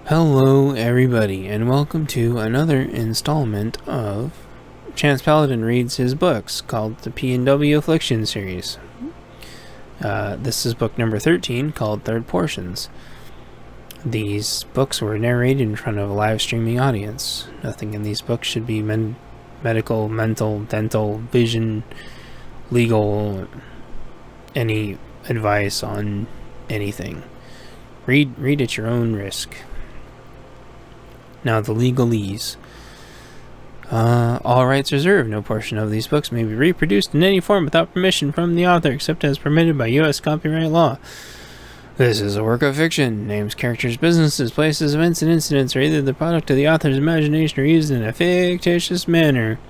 Hello everybody, and welcome to another installment of Chance Paladin Reads His Books, called the pnwa Affliction series. This is book number 13, called Third Portions. These books were narrated in front of a live streaming audience. Nothing in these books should be medical, mental, dental, vision, legal, any advice on anything. Read at your own risk. Now, the legalese. All rights reserved. No portion of these books may be reproduced in any form without permission from the author, except as permitted by U.S. copyright law. This is a work of fiction. Names, characters, businesses, places, events, and incidents are either the product of the author's imagination or used in a fictitious manner.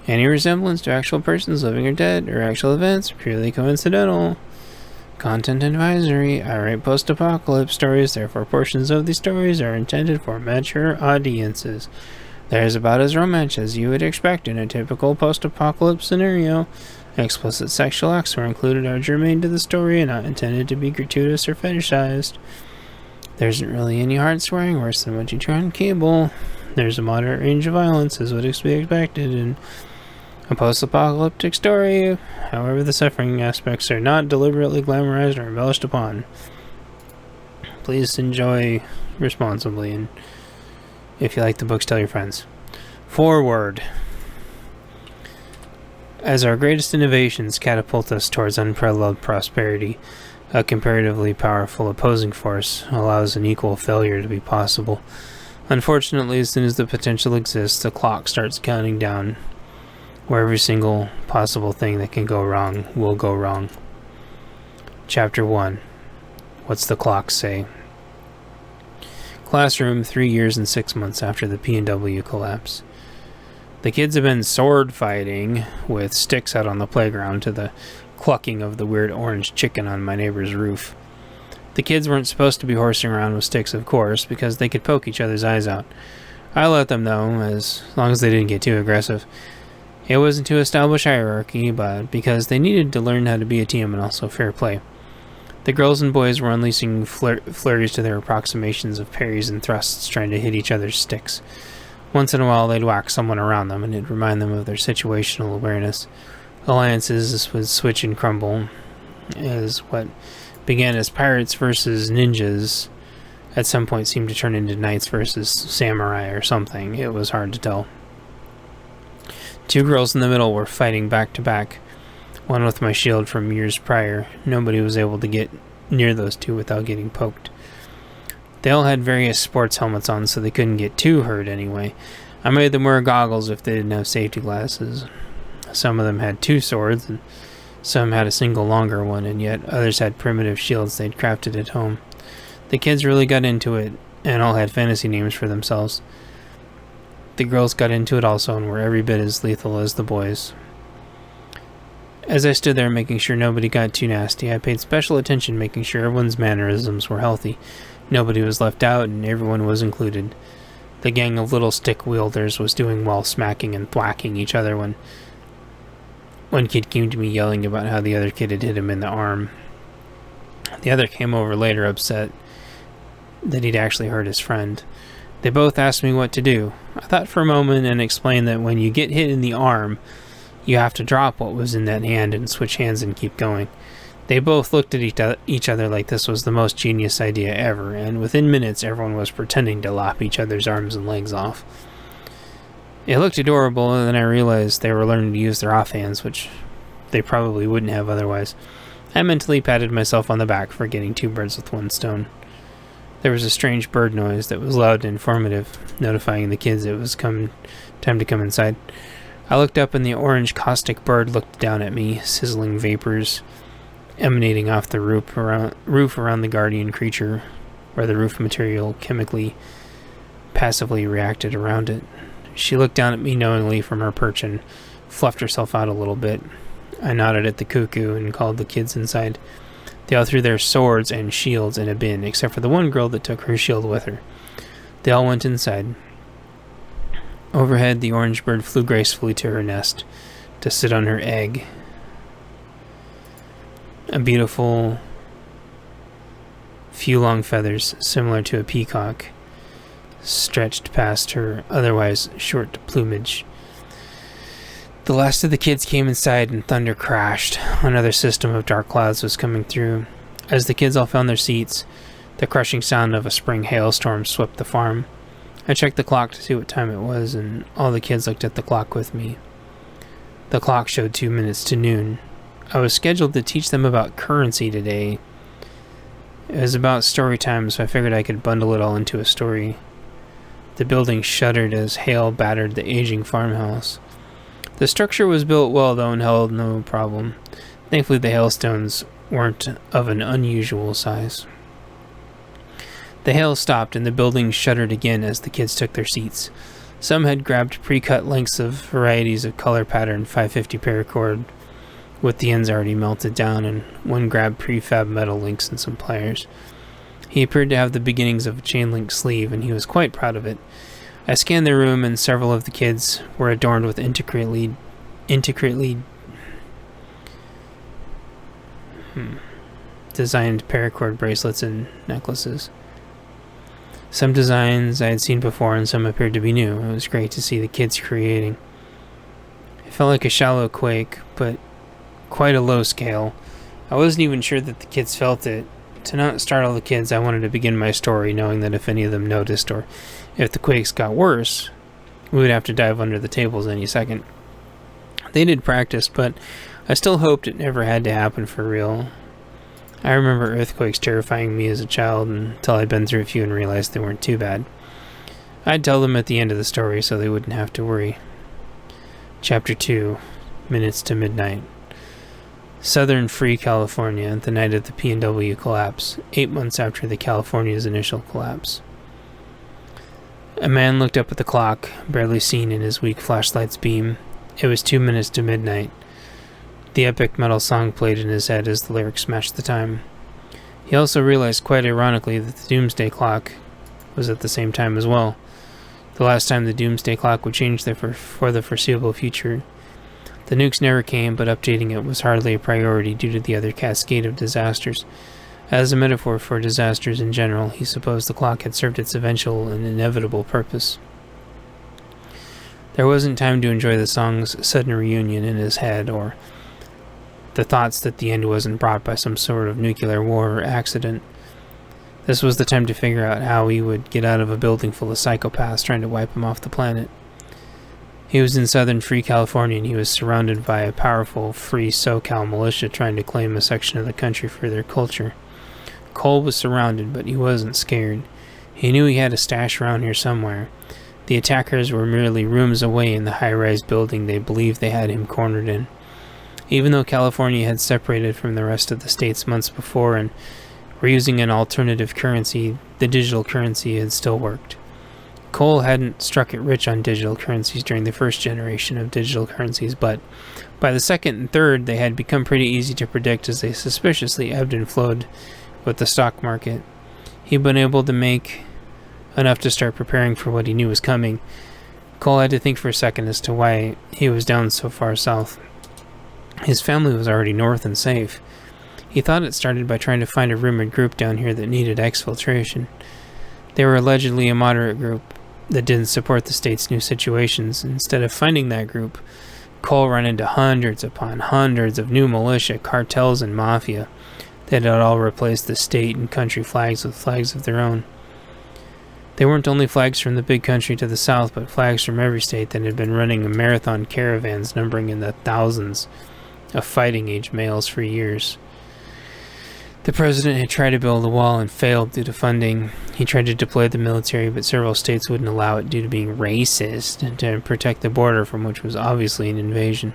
Any resemblance to actual persons, living or dead, or actual events are purely coincidental. Content advisory. I write post-apocalypse stories, therefore portions of these stories are intended for mature audiences. There's about as romance as you would expect in a typical post-apocalypse scenario. Explicit sexual acts were included are germane to the story and not intended to be gratuitous or fetishized. There isn't really any hard swearing worse than what you try on cable. There's a moderate range of violence as would be expected in a post-apocalyptic story. However, the suffering aspects are not deliberately glamorized or embellished upon. Please enjoy responsibly, and if you like the books, tell your friends. Forward. As our greatest innovations catapult us towards unparalleled prosperity, a comparatively powerful opposing force allows an equal failure to be possible. Unfortunately, as soon as the potential exists, the clock starts counting down, where every single possible thing that can go wrong will go wrong. Chapter 1. What's the clock say? Classroom 3 years and 6 months after the pnwa collapse. The kids have been sword fighting with sticks out on the playground to the clucking of the weird orange chicken on my neighbor's roof. The kids weren't supposed to be horsing around with sticks, of course, because they could poke each other's eyes out. I let them though, as long as they didn't get too aggressive. It wasn't to establish hierarchy, but because they needed to learn how to be a team and also fair play. The girls and boys were unleashing flurries to their approximations of parries and thrusts, trying to hit each other's sticks. Once in a while, they'd whack someone around them, and it'd remind them of their situational awareness. Alliances would switch and crumble, as what began as pirates versus ninjas at some point seemed to turn into knights versus samurai or something. It was hard to tell. Two girls in the middle were fighting back to back, one with my shield from years prior. Nobody was able to get near those two without getting poked. They all had various sports helmets on, so they couldn't get too hurt anyway. I made them wear goggles if they didn't have safety glasses. Some of them had two swords, and some had a single longer one, and yet others had primitive shields they'd crafted at home. The kids really got into it, and all had fantasy names for themselves. The girls got into it also and were every bit as lethal as the boys. As I stood there making sure nobody got too nasty, I paid special attention making sure everyone's mannerisms were healthy. Nobody was left out and everyone was included. The gang of little stick wielders was doing well, smacking and thwacking each other when one kid came to me yelling about how the other kid had hit him in the arm. The other came over later upset that he'd actually hurt his friend. They both asked me what to do. I thought for a moment and explained that when you get hit in the arm, you have to drop what was in that hand and switch hands and keep going. They both looked at each other like this was the most genius idea ever, and within minutes everyone was pretending to lop each other's arms and legs off. It looked adorable, and then I realized they were learning to use their offhands, which they probably wouldn't have otherwise. I mentally patted myself on the back for getting two birds with one stone. There was a strange bird noise that was loud and informative, notifying the kids it was time to come inside. I looked up and the orange caustic bird looked down at me, sizzling vapors emanating off the roof around the guardian creature, where the roof material chemically passively reacted around it. She looked down at me knowingly from her perch and fluffed herself out a little bit. I nodded at the cuckoo and called the kids inside. They all threw their swords and shields in a bin, except for the one girl that took her shield with her. They all went inside. Overhead, the orange bird flew gracefully to her nest to sit on her egg. A beautiful few long feathers, similar to a peacock, stretched past her otherwise short plumage. The last of the kids came inside and thunder crashed. Another system of dark clouds was coming through. As the kids all found their seats, the crushing sound of a spring hailstorm swept the farm. I checked the clock to see what time it was, and all the kids looked at the clock with me. The clock showed 2 minutes to noon. I was scheduled to teach them about currency today. It was about story time, so I figured I could bundle it all into a story. The building shuddered as hail battered the aging farmhouse. The structure was built well, though, and held no problem. Thankfully, the hailstones weren't of an unusual size. The hail stopped, and the building shuddered again as the kids took their seats. Some had grabbed pre-cut lengths of varieties of color pattern 550 paracord, with the ends already melted down, and one grabbed prefab metal links and some pliers. He appeared to have the beginnings of a chain-link sleeve, and he was quite proud of it. I scanned the room, and several of the kids were adorned with intricately designed paracord bracelets and necklaces. Some designs I had seen before, and some appeared to be new. It was great to see the kids creating. It felt like a shallow quake, but quite a low scale. I wasn't even sure that the kids felt it. To not startle the kids, I wanted to begin my story knowing that if any of them noticed, or if the quakes got worse, we would have to dive under the tables any second. They did practice, but I still hoped it never had to happen for real. I remember earthquakes terrifying me as a child until I'd been through a few and realized they weren't too bad. I'd tell them at the end of the story so they wouldn't have to worry. Chapter 2, Minutes to Midnight. Southern Free California, the night of the pnwa collapse, 8 months after the California's initial collapse. A man looked up at the clock, barely seen in his weak flashlight's beam. It was 2 minutes to midnight. The epic metal song played in his head as the lyrics matched the time. He also realized, quite ironically, that the doomsday clock was at the same time as well. The last time the doomsday clock would change for the foreseeable future. The nukes never came, but updating it was hardly a priority due to the other cascade of disasters. As a metaphor for disasters in general, he supposed the clock had served its eventual and inevitable purpose. There wasn't time to enjoy the song's sudden reunion in his head, or the thoughts that the end wasn't brought by some sort of nuclear war or accident. This was the time to figure out how he would get out of a building full of psychopaths trying to wipe him off the planet. He was in Southern Free California, and he was surrounded by a powerful Free SoCal militia trying to claim a section of the country for their culture. Cole was surrounded, but he wasn't scared. He knew he had a stash around here somewhere. The attackers were merely rooms away in the high-rise building they believed they had him cornered in. Even though California had separated from the rest of the states months before and were using an alternative currency, the digital currency had still worked. Cole hadn't struck it rich on digital currencies during the first generation of digital currencies, but by the second and third, they had become pretty easy to predict as they suspiciously ebbed and flowed with the stock market. He'd been able to make enough to start preparing for what he knew was coming. Cole had to think for a second as to why he was down so far south. His family was already north and safe. He thought it started by trying to find a rumored group down here that needed exfiltration. They were allegedly a moderate group that didn't support the state's new situations. Instead of finding that group, Cole ran into hundreds upon hundreds of new militia, cartels, and mafia that had all replaced the state and country flags with flags of their own. They weren't only flags from the big country to the south, but flags from every state that had been running marathon caravans numbering in the thousands of fighting-age males for years. The president had tried to build a wall and failed due to funding. He tried to deploy the military, but several states wouldn't allow it due to being racist and to protect the border from which was obviously an invasion.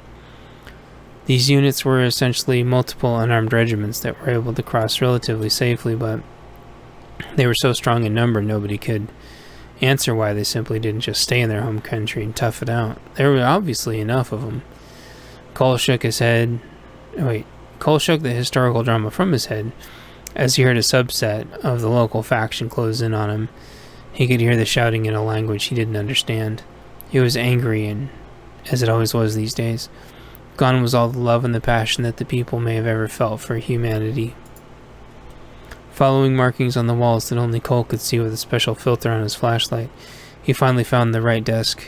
These units were essentially multiple unarmed regiments that were able to cross relatively safely, but they were so strong in number nobody could answer why they simply didn't just stay in their home country and tough it out. There were obviously enough of them. Cole shook the historical drama from his head as he heard a subset of the local faction close in on him. He could hear the shouting in a language he didn't understand. He was angry, and as it always was these days, gone was all the love and the passion that the people may have ever felt for humanity. Following markings on the walls that only Cole could see with a special filter on his flashlight, he finally found the right desk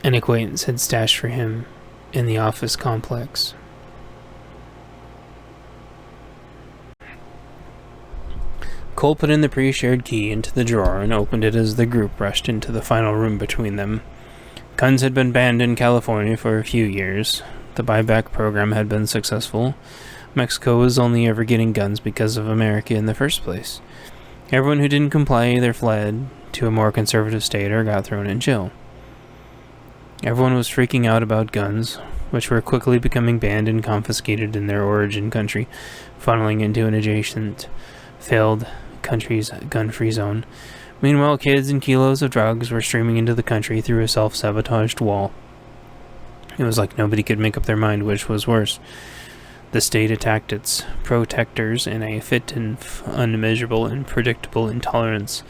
an acquaintance had stashed for him in the office complex. Cole put in the pre-shared key into the drawer and opened it as the group rushed into the final room between them. Guns had been banned in California for a few years. The buyback program had been successful. Mexico was only ever getting guns because of America in the first place. Everyone who didn't comply either fled to a more conservative state or got thrown in jail. Everyone was freaking out about guns, which were quickly becoming banned and confiscated in their origin country, funneling into an adjacent, failed country's gun-free zone. Meanwhile, kids and kilos of drugs were streaming into the country through a self-sabotaged wall. It was like nobody could make up their mind which was worse. The state attacked its protectors in a fit and unmeasurable and predictable intolerance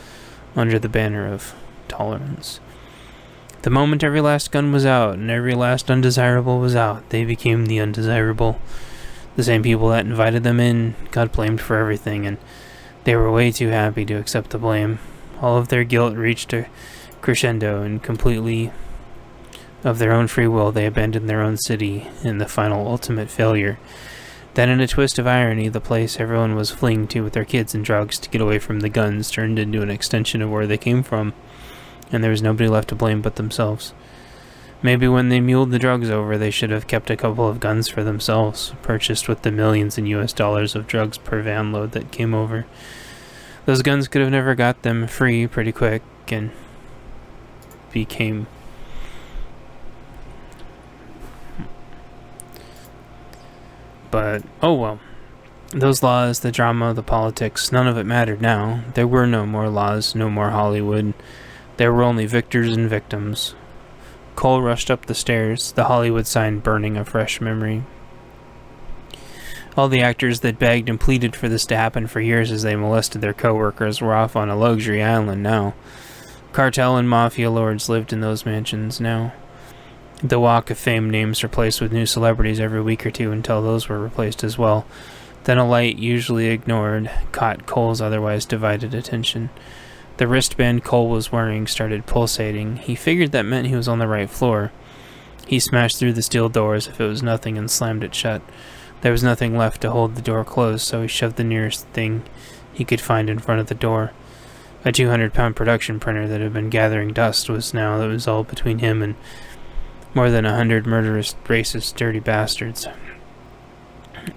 under the banner of tolerance. The moment every last gun was out and every last undesirable was out, they became the undesirable. The same people that invited them in got blamed for everything, and they were way too happy to accept the blame. All of their guilt reached a crescendo, and completely of their own free will they abandoned their own city in the final ultimate failure. Then in a twist of irony, the place everyone was fleeing to with their kids and drugs to get away from the guns turned into an extension of where they came from, and there was nobody left to blame but themselves. Maybe when they muled the drugs over, they should have kept a couple of guns for themselves, purchased with the millions in US dollars of drugs per van load that came over. Those guns could have never got them free pretty quick, and became... But, oh well. Those laws, the drama, the politics, none of it mattered now. There were no more laws, no more Hollywood. There were only victors and victims. Cole rushed up the stairs, the Hollywood sign burning a fresh memory. All the actors that begged and pleaded for this to happen for years as they molested their co-workers were off on a luxury island now. Cartel and mafia lords lived in those mansions now. The Walk of Fame names replaced with new celebrities every week or two until those were replaced as well. Then a light, usually ignored, caught Cole's otherwise divided attention. The wristband Cole was wearing started pulsating. He figured that meant he was on the right floor. He smashed through the steel door as if it was nothing and slammed it shut. There was nothing left to hold the door closed, so he shoved the nearest thing he could find in front of the door. A 200-pound production printer that had been gathering dust was all between him and more than 100 murderous, racist, dirty bastards.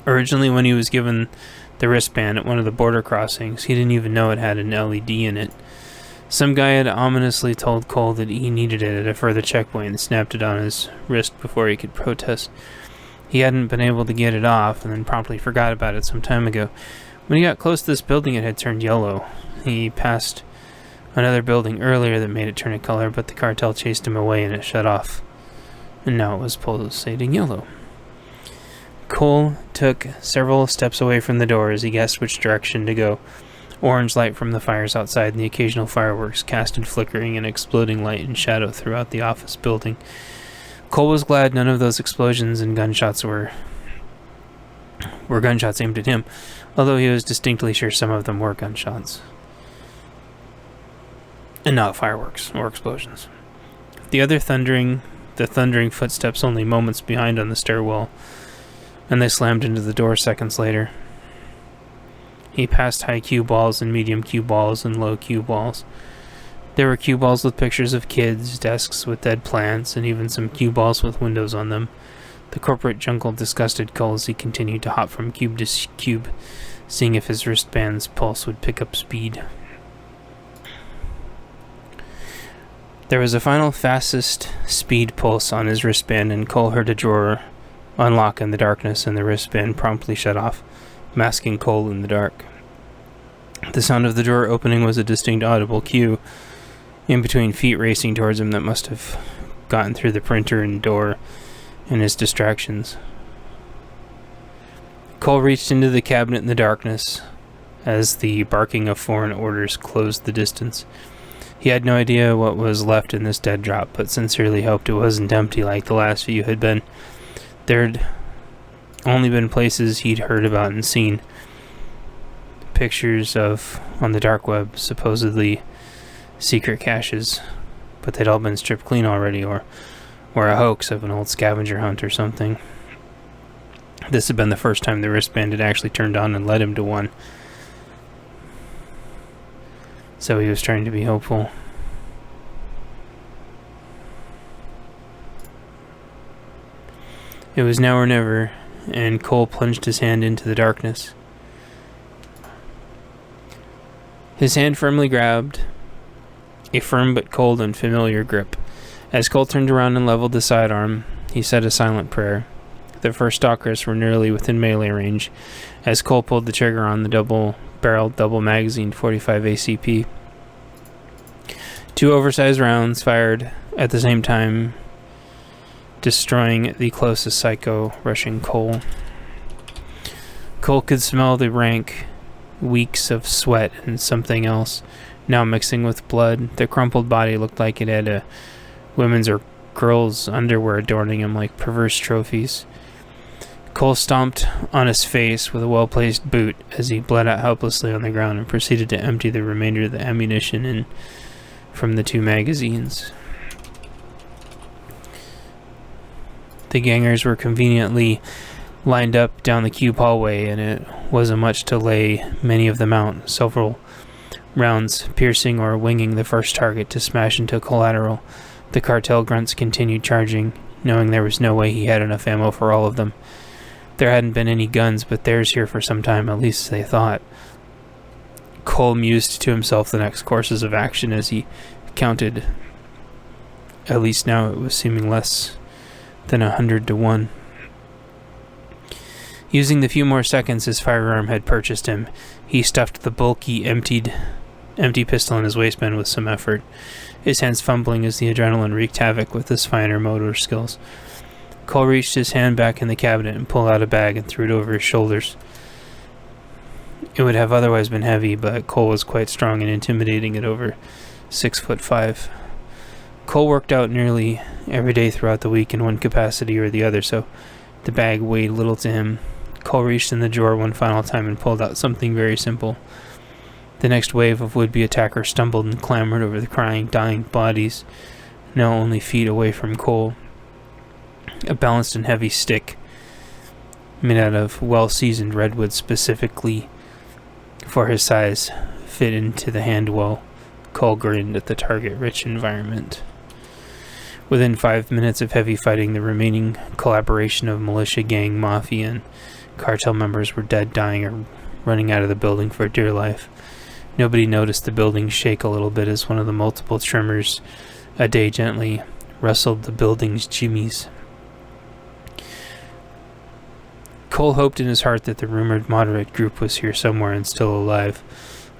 Originally, when he was given the wristband at one of the border crossings, he didn't even know it had an LED in it. Some guy had ominously told Cole that he needed it at a further checkpoint and snapped it on his wrist before he could protest. He hadn't been able to get it off and then promptly forgot about it some time ago. When he got close to this building, it had turned yellow. He passed another building earlier that made it turn a color, but the cartel chased him away and it shut off. And now it was pulsating yellow. Cole took several steps away from the door as he guessed which direction to go. Orange light from the fires outside and the occasional fireworks casted flickering and exploding light and shadow throughout the office building. Cole was glad none of those explosions and gunshots were gunshots aimed at him, although he was distinctly sure some of them were gunshots. And not fireworks or explosions. The thundering footsteps only moments behind on the stairwell, and they slammed into the door seconds later. He passed high cue balls and medium cue balls and low cue balls. There were cue balls with pictures of kids, desks with dead plants, and even some cue balls with windows on them. The corporate jungle disgusted Cole as he continued to hop from cube to cube, seeing if his wristband's pulse would pick up speed. There was a final fastest speed pulse on his wristband, and Cole heard a drawer unlock in the darkness, and the wristband promptly shut off, masking Cole in the dark. The sound of the drawer opening was a distinct audible cue in between feet racing towards him that must have gotten through the printer and door and his distractions. Cole reached into the cabinet in the darkness as the barking of foreign orders closed the distance. He had no idea what was left in this dead drop, but sincerely hoped it wasn't empty like the last few had been. There'd only been places he'd heard about and seen. pictures of, on the dark web, supposedly secret caches, but they'd all been stripped clean already, or a hoax of an old scavenger hunt or something. This had been the first time the wristband had actually turned on and led him to one. So he was trying to be hopeful. It was now or never, and Cole plunged his hand into the darkness. His hand firmly grabbed a firm but cold and familiar grip. As Cole turned around and leveled the sidearm, he said a silent prayer. The first stalkers were nearly within melee range as Cole pulled the trigger on the double-barreled, double-magazined 45 ACP. 2 oversized rounds fired at the same time, destroying the closest psycho rushing Cole. Cole could smell the rank weeks of sweat and something else now mixing with blood. The crumpled body looked like it had a women's or girl's underwear adorning him like perverse trophies. Cole stomped on his face with a well-placed boot as he bled out helplessly on the ground and proceeded to empty the remainder of the ammunition in from the 2 magazines. The gangers were conveniently lined up down the cube hallway, and it wasn't much to lay many of them out, several rounds piercing or winging the first target to smash into collateral. The cartel grunts continued charging, knowing there was no way he had enough ammo for all of them. There hadn't been any guns but theirs here for some time, at least they thought. Cole mused to himself the next courses of action as he counted. At least now it was seeming less than 100 to 1. Using the few more seconds his firearm had purchased him, he stuffed the bulky, empty pistol in his waistband with some effort, his hands fumbling as the adrenaline wreaked havoc with his finer motor skills. Cole reached his hand back in the cabinet and pulled out a bag and threw it over his shoulders. It would have otherwise been heavy, but Cole was quite strong and intimidating at over 6'5". Cole worked out nearly every day throughout the week in one capacity or the other, so the bag weighed little to him. Cole reached in the drawer one final time and pulled out something very simple. The next wave of would-be attackers stumbled and clambered over the crying, dying bodies, now only feet away from Cole. A balanced and heavy stick, made out of well-seasoned redwood specifically for his size, fit into the hand well. Cole grinned at the target-rich environment. Within 5 minutes of heavy fighting, the remaining collaboration of militia, gang, mafia, and cartel members were dead, dying, or running out of the building for dear life. Nobody noticed the building shake a little bit as one of the multiple tremors a day gently rustled the building's jimmies. Cole hoped in his heart that the rumored moderate group was here somewhere and still alive.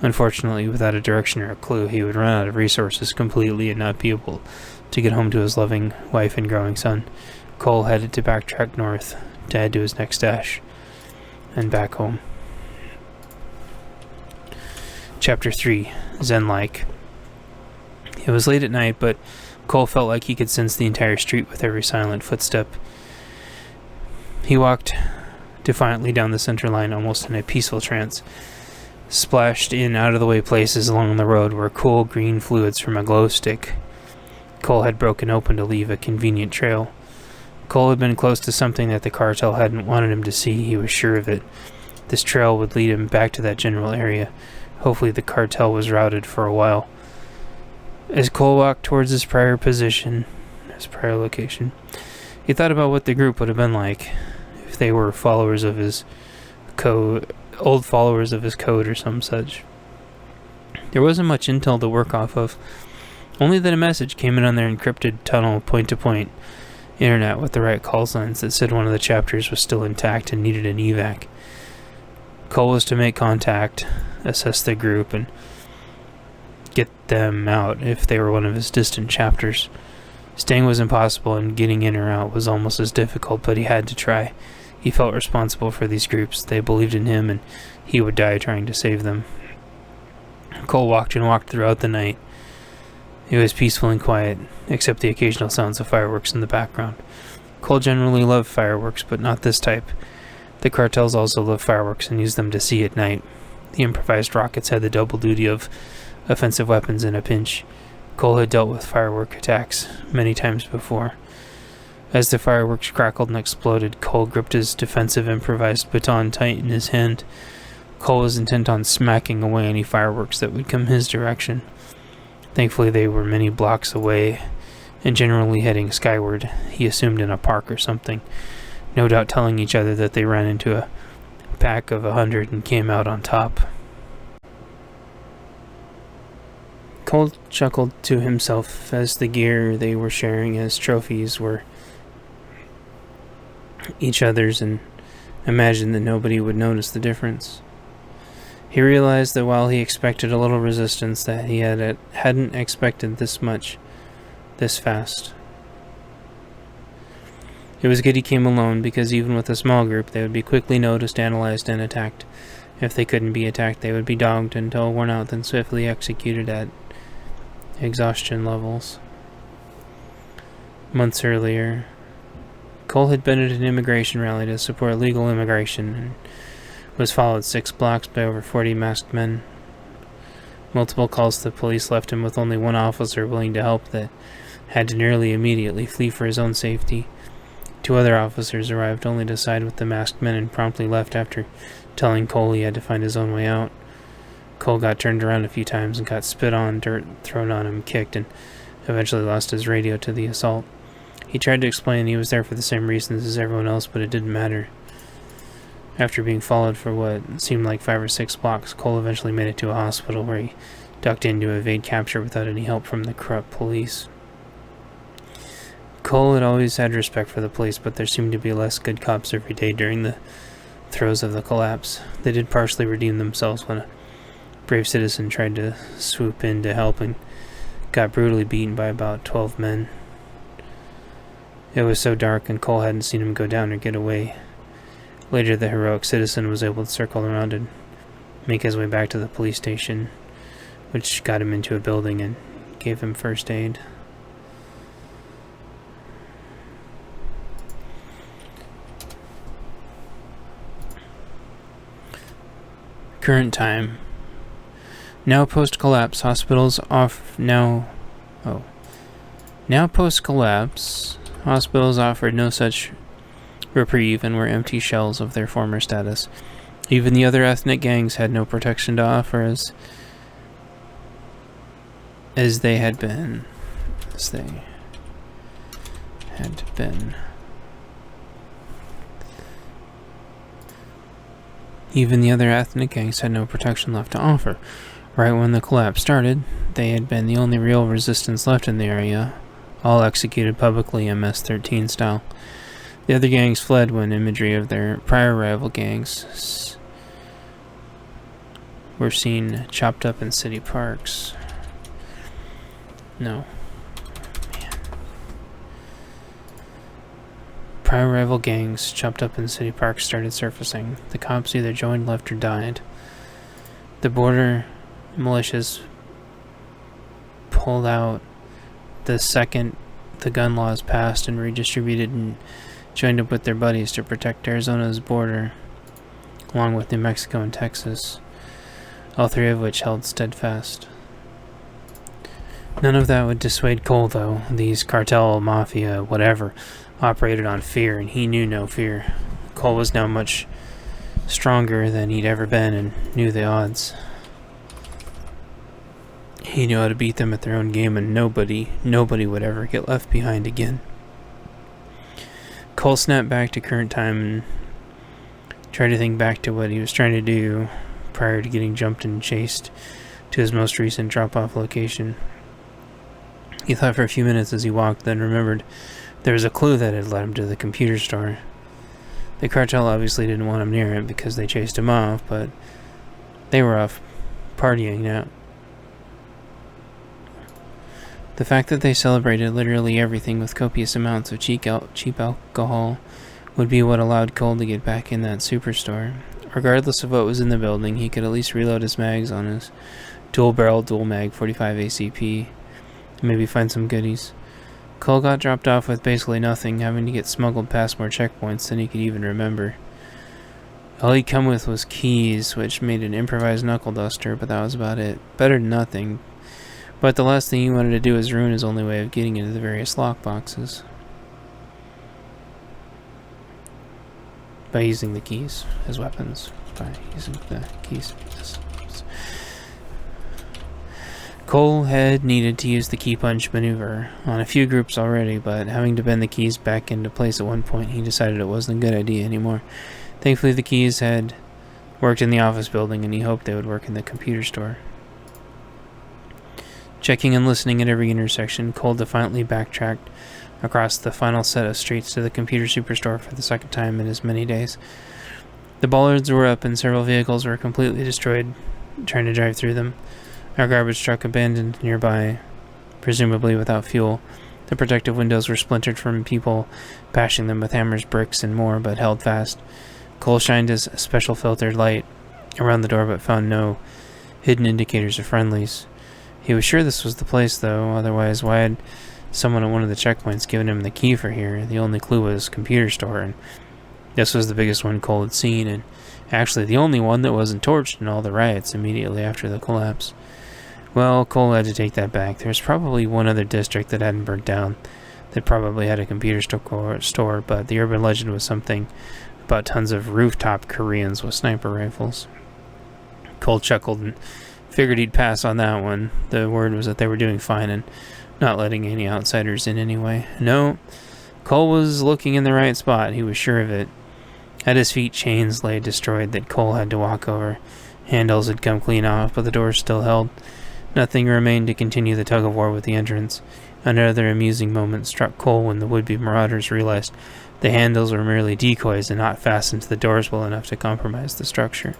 Unfortunately, without a direction or a clue, he would run out of resources completely and not be able to get home to his loving wife and growing son. Cole headed to backtrack north, to head to his next stash, and back home. Chapter 3, Zen-like. It was late at night, but Cole felt like he could sense the entire street with every silent footstep. He walked defiantly down the center line, almost in a peaceful trance. Splashed in out-of-the-way places along the road were cool green fluids from a glow stick Cole had broken open to leave a convenient trail. Cole had been close to something that the cartel hadn't wanted him to see, he was sure of it. This trail would lead him back to that general area. Hopefully the cartel was routed for a while. As Cole walked towards his prior location, he thought about what the group would have been like if they were followers of his code, old followers of his code or some such. There wasn't much intel to work off of, only that a message came in on their encrypted tunnel point-to-point internet with the right call signs that said one of the chapters was still intact and needed an evac. Cole was to make contact, assess the group, and get them out if they were one of his distant chapters. Staying was impossible, and getting in or out was almost as difficult, but he had to try. He felt responsible for these groups. They believed in him, and he would die trying to save them. Cole walked and walked throughout the night. It was peaceful and quiet, except the occasional sounds of fireworks in the background. Cole generally loved fireworks, but not this type. The cartels also love fireworks and use them to see at night. The improvised rockets had the double duty of offensive weapons in a pinch. Cole had dealt with firework attacks many times before. As the fireworks crackled and exploded, Cole gripped his defensive improvised baton tight in his hand. Cole was intent on smacking away any fireworks that would come his direction. Thankfully, they were many blocks away and generally heading skyward, he assumed in a park or something, no doubt telling each other that they ran into a pack of 100 and came out on top. Cole chuckled to himself as the gear they were sharing as trophies were each other's and imagined that nobody would notice the difference. He realized that while he expected a little resistance, that he hadn't expected this much, this fast. It was good he came alone, because even with a small group, they would be quickly noticed, analyzed, and attacked. If they couldn't be attacked, they would be dogged until worn out, then swiftly executed at exhaustion levels. Months earlier, Cole had been at an immigration rally to support legal immigration and was followed 6 blocks by over 40 masked men. Multiple calls to the police left him with only one officer willing to help that had to nearly immediately flee for his own safety. 2 other officers arrived only to side with the masked men and promptly left after telling Cole he had to find his own way out. Cole got turned around a few times and got spit on, dirt thrown on him, kicked, and eventually lost his radio to the assault. He tried to explain he was there for the same reasons as everyone else, but it didn't matter. After being followed for what seemed like 5 or 6 blocks, Cole eventually made it to a hospital where he ducked in to evade capture without any help from the corrupt police. Cole had always had respect for the police, but there seemed to be less good cops every day during the throes of the collapse. They did partially redeem themselves when a brave citizen tried to swoop in to help and got brutally beaten by about 12 men. It was so dark and Cole hadn't seen him go down or get away. Later, the heroic citizen was able to circle around and make his way back to the police station, which got him into a building and gave him first aid. Current time. Now post-collapse, hospitals Now post-collapse, hospitals offered no such reprieve and were empty shells of their former status. Even the other ethnic gangs had no protection to offer as they had been. Even the other ethnic gangs had no protection left to offer. Right when the collapse started, they had been the only real resistance left in the area, all executed publicly MS-13 style. The other gangs fled when imagery of their prior rival gangs were seen chopped up in city parks. Prior rival gangs chopped up in city parks started surfacing. The cops either joined, left, or died. The border militias pulled out the second the gun laws passed and redistributed and joined up with their buddies to protect Arizona's border, along with New Mexico and Texas, all 3 of which held steadfast. None of that would dissuade Cole, though. These cartel, mafia, whatever, operated on fear, and he knew no fear. Cole was now much stronger than he'd ever been and knew the odds. He knew how to beat them at their own game, and nobody would ever get left behind again. Cole snapped back to current time and tried to think back to what he was trying to do prior to getting jumped and chased to his most recent drop-off location. He thought for a few minutes as he walked, then remembered there was a clue that had led him to the computer store. The cartel obviously didn't want him near it because they chased him off, but they were off partying now. The fact that they celebrated literally everything with copious amounts of cheap alcohol would be what allowed Cole to get back in that superstore. Regardless of what was in the building, he could at least reload his mags on his dual-barrel, dual-mag 45 ACP, and maybe find some goodies. Cole got dropped off with basically nothing, having to get smuggled past more checkpoints than he could even remember. All he'd come with was keys, which made an improvised knuckle duster, but that was about it. Better than nothing. But the last thing he wanted to do was ruin his only way of getting into the various lockboxes. By using the keys as weapons. By using the keys. Cole had needed to use the key punch maneuver on a few groups already, but having to bend the keys back into place at one point, he decided it wasn't a good idea anymore. Thankfully, the keys had worked in the office building, and he hoped they would work in the computer store. Checking and listening at every intersection, Cole defiantly backtracked across the final set of streets to the computer superstore for the second time in as many days. The bollards were up, and several vehicles were completely destroyed trying to drive through them. Our garbage truck abandoned nearby, presumably without fuel. The protective windows were splintered from people bashing them with hammers, bricks, and more, but held fast. Cole shined his special filtered light around the door, but found no hidden indicators of friendlies. He was sure this was the place, though. Otherwise, why had someone at one of the checkpoints given him the key for here? The only clue was computer store, and this was the biggest one Cole had seen, and actually the only one that wasn't torched in all the riots immediately after the collapse. Well, Cole had to take that back. There was probably one other district that hadn't burnt down that probably had a computer store, but the urban legend was something about tons of rooftop Koreans with sniper rifles. Cole chuckled and figured he'd pass on that one. The word was that they were doing fine and not letting any outsiders in anyway. No, Cole was looking in the right spot. He was sure of it. At his feet, chains lay destroyed that Cole had to walk over. Handles had come clean off, but the doors still held. Nothing remained to continue the tug-of-war with the entrance. Another amusing moment struck Cole when the would-be marauders realized the handles were merely decoys and not fastened to the doors well enough to compromise the structure.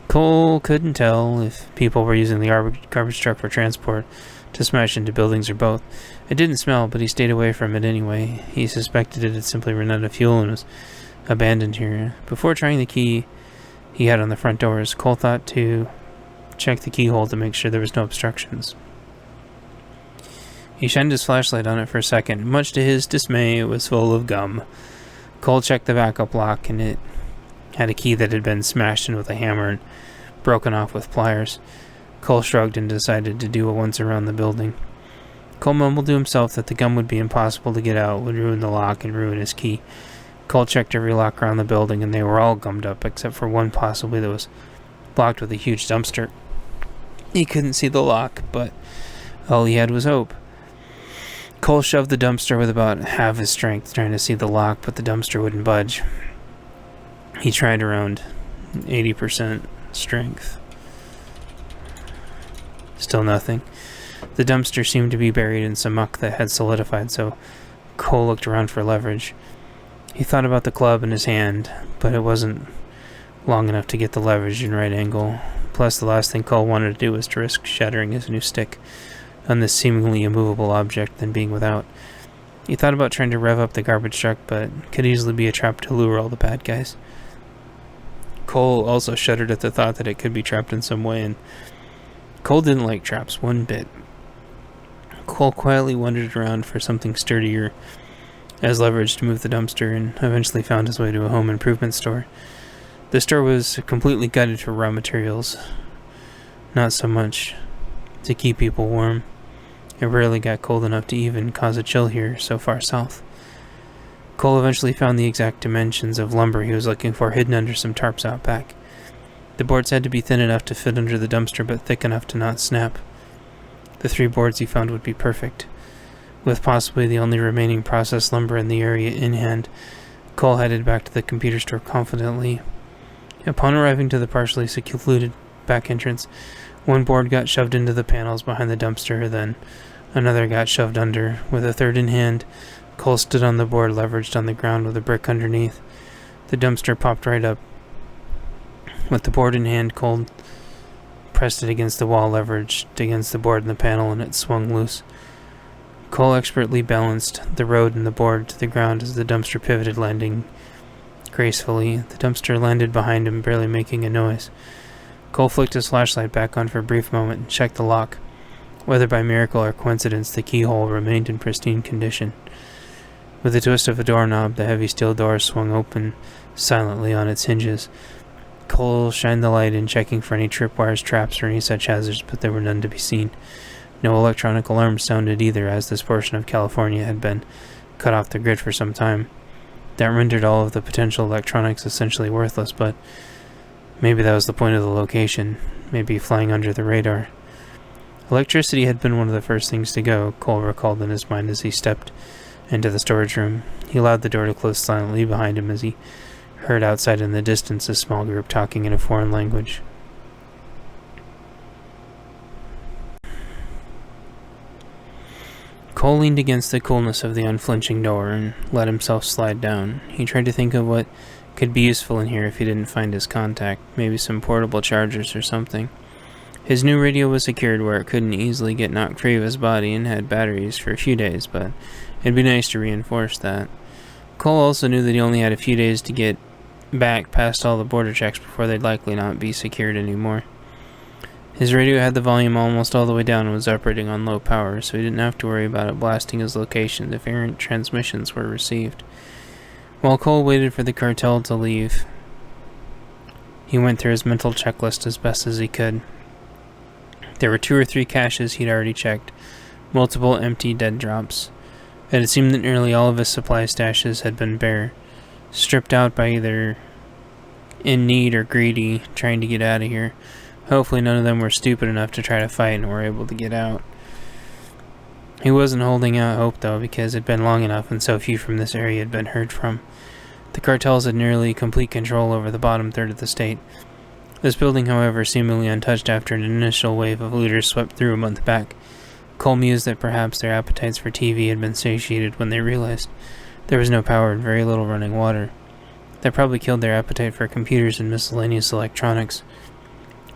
Cole couldn't tell if people were using the garbage truck for transport, to smash into buildings, or both. It didn't smell, but he stayed away from it anyway. He suspected it had simply run out of fuel and was abandoned here. Before trying the key he had on the front doors, Cole thought to check the keyhole to make sure there was no obstructions. He shined his flashlight on it for a second. Much to his dismay, it was full of gum. Cole checked the backup lock, and it had a key that had been smashed in with a hammer and broken off with pliers. Cole shrugged and decided to do a once around the building. Cole mumbled to himself that the gum would be impossible to get out, would ruin the lock, and ruin his key. Cole checked every lock around the building, and they were all gummed up, except for one possibly that was blocked with a huge dumpster. He couldn't see the lock, but all he had was hope. Cole shoved the dumpster with about half his strength, trying to see the lock, but the dumpster wouldn't budge. He tried around 80% strength. Still nothing. The dumpster seemed to be buried in some muck that had solidified, so Cole looked around for leverage. He thought about the club in his hand, but it wasn't long enough to get the leverage in right angle. Plus, the last thing Cole wanted to do was to risk shattering his new stick on this seemingly immovable object than being without. He thought about trying to rev up the garbage truck, but could easily be a trap to lure all the bad guys. Cole also shuddered at the thought that it could be trapped in some way, and Cole didn't like traps one bit. Cole quietly wandered around for something sturdier as leverage to move the dumpster, and eventually found his way to a home improvement store. The store was completely gutted for raw materials, not so much to keep people warm. It rarely got cold enough to even cause a chill here so far south. Cole eventually found the exact dimensions of lumber he was looking for hidden under some tarps out back. The boards had to be thin enough to fit under the dumpster, but thick enough to not snap. The 3 boards he found would be perfect. With possibly the only remaining processed lumber in the area in hand, Cole headed back to the computer store confidently. Upon arriving to the partially secluded back entrance, one board got shoved into the panels behind the dumpster, then another got shoved under. With a third in hand, Cole stood on the board, leveraged on the ground with a brick underneath. The dumpster popped right up. With the board in hand, Cole pressed it against the wall, leveraged against the board and the panel, and it swung loose. Cole expertly balanced the road and the board to the ground as the dumpster pivoted, landing gracefully. The dumpster landed behind him, barely making a noise. Cole flicked his flashlight back on for a brief moment and checked the lock. Whether by miracle or coincidence, the keyhole remained in pristine condition. With a twist of a doorknob, the heavy steel door swung open silently on its hinges. Cole shined the light in, checking for any tripwires, traps, or any such hazards, but there were none to be seen. No electronic alarms sounded either, as this portion of California had been cut off the grid for some time. That rendered all of the potential electronics essentially worthless, but maybe that was the point of the location, maybe flying under the radar. Electricity had been one of the first things to go, Cole recalled in his mind as he stepped into the storage room. He allowed the door to close silently behind him as he heard outside in the distance a small group talking in a foreign language. Cole leaned against the coolness of the unflinching door and let himself slide down. He tried to think of what could be useful in here if he didn't find his contact, maybe some portable chargers or something. His new radio was secured where it couldn't easily get knocked free of his body and had batteries for a few days, but it'd be nice to reinforce that. Cole also knew that he only had a few days to get back past all the border checks before they'd likely not be secured anymore. His radio had the volume almost all the way down and was operating on low power, so he didn't have to worry about it blasting his location if errant transmissions were received. While Cole waited for the cartel to leave, he went through his mental checklist as best as he could. There were 2 or 3 caches he'd already checked, multiple empty dead drops. It had seemed that nearly all of his supply stashes had been bare, stripped out by either in need or greedy, trying to get out of here. Hopefully none of them were stupid enough to try to fight and were able to get out. He wasn't holding out hope, though, because it had been long enough and so few from this area had been heard from. The cartels had nearly complete control over the bottom third of the state. This building, however, seemingly untouched after an initial wave of looters swept through a month back. Cole mused that perhaps their appetites for TV had been satiated when they realized there was no power and very little running water. That probably killed their appetite for computers and miscellaneous electronics.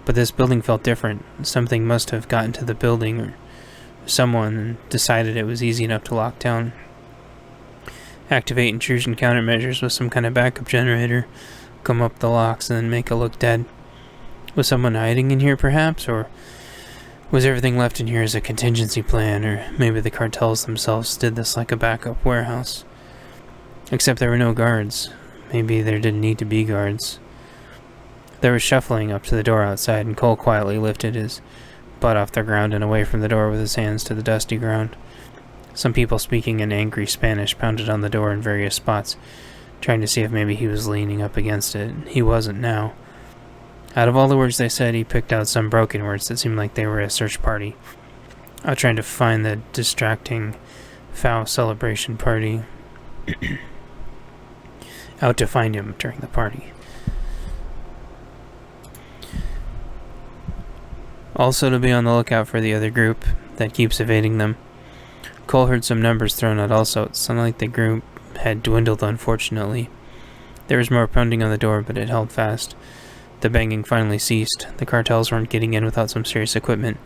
But this building felt different. Something must have gotten to the building, or someone decided it was easy enough to lock down. Activate intrusion countermeasures with some kind of backup generator, come up the locks, and then make it look dead. Was someone hiding in here, perhaps? Or was everything left in here as a contingency plan? Or maybe the cartels themselves did this like a backup warehouse. Except there were no guards. Maybe there didn't need to be guards. There was shuffling up to the door outside, and Cole quietly lifted his butt off the ground and away from the door with his hands to the dusty ground. Some people speaking in angry Spanish pounded on the door in various spots, trying to see if maybe he was leaning up against it. He wasn't now. Out of all the words they said, he picked out some broken words that seemed like they were a search party, trying to find the distracting, foul celebration party. Out to find him during the party. Also to be on the lookout for the other group that keeps evading them. Cole heard some numbers thrown out also. It sounded like the group had dwindled, unfortunately. There was more pounding on the door, but it held fast. The banging finally ceased. The cartels weren't getting in without some serious equipment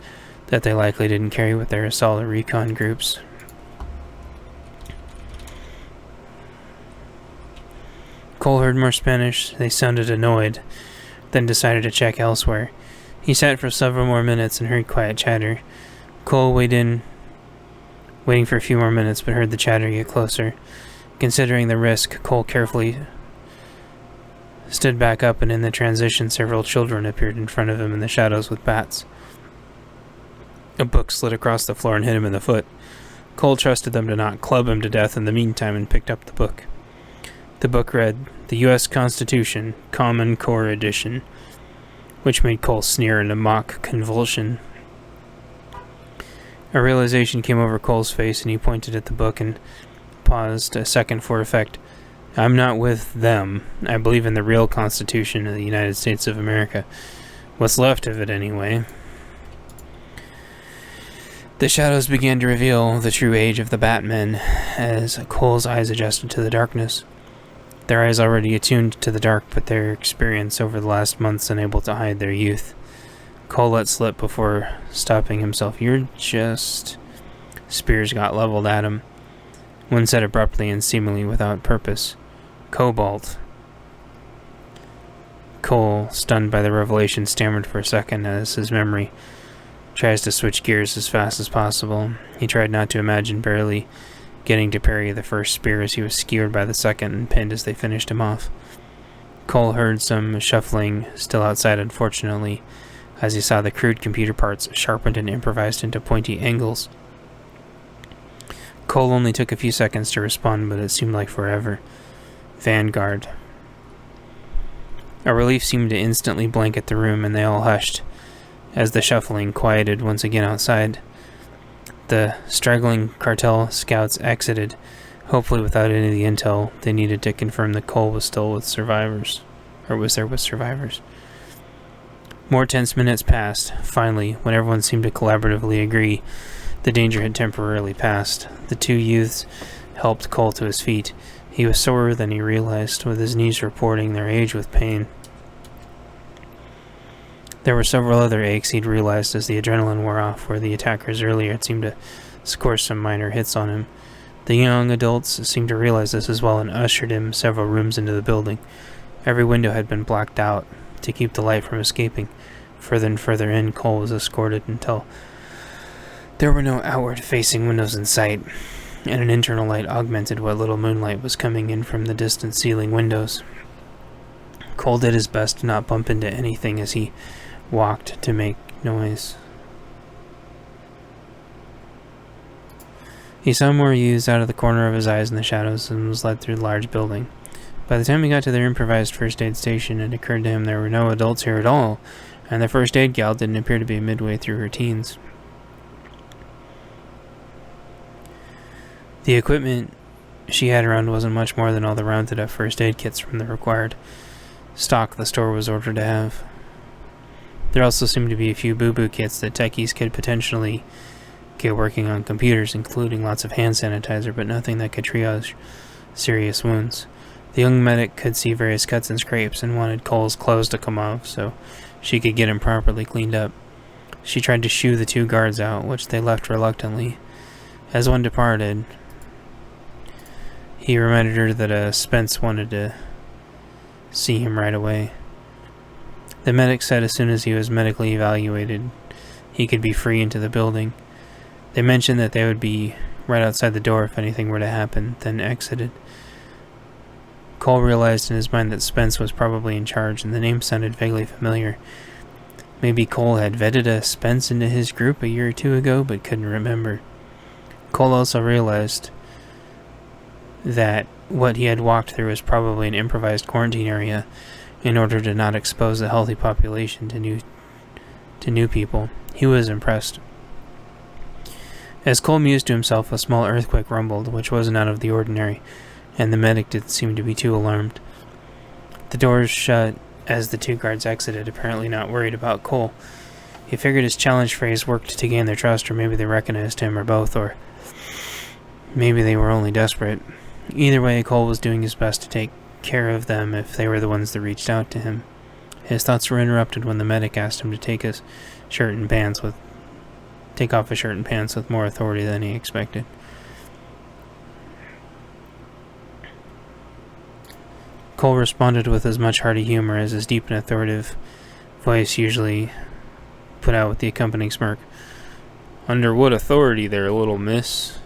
that they likely didn't carry with their assault or recon groups. Cole heard more Spanish. They sounded annoyed, then decided to check elsewhere. He sat for several more minutes and heard quiet chatter. Cole waiting for a few more minutes, but heard the chatter get closer. Considering the risk, Cole carefully stood back up, and in the transition, several children appeared in front of him in the shadows with bats. A book slid across the floor and hit him in the foot. Cole trusted them to not club him to death in the meantime and picked up the book. The book read, "The U.S. Constitution, Common Core Edition," which made Cole sneer in a mock convulsion. A realization came over Cole's face, and he pointed at the book and paused a second for effect. "I'm not with them. I believe in the real Constitution of the United States of America. What's left of it, anyway." The shadows began to reveal the true age of the Batmen as Cole's eyes adjusted to the darkness. Their eyes already attuned to the dark, but their experience over the last months unable to hide their youth. Cole let slip before stopping himself. "You're just..." Spears got leveled at him. One said abruptly and seemingly without purpose, "Cobalt." Cole, stunned by the revelation, stammered for a second as his memory tries to switch gears as fast as possible. He tried not to imagine barely getting to parry the first spear as he was skewered by the second and pinned as they finished him off. Cole heard some shuffling still outside, unfortunately, as he saw the crude computer parts sharpened and improvised into pointy angles. Cole only took a few seconds to respond, but it seemed like forever. Vanguard. A relief seemed to instantly blanket the room, and they all hushed, as the shuffling quieted once again outside. The straggling cartel scouts exited, hopefully without any of the intel they needed to confirm that Cole was still with survivors, or was there with survivors. More tense minutes passed. Finally, when everyone seemed to collaboratively agree the danger had temporarily passed, the two youths helped Cole to his feet. He was sorer than he realized, with his knees reporting their age with pain. There were several other aches he'd realized as the adrenaline wore off, where the attackers earlier had seemed to score some minor hits on him. The young adults seemed to realize this as well and ushered him several rooms into the building. Every window had been blacked out to keep the light from escaping. Further and further in, Cole was escorted until there were no outward-facing windows in sight, and an internal light augmented what little moonlight was coming in from the distant ceiling windows. Cole did his best to not bump into anything as he walked to make noise. He saw more youths out of the corner of his eyes in the shadows and was led through the large building. By the time he got to their improvised first aid station, it occurred to him there were no adults here at all, and the first aid gal didn't appear to be midway through her teens. The equipment she had around wasn't much more than all the rounded-up first aid kits from the required stock the store was ordered to have. There also seemed to be a few boo-boo kits that techies could potentially get working on computers, including lots of hand sanitizer, but nothing that could triage serious wounds. The young medic could see various cuts and scrapes and wanted Cole's clothes to come off so she could get him properly cleaned up. She tried to shoo the two guards out, which they left reluctantly. As one departed, he reminded her that Spence wanted to see him right away. The medic said as soon as he was medically evaluated, he could be free into the building. They mentioned that they would be right outside the door if anything were to happen, then exited. Cole realized in his mind that Spence was probably in charge, and the name sounded vaguely familiar. Maybe Cole had vetted a Spence into his group a year or two ago, but couldn't remember. Cole also realized that what he had walked through was probably an improvised quarantine area in order to not expose the healthy population to new people. He was impressed. As Cole mused to himself, a small earthquake rumbled, which wasn't out of the ordinary, and the medic didn't seem to be too alarmed. The doors shut as the two guards exited, apparently not worried about Cole. He figured his challenge phrase worked to gain their trust, or maybe they recognized him, or both, or maybe they were only desperate. Either way, Cole was doing his best to take care of them if they were the ones that reached out to him. His thoughts were interrupted when the medic asked him to take off his shirt and pants with more authority than he expected. Cole responded with as much hearty humor as his deep and authoritative voice usually put out with the accompanying smirk. "Under what authority there, little miss?"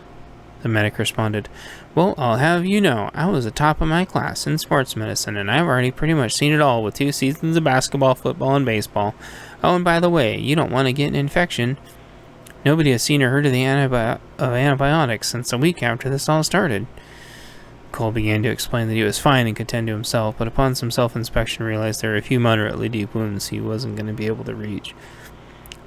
The medic responded. "Well, I'll have you know, I was the top of my class in sports medicine, and I've already pretty much seen it all with 2 seasons of basketball, football, and baseball. Oh, and by the way, you don't want to get an infection. Nobody has seen or heard of the antibiotics since a week after this all started." Cole began to explain that he was fine and could tend to himself, but upon some self-inspection realized there were a few moderately deep wounds he wasn't going to be able to reach.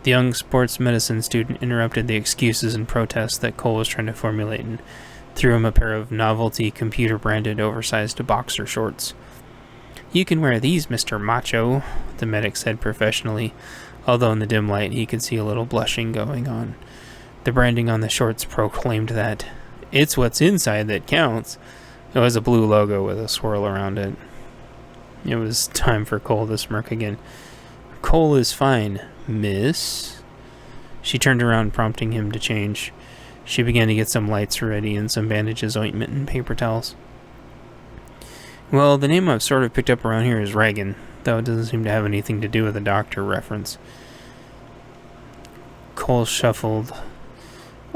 The young sports medicine student interrupted the excuses and protests that Cole was trying to formulate and threw him a pair of novelty computer-branded oversized boxer shorts. "You can wear these, Mr. Macho," the medic said professionally, although in the dim light he could see a little blushing going on. The branding on the shorts proclaimed that it's what's inside that counts. It was a blue logo with a swirl around it. It was time for Cole to smirk again. "Cole is fine, miss." She turned around, prompting him to change. She began to get some lights ready and some bandages, ointment, and paper towels. "Well, the name I've sort of picked up around here is Reagan, though it doesn't seem to have anything to do with a doctor reference." Cole shuffled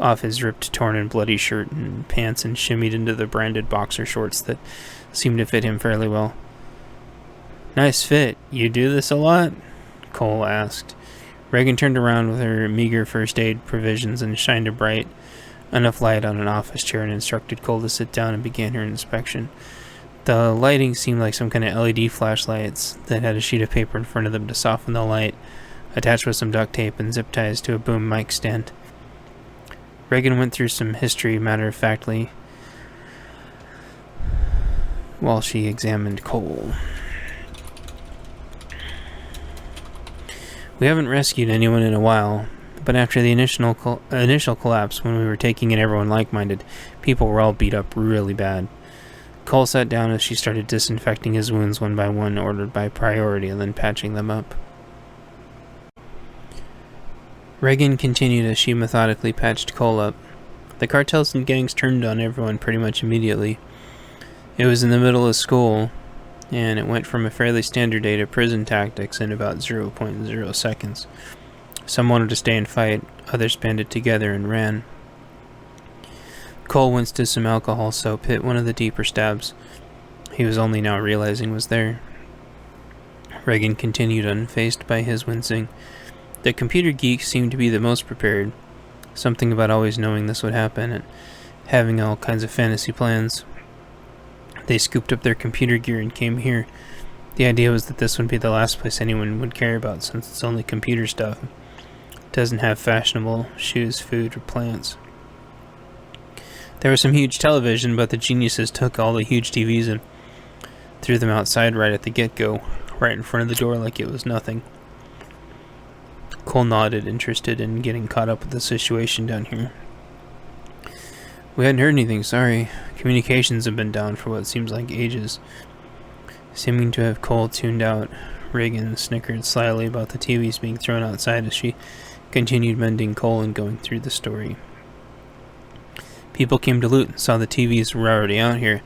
off his ripped, torn, and bloody shirt and pants and shimmied into the branded boxer shorts that seemed to fit him fairly well. "Nice fit. You do this a lot?" Cole asked. Reagan turned around with her meager first aid provisions and shined a bright enough light on an office chair and instructed Cole to sit down and began her inspection. The lighting seemed like some kind of LED flashlights that had a sheet of paper in front of them to soften the light, attached with some duct tape and zip ties to a boom mic stand. Reagan went through some history matter-of-factly while she examined Cole. "We haven't rescued anyone in a while, but after the initial collapse, when we were taking in everyone like-minded, people were all beat up really bad." Cole sat down as she started disinfecting his wounds one by one, ordered by priority, and then patching them up. Reagan continued as she methodically patched Cole up. The cartels and gangs turned on everyone pretty much immediately. It was in the middle of school, and it went from a fairly standard day to prison tactics in about 0.0 seconds. Some wanted to stay and fight, others banded together and ran. Cole winced as some alcohol soap hit one of the deeper stabs he was only now realizing was there. Reagan continued unfazed by his wincing. The computer geek seemed to be the most prepared, something about always knowing this would happen and having all kinds of fantasy plans. They scooped up their computer gear and came here. The idea was that this would be the last place anyone would care about, since it's only computer stuff. It doesn't have fashionable shoes, food, or plants. There was some huge television, but the geniuses took all the huge TVs and threw them outside right at the get-go, right in front of the door like it was nothing. Cole nodded, interested in getting caught up with the situation down here. "We hadn't heard anything, sorry. Communications have been down for what seems like ages." Seeming to have Cole tuned out, Reagan snickered slyly about the TVs being thrown outside as she continued mending Cole and going through the story. "People came to loot and saw the TVs were already out here.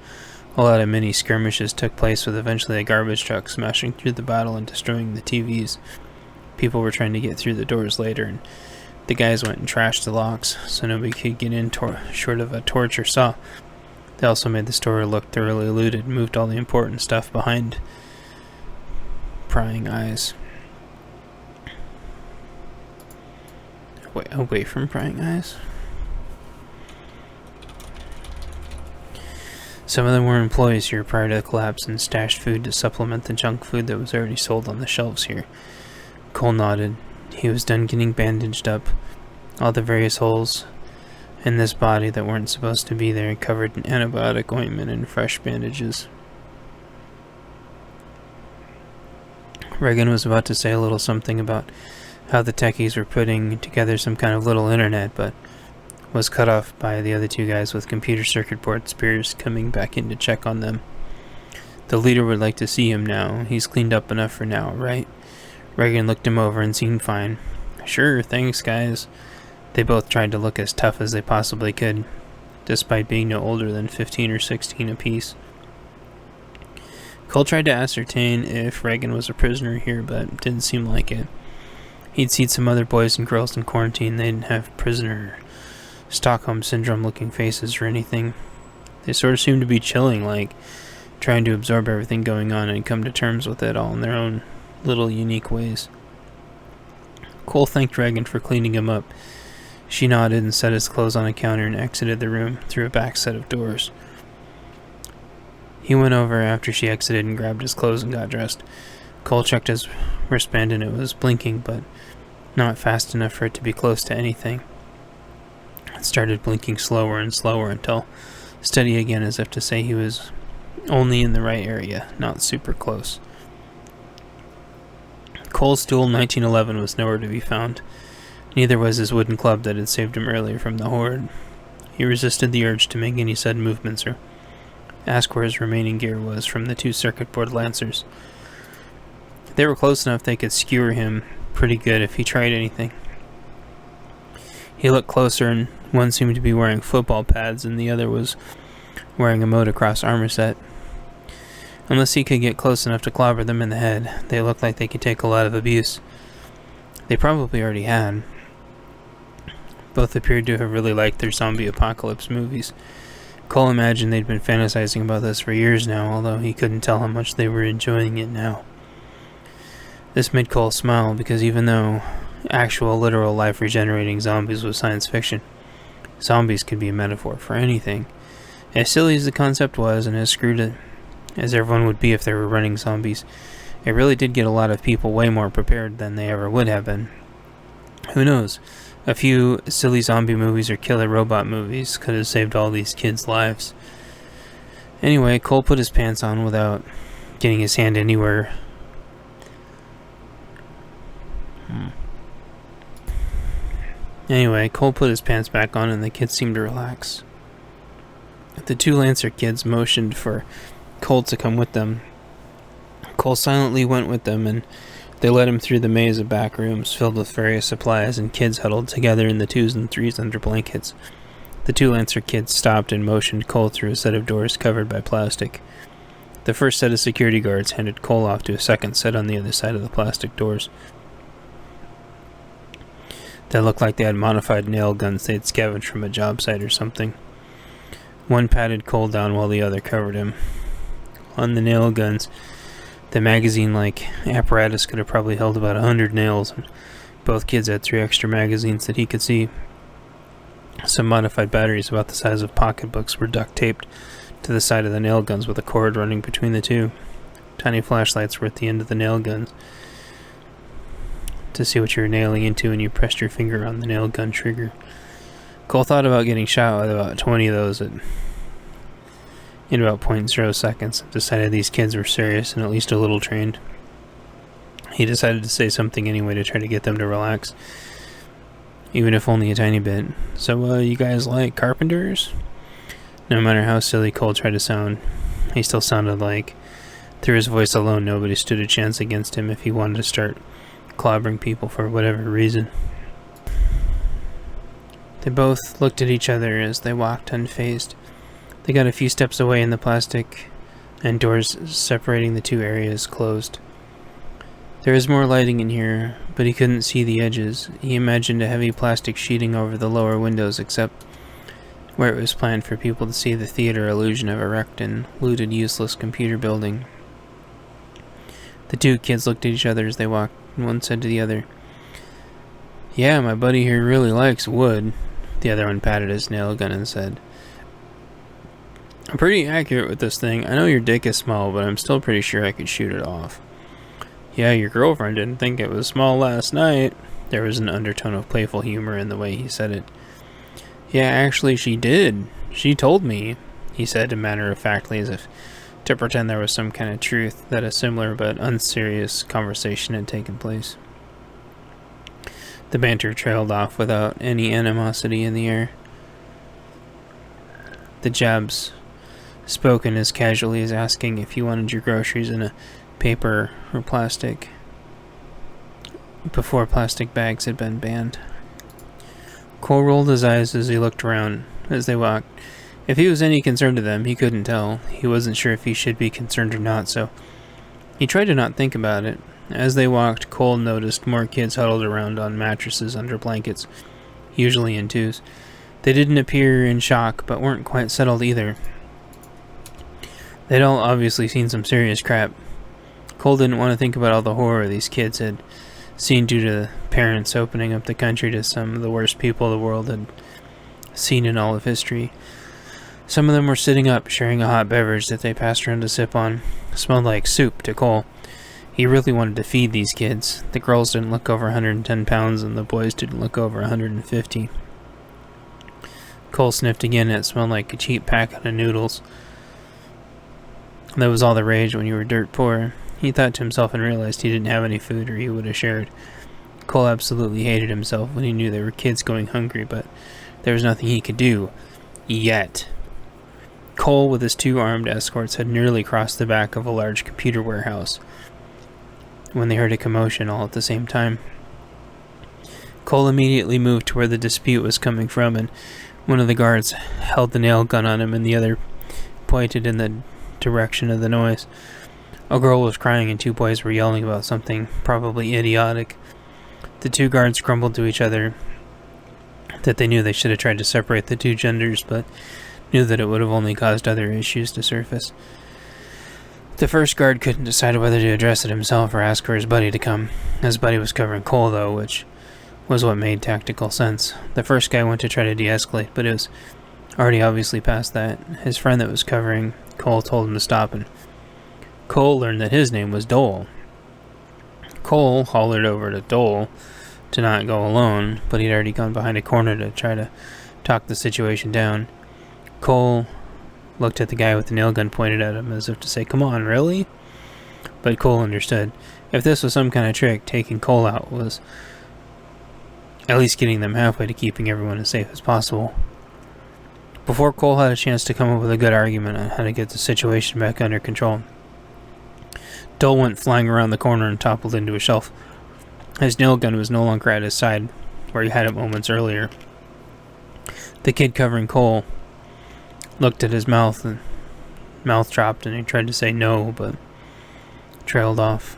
A lot of mini skirmishes took place, with eventually a garbage truck smashing through the battle and destroying the TVs. People were trying to get through the doors later, and the guys went and trashed the locks so nobody could get in short of a torch or saw. They also made the store look thoroughly looted and moved all the important stuff behind prying eyes. Away from prying eyes? Some of them were employees here prior to the collapse and stashed food to supplement the junk food that was already sold on the shelves here." Cole nodded. He was done getting bandaged up. All the various holes in this body that weren't supposed to be there, covered in antibiotic ointment and fresh bandages. Reagan was about to say a little something about how the techies were putting together some kind of little internet, but was cut off by the other two guys with computer circuit board spears coming back in to check on them. "The leader would like to see him now. He's cleaned up enough for now, right?" Reagan looked him over and seemed fine. "Sure, thanks, guys." They both tried to look as tough as they possibly could, despite being no older than 15 or 16 apiece. Cole tried to ascertain if Reagan was a prisoner here, but didn't seem like it. He'd seen some other boys and girls in quarantine. They didn't have prisoner Stockholm Syndrome-looking faces or anything. They sort of seemed to be chilling, like trying to absorb everything going on and come to terms with it all in their own little unique ways. Cole thanked Reagan for cleaning him up. She nodded and set his clothes on a counter and exited the room through a back set of doors. He went over after she exited and grabbed his clothes and got dressed. Cole checked his wristband and it was blinking, but not fast enough for it to be close to anything. It started blinking slower and slower until steady again, as if to say he was only in the right area, not super close. Cole's stool 1911 was nowhere to be found. Neither was his wooden club that had saved him earlier from the horde. He resisted the urge to make any sudden movements or ask where his remaining gear was from the two circuit board lancers. They were close enough they could skewer him pretty good if he tried anything. He looked closer, and one seemed to be wearing football pads and the other was wearing a motocross armor set. Unless he could get close enough to clobber them in the head, they looked like they could take a lot of abuse. They probably already had. Both appeared to have really liked their zombie apocalypse movies. Cole imagined they'd been fantasizing about this for years now, although he couldn't tell how much they were enjoying it now. This made Cole smile, because even though actual, literal, life-regenerating zombies was science fiction, zombies could be a metaphor for anything. As silly as the concept was, and as screwed as everyone would be if they were running zombies, it really did get a lot of people way more prepared than they ever would have been. Who knows? A few silly zombie movies or killer robot movies could have saved all these kids' lives. Anyway, Cole put his pants on without getting his hand anywhere. Anyway, Cole put his pants back on and the kids seemed to relax. The two Lancer kids motioned for Cole to come with them. Cole silently went with them, and they led him through the maze of back rooms filled with various supplies and kids huddled together in the 2s and 3s under blankets. The two Lancer kids stopped and motioned Cole through a set of doors covered by plastic. The first set of security guards handed Cole off to a second set on the other side of the plastic doors. They looked like they had modified nail guns they'd scavenged from a job site or something. One patted Cole down while the other covered him. On the nail guns, the magazine-like apparatus could have probably held about 100 nails, and both kids had 3 extra magazines that he could see. Some modified batteries about the size of pocketbooks were duct-taped to the side of the nail guns with a cord running between the two. Tiny flashlights were at the end of the nail guns to see what you were nailing into when you pressed your finger on the nail gun trigger. Cole thought about getting shot with about 20 of those in about 0.0 seconds. Decided these kids were serious and at least a little trained. He decided to say something anyway to try to get them to relax, even if only a tiny bit. So, you guys like carpenters? No matter how silly Cole tried to sound, he still sounded like, through his voice alone, nobody stood a chance against him if he wanted to start clobbering people for whatever reason. They both looked at each other as they walked unfazed. They got a few steps away and the plastic and doors separating the two areas closed. There was more lighting in here, but he couldn't see the edges. He imagined a heavy plastic sheeting over the lower windows, except where it was planned for people to see the theater illusion of a wrecked and looted useless computer building. The two kids looked at each other as they walked, and one said to the other, "Yeah, my buddy here really likes wood." The other one patted his nail gun and said, "I'm pretty accurate with this thing. I know your dick is small, but I'm still pretty sure I could shoot it off." "Yeah, your girlfriend didn't think it was small last night." There was an undertone of playful humor in the way he said it. "Yeah, actually she did. She told me," he said matter-of-factly, as if to pretend there was some kind of truth that a similar but unserious conversation had taken place. The banter trailed off without any animosity in the air. The Jabs spoken as casually as asking if you wanted your groceries in a paper or plastic, before plastic bags had been banned. Cole rolled his eyes as he looked around as they walked. If he was any concern to them, he couldn't tell. He wasn't sure if he should be concerned or not, so he tried to not think about it. As they walked, Cole noticed more kids huddled around on mattresses under blankets, usually in 2s. They didn't appear in shock, but weren't quite settled either. They'd all obviously seen some serious crap. Cole didn't want to think about all the horror these kids had seen due to parents opening up the country to some of the worst people the world had seen in all of history. Some of them were sitting up, sharing a hot beverage that they passed around to sip on. It smelled like soup to Cole. He really wanted to feed these kids. The girls didn't look over 110 pounds, and the boys didn't look over 150. Cole sniffed again, and it smelled like a cheap packet of noodles. That was all the rage when you were dirt poor. He thought to himself and realized he didn't have any food, or he would have shared. Cole absolutely hated himself when he knew there were kids going hungry, but there was nothing he could do. Yet. Cole, with his 2 armed escorts, had nearly crossed the back of a large computer warehouse when they heard a commotion all at the same time. Cole immediately moved to where the dispute was coming from, and one of the guards held the nail gun on him and the other pointed in the direction of the noise. A girl was crying and 2 boys were yelling about something probably idiotic. The 2 guards grumbled to each other. that they knew they should have tried to separate the two genders, but knew that it would have only caused other issues to surface. The first guard couldn't decide whether to address it himself or ask for his buddy to come. His buddy was covering Cole, though, which was what made tactical sense. The first guy went to try to de-escalate, but it was already obviously past that. His friend that was covering Cole told him to stop, and Cole learned that his name was Dole. Cole hollered over to Dole to not go alone, but he'd already gone behind a corner to try to talk the situation down. Cole looked at the guy with the nail gun pointed at him as if to say, "Come on, really?" But Cole understood. If this was some kind of trick, taking Cole out was at least getting them halfway to keeping everyone as safe as possible. Before Cole had a chance to come up with a good argument on how to get the situation back under control, Dole went flying around the corner and toppled into a shelf. His nail gun was no longer at his side, where he had it moments earlier. The kid covering Cole looked at his mouth, and mouth dropped, and he tried to say no, but trailed off.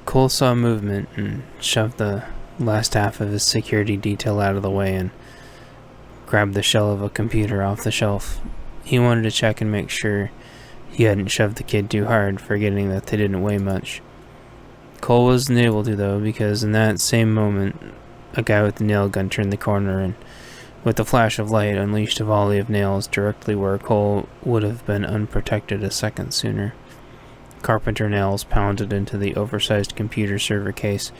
Cole saw movement and shoved the last half of his security detail out of the way and grabbed the shell of a computer off the shelf. He wanted to check and make sure he hadn't shoved the kid too hard, forgetting that they didn't weigh much. Cole wasn't able to, though, because in that same moment, a guy with the nail gun turned the corner and, with a flash of light, unleashed a volley of nails directly where Cole would have been unprotected a second sooner. Carpenter nails pounded into the oversized computer server case,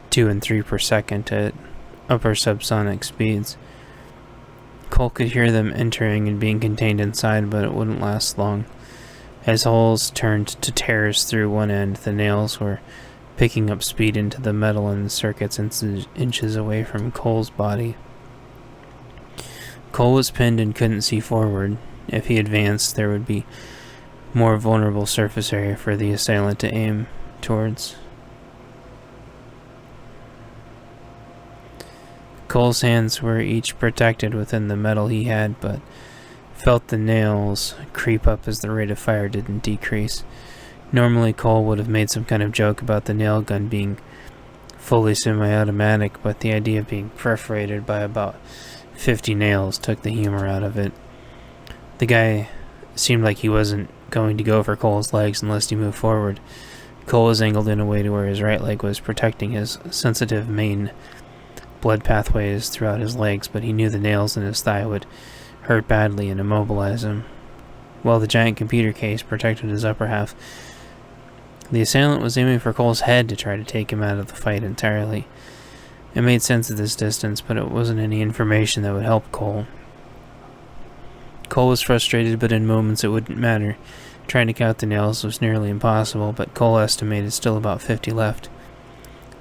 2 and 3 per second at upper subsonic speeds. Cole could hear them entering and being contained inside, but it wouldn't last long. As holes turned to tears through one end, the nails were picking up speed into the metal and circuits inches away from Cole's body. Cole was pinned and couldn't see forward. If he advanced, there would be more vulnerable surface area for the assailant to aim towards. Cole's hands were each protected within the metal he had, but felt the nails creep up as the rate of fire didn't decrease. Normally, Cole would have made some kind of joke about the nail gun being fully semi-automatic, but the idea of being perforated by about 50 nails took the humor out of it. The guy seemed like he wasn't going to go for Cole's legs unless he moved forward. Cole was angled in a way to where his right leg was protecting his sensitive main blood pathways throughout his legs, but he knew the nails in his thigh would hurt badly and immobilize him. While the giant computer case protected his upper half, the assailant was aiming for Cole's head to try to take him out of the fight entirely. It made sense at this distance, but it wasn't any information that would help Cole. Cole was frustrated, but in moments it wouldn't matter. Trying to count the nails was nearly impossible, but Cole estimated still about 50 left.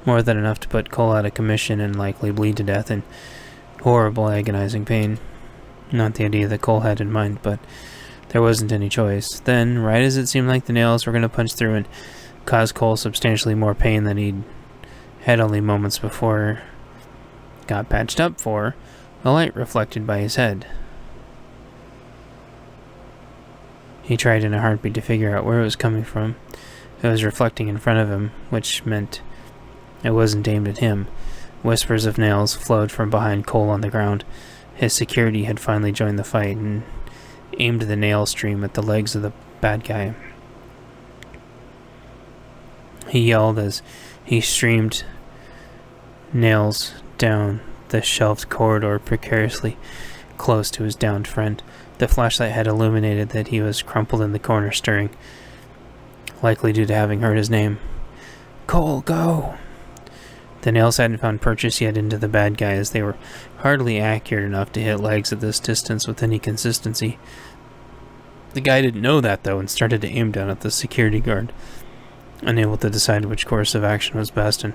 More than enough to put Cole out of commission and likely bleed to death in horrible, agonizing pain. Not the idea that Cole had in mind, but there wasn't any choice. Then, right as it seemed like the nails were going to punch through and cause Cole substantially more pain than he'd had only moments before got patched up for, a light reflected by his head. He tried in a heartbeat to figure out where it was coming from. It was reflecting in front of him, which meant it wasn't aimed at him. Whispers of nails flowed from behind Cole on the ground. His security had finally joined the fight and aimed the nail stream at the legs of the bad guy. He yelled as he streamed nails down the shelved corridor precariously close to his downed friend. The flashlight had illuminated that he was crumpled in the corner, stirring, likely due to having heard his name. "Cole, go!" The nails hadn't found purchase yet into the bad guy, as they were hardly accurate enough to hit legs at this distance with any consistency. The guy didn't know that, though, and started to aim down at the security guard, unable to decide which course of action was best and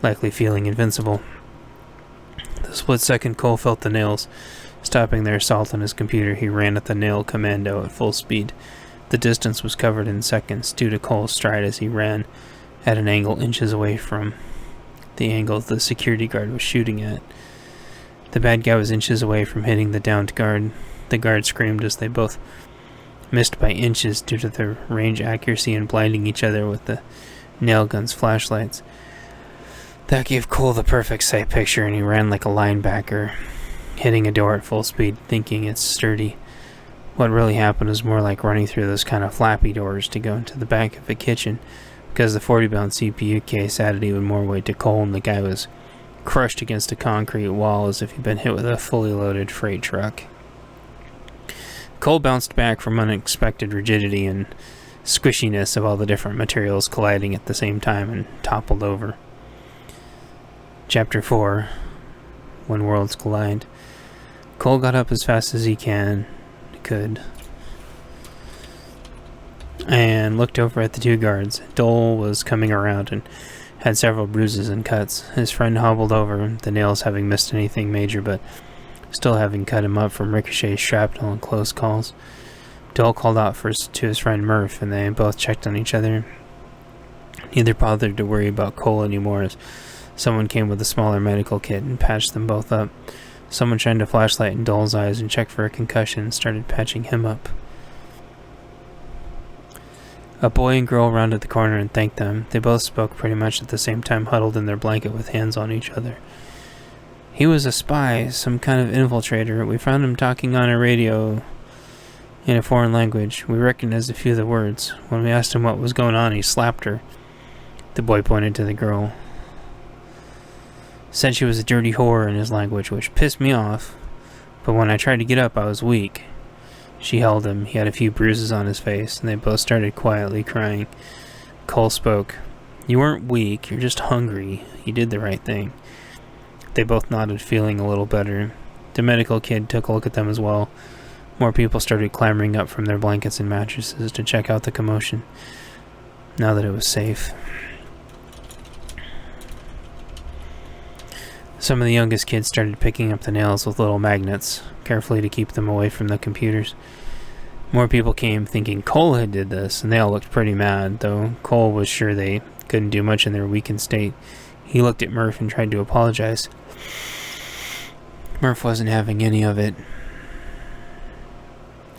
likely feeling invincible. The split second Cole felt the nails stopping their assault on his computer. He ran at the nail commando at full speed. The distance was covered in seconds due to Cole's stride as he ran at an angle inches away from the angle the security guard was shooting at. The bad guy was inches away from hitting the downed guard. The guard screamed as they both missed by inches due to their range accuracy and blinding each other with the nail gun's flashlights. That gave Cole the perfect sight picture, and he ran like a linebacker, hitting a door at full speed, thinking it's sturdy. What really happened was more like running through those kind of flappy doors to go into the back of a kitchen, because the 40-pound CPU case added even more weight to Cole, and the guy was crushed against a concrete wall as if he'd been hit with a fully loaded freight truck. Cole bounced back from unexpected rigidity and squishiness of all the different materials colliding at the same time and toppled over. Chapter 4, When Worlds Collide. Cole got up as fast as he could, and looked over at the two guards. Dole was coming around and had several bruises and cuts. His friend hobbled over, the nails having missed anything major, but still having cut him up from ricochet shrapnel and close calls. Dole called out to his friend Murph, and they both checked on each other. Neither bothered to worry about Cole anymore, as someone came with a smaller medical kit and patched them both up. Someone shined a flashlight in Dole's eyes and checked for a concussion and started patching him up. A boy and girl rounded the corner and thanked them. They both spoke pretty much at the same time, huddled in their blanket with hands on each other. He was a spy, some kind of infiltrator. We found him talking on a radio in a foreign language. We recognized a few of the words. When we asked him what was going on, he slapped her. The boy pointed to the girl. Said she was a dirty whore in his language, which pissed me off. But when I tried to get up, I was weak. She held him. He had a few bruises on his face, and they both started quietly crying. Cole spoke. You weren't weak, you're just hungry. You did the right thing. They both nodded, feeling a little better. The medical kid took a look at them as well. More people started clambering up from their blankets and mattresses to check out the commotion, now that it was safe. Some of the youngest kids started picking up the nails with little magnets, carefully to keep them away from the computers. More people came thinking Cole had did this, and they all looked pretty mad, though Cole was sure they couldn't do much in their weakened state. He looked at Murph and tried to apologize. Murph wasn't having any of it.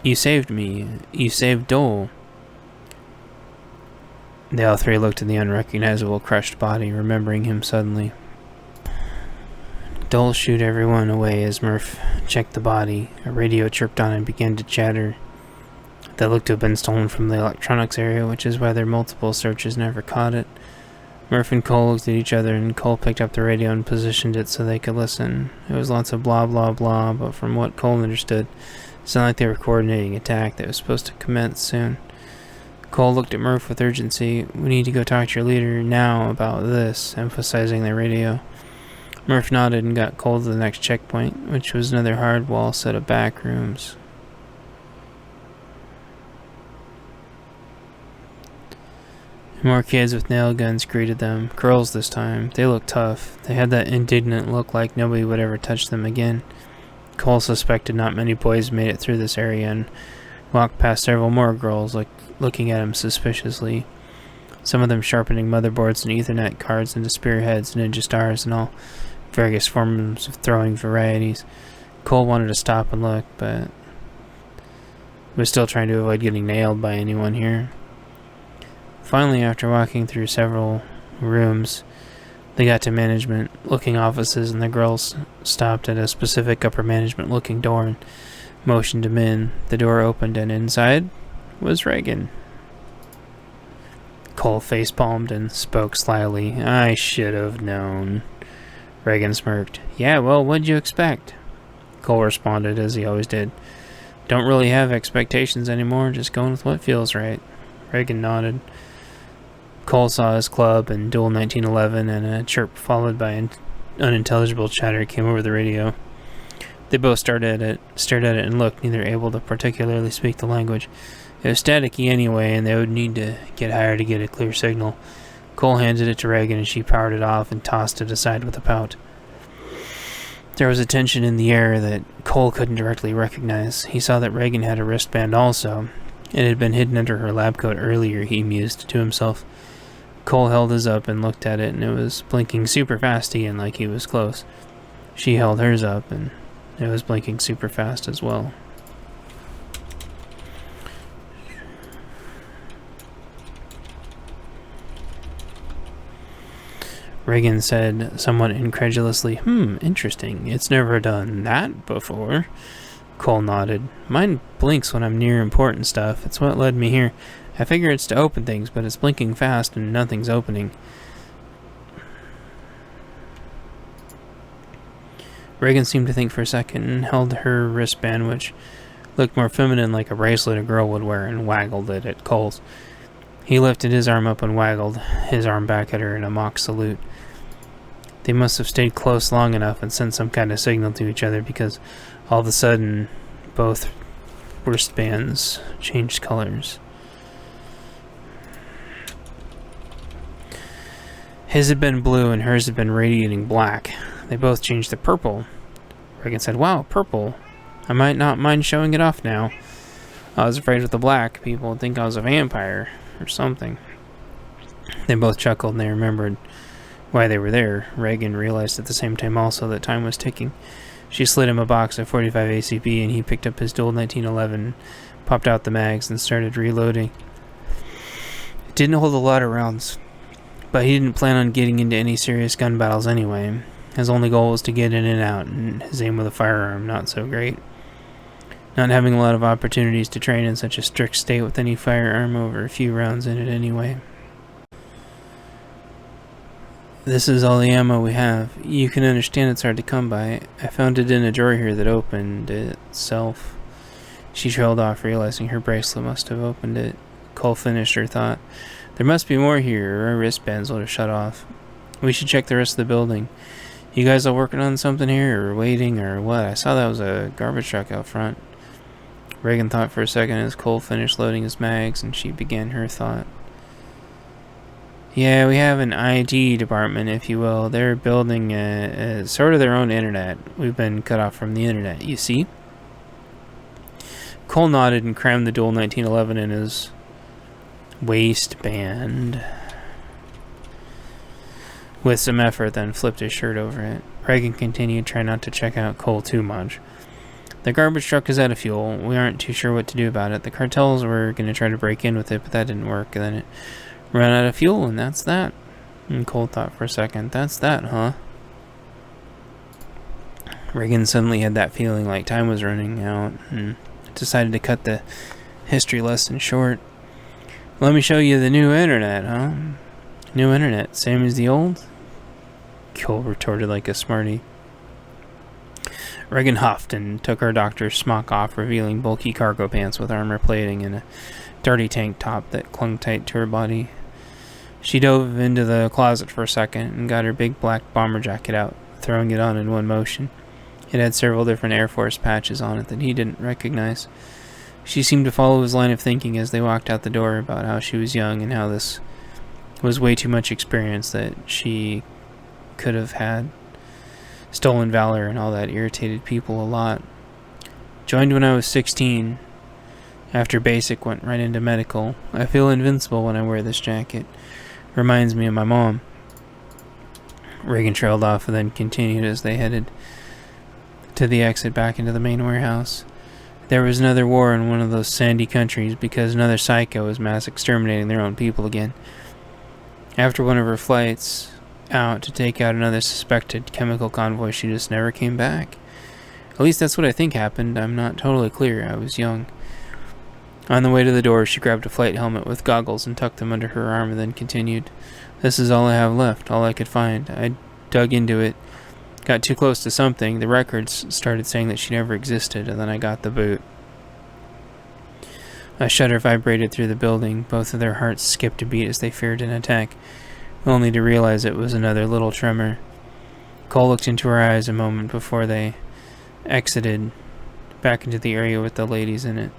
You saved me. You saved Dole. They all three looked at the unrecognizable crushed body, remembering him suddenly. Dole shooed everyone away as Murph checked the body. A radio chirped on and began to chatter. That looked to have been stolen from the electronics area, which is why their multiple searches never caught it. Murph and Cole looked at each other, and Cole picked up the radio and positioned it so they could listen. It was lots of blah blah blah, but from what Cole understood, it sounded like they were coordinating an attack that was supposed to commence soon. Cole looked at Murph with urgency. We need to go talk to your leader now about this, emphasizing the radio. Murph nodded and got Cole to the next checkpoint, which was another hard wall set of back rooms. More kids with nail guns greeted them. Girls this time. They looked tough. They had that indignant look like nobody would ever touch them again. Cole suspected not many boys made it through this area and walked past several more girls, looking at him suspiciously. Some of them sharpening motherboards and Ethernet cards into spearheads, ninja stars, and all various forms of throwing varieties. Cole wanted to stop and look, but was still trying to avoid getting nailed by anyone here. Finally, after walking through several rooms, they got to management-looking offices, and the girls stopped at a specific upper management-looking door and motioned him in. The door opened, and inside was Reagan. Cole facepalmed and spoke slyly. I should have known. Reagan smirked. Yeah, well, what'd you expect? Cole responded, as he always did. Don't really have expectations anymore, just going with what feels right. Reagan nodded. Cole saw his club and Duel 1911, and a chirp followed by unintelligible chatter came over the radio. They both stared at it and looked, neither able to particularly speak the language. It was staticky anyway, and they would need to get higher to get a clear signal. Cole handed it to Reagan, and she powered it off and tossed it aside with a pout. There was a tension in the air that Cole couldn't directly recognize. He saw that Reagan had a wristband also. It had been hidden under her lab coat earlier, he mused to himself. Cole held his up and looked at it, and it was blinking super fast again like he was close. She held hers up, and it was blinking super fast as well. Reagan said somewhat incredulously. Interesting. It's never done that before. Cole nodded. Mine blinks when I'm near important stuff. It's what led me here. I figure it's to open things, but it's blinking fast and nothing's opening. Reagan seemed to think for a second and held her wristband, which looked more feminine like a bracelet a girl would wear, and waggled it at Cole's. He lifted his arm up and waggled his arm back at her in a mock salute. They must have stayed close long enough and sent some kind of signal to each other, because all of a sudden both wristbands changed colors. His had been blue and hers had been radiating black. They both changed to purple. Reagan said, "Wow, purple. I might not mind showing it off now. I was afraid with the black, people would think I was a vampire or something." They both chuckled and they remembered why they were there. Reagan realized at the same time also that time was ticking. She slid him a box of 45 ACP and he picked up his dual 1911, popped out the mags and started reloading. It didn't hold a lot of rounds, but he didn't plan on getting into any serious gun battles anyway. His only goal was to get in and out, and his aim with a firearm not so great. Not having a lot of opportunities to train in such a strict state with any firearm over a few rounds in it anyway. "This is all the ammo we have. You can understand it's hard to come by. I found it in a drawer here that opened itself." She trailed off, realizing her bracelet must have opened it. Cole finished her thought. "There must be more here, or our wristbands would have shut off. We should check the rest of the building. You guys all working on something here, or waiting, or what? I saw that was a garbage truck out front." Reagan thought for a second as Cole finished loading his mags, and she began her thought. "Yeah, we have an IT department, if you will. They're building a sort of their own internet. We've been cut off from the internet, you see?" Cole nodded and crammed the dual 1911 in his waistband with some effort, then flipped his shirt over it. Reagan continued, trying not to check out Cole too much. "The garbage truck is out of fuel. We aren't too sure what to do about it. The cartels were going to try to break in with it, but that didn't work. And then it ran out of fuel, and that's that." And Cole thought for a second. "That's that, huh?" Reagan suddenly had that feeling like time was running out, and decided to cut the history lesson short. "Let me show you the new internet, huh?" "New internet, same as the old?" Cole retorted like a smarty. Reagan huffed and took her doctor's smock off, revealing bulky cargo pants with armor plating and a dirty tank top that clung tight to her body. She dove into the closet for a second and got her big black bomber jacket out, throwing it on in one motion. It had several different Air Force patches on it that he didn't recognize. She seemed to follow his line of thinking as they walked out the door about how she was young and how this was way too much experience that she could have had. Stolen valor and all that irritated people a lot. Joined when I was 16. After basic, went right into medical. I feel invincible when I wear this jacket. Reminds me of my mom. Reagan trailed off and then continued as they headed to the exit back into the main warehouse. There was another war in one of those sandy countries because another psycho was mass exterminating their own people again. After one of her flights out to take out another suspected chemical convoy, she just never came back. At least that's what I think happened. I'm not totally clear. I was young. On the way to the door, she grabbed a flight helmet with goggles and tucked them under her arm and then continued. "This is all I have left, all I could find. I dug into it, got too close to something. The records started saying that she never existed, and then I got the boot." A shudder vibrated through the building. Both of their hearts skipped a beat as they feared an attack, only to realize it was another little tremor. Cole looked into her eyes a moment before they exited back into the area with the ladies in it.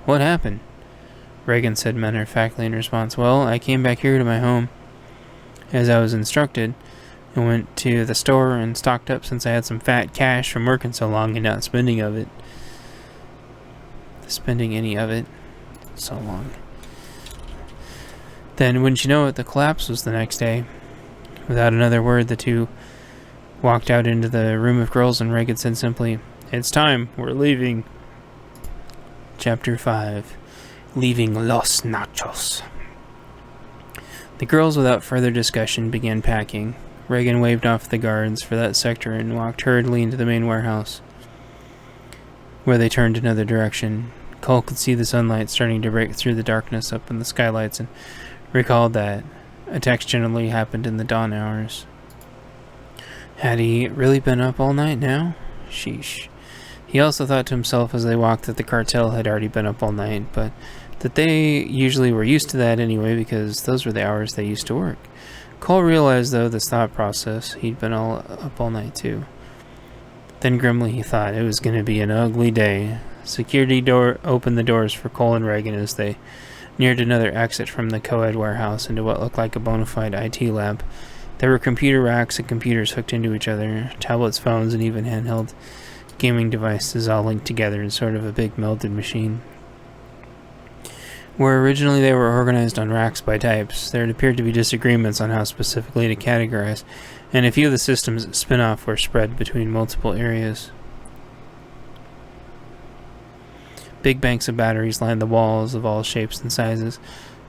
"What happened?" Reagan said matter-of-factly in response. "Well, I came back here to my home, as I was instructed, and went to the store and stocked up since I had some fat cash from working so long and not spending any of it so long. Then, wouldn't you know it, the collapse was the next day." Without another word, the two walked out into the room of girls, and Reagan said simply, "It's time. We're leaving." Chapter 5. Leaving Los Nachos. The girls, without further discussion, began packing. Reagan waved off the guards for that sector and walked hurriedly into the main warehouse, where they turned another direction. Cole could see the sunlight starting to break through the darkness up in the skylights and recalled that attacks generally happened in the dawn hours. Had he really been up all night now? Sheesh. He also thought to himself as they walked that the cartel had already been up all night, but that they usually were used to that anyway because those were the hours they used to work. Cole realized, though, this thought process, he'd been up all night too. Then grimly he thought it was going to be an ugly day. Security opened the doors for Cole and Reagan as they neared another exit from the co-ed warehouse into what looked like a bona fide IT lab. There were computer racks and computers hooked into each other, tablets, phones, and even handheld gaming devices all linked together in sort of a big melded machine. Where originally they were organized on racks by types, there appeared to be disagreements on how specifically to categorize, and a few of the systems spin-off were spread between multiple areas. Big banks of batteries lined the walls of all shapes and sizes.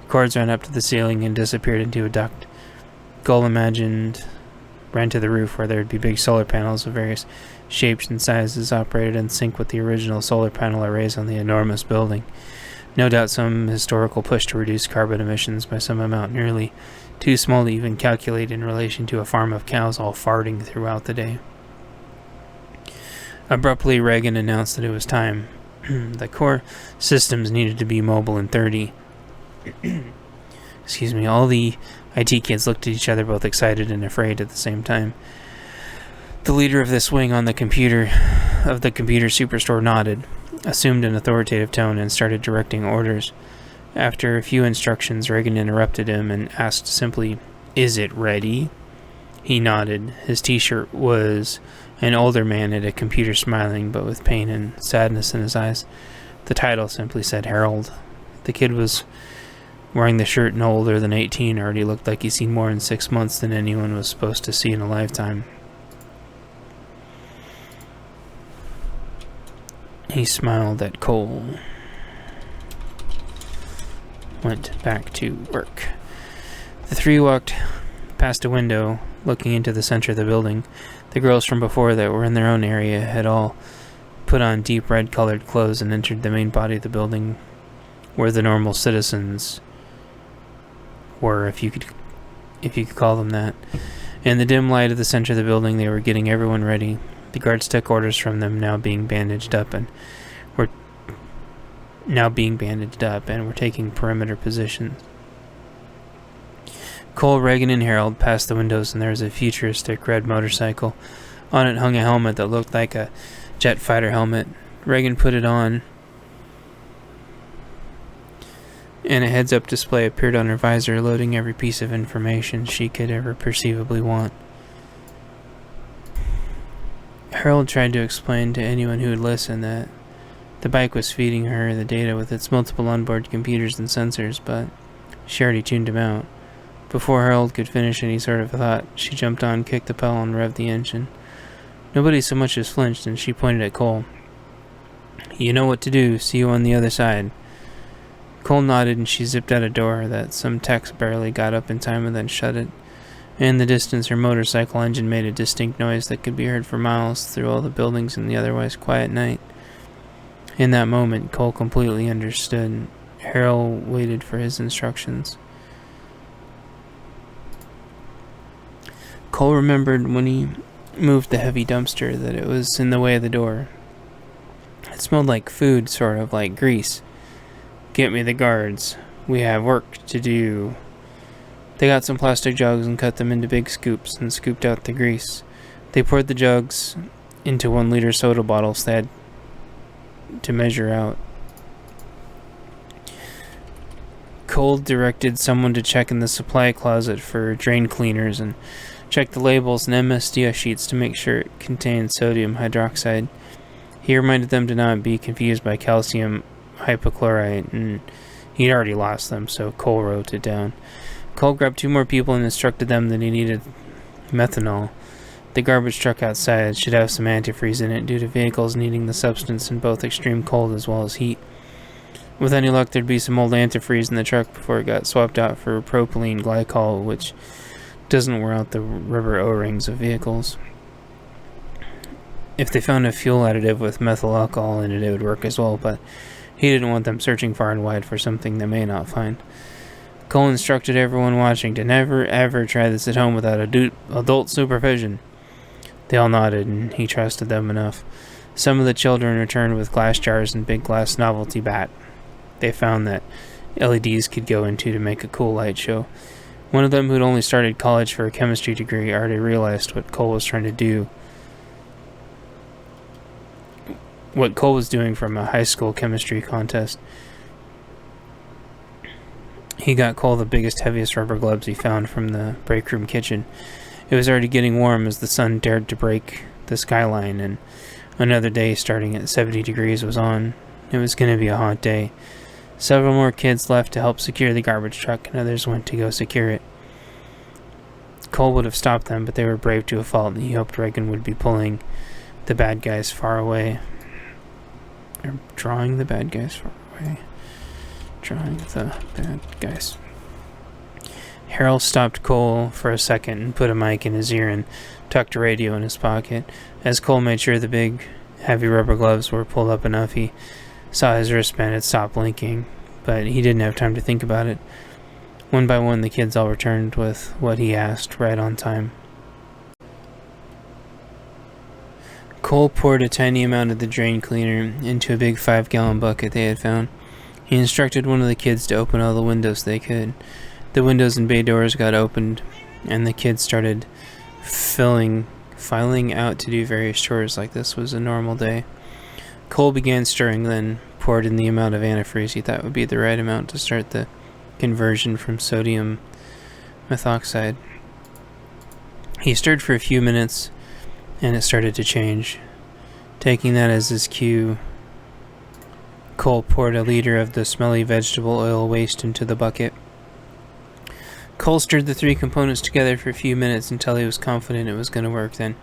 Cords ran up to the ceiling and disappeared into a duct. Cole imagined ran to the roof where there would be big solar panels of various shapes and sizes operated in sync with the original solar panel arrays on the enormous building. No doubt some historical push to reduce carbon emissions by some amount nearly too small to even calculate in relation to a farm of cows all farting throughout the day. Abruptly, Reagan announced that it was time. The core systems needed to be mobile in 30. Excuse me, all the IT kids looked at each other, both excited and afraid at the same time. The leader of this wing on the computer superstore nodded, assumed an authoritative tone, and started directing orders. After a few instructions, Reagan interrupted him and asked simply, "Is it ready?" He nodded. His t-shirt was an older man at a computer smiling, but with pain and sadness in his eyes. The title simply said Harold. The kid was wearing the shirt no older than 18, already looked like he'd seen more in 6 months than anyone was supposed to see in a lifetime. He smiled at Cole. Went back to work. The three walked past a window, looking into the center of the building. The girls from before that were in their own area had all put on deep red-colored clothes and entered the main body of the building, where the normal citizens were, if you could call them that. In the dim light of the center of the building, they were getting everyone ready. The guards took orders from them, now being bandaged up, and were taking perimeter positions. Cole, Reagan, and Harold passed the windows, and there was a futuristic red motorcycle. On it hung a helmet that looked like a jet fighter helmet. Reagan put it on, and a heads-up display appeared on her visor, loading every piece of information she could ever perceivably want. Harold tried to explain to anyone who would listen that the bike was feeding her the data with its multiple onboard computers and sensors, but she already tuned him out. Before Harold could finish any sort of thought, she jumped on, kicked the pedal, and revved the engine. Nobody so much as flinched, and she pointed at Cole. "You know what to do. See you on the other side." Cole nodded, and she zipped out a door that some techs barely got up in time and then shut it. In the distance, her motorcycle engine made a distinct noise that could be heard for miles through all the buildings in the otherwise quiet night. In that moment, Cole completely understood. Harold waited for his instructions. Cole remembered when he moved the heavy dumpster that it was in the way of the door. It smelled like food, sort of like grease. "Get me the guards. We have work to do." They got some plastic jugs and cut them into big scoops and scooped out the grease. They poured the jugs into 1-liter soda bottles they had to measure out. Cole directed someone to check in the supply closet for drain cleaners and check the labels and MSDS sheets to make sure it contained sodium hydroxide. He reminded them to not be confused by calcium hypochlorite, and he'd already lost them, so Cole wrote it down. Cole grabbed 2 more people and instructed them that he needed methanol. The garbage truck outside should have some antifreeze in it due to vehicles needing the substance in both extreme cold as well as heat. With any luck, there'd be some old antifreeze in the truck before it got swapped out for propylene glycol, which doesn't wear out the rubber O-rings of vehicles. If they found a fuel additive with methyl alcohol in it, it would work as well, but he didn't want them searching far and wide for something they may not find. Cole instructed everyone watching to never ever try this at home without adult supervision. They all nodded, and he trusted them enough. Some of the children returned with glass jars and big glass novelty bat. They found that LEDs could go into to make a cool light show. One of them, who'd only started college for a chemistry degree, already realized what Cole was trying to do. What Cole was doing from a high school chemistry contest. He got Cole the biggest, heaviest rubber gloves he found from the break room kitchen. It was already getting warm as the sun dared to break the skyline, and another day starting at 70 degrees was on. It was going to be a hot day. Several more kids left to help secure the garbage truck, and others went to go secure it. Cole would have stopped them, but they were brave to a fault, and he hoped Reagan would be pulling the bad guys far away. Or drawing the bad guys far away. Drawing the bad guys. Harold stopped Cole for a second and put a mic in his ear and tucked a radio in his pocket. As Cole made sure the big, heavy rubber gloves were pulled up enough, he saw his wristband had stopped blinking, but he didn't have time to think about it. One by one, the kids all returned with what he asked, right on time. Cole poured a tiny amount of the drain cleaner into a big 5-gallon bucket they had found. He instructed one of the kids to open all the windows they could. The windows and bay doors got opened, and the kids started filing out to do various chores like this was a normal day. Cole began stirring, then poured in the amount of antifreeze he thought would be the right amount to start the conversion from sodium methoxide. He stirred for a few minutes, and it started to change. Taking that as his cue, Cole poured a liter of the smelly vegetable oil waste into the bucket. Cole stirred the three components together for a few minutes until he was confident it was going to work, then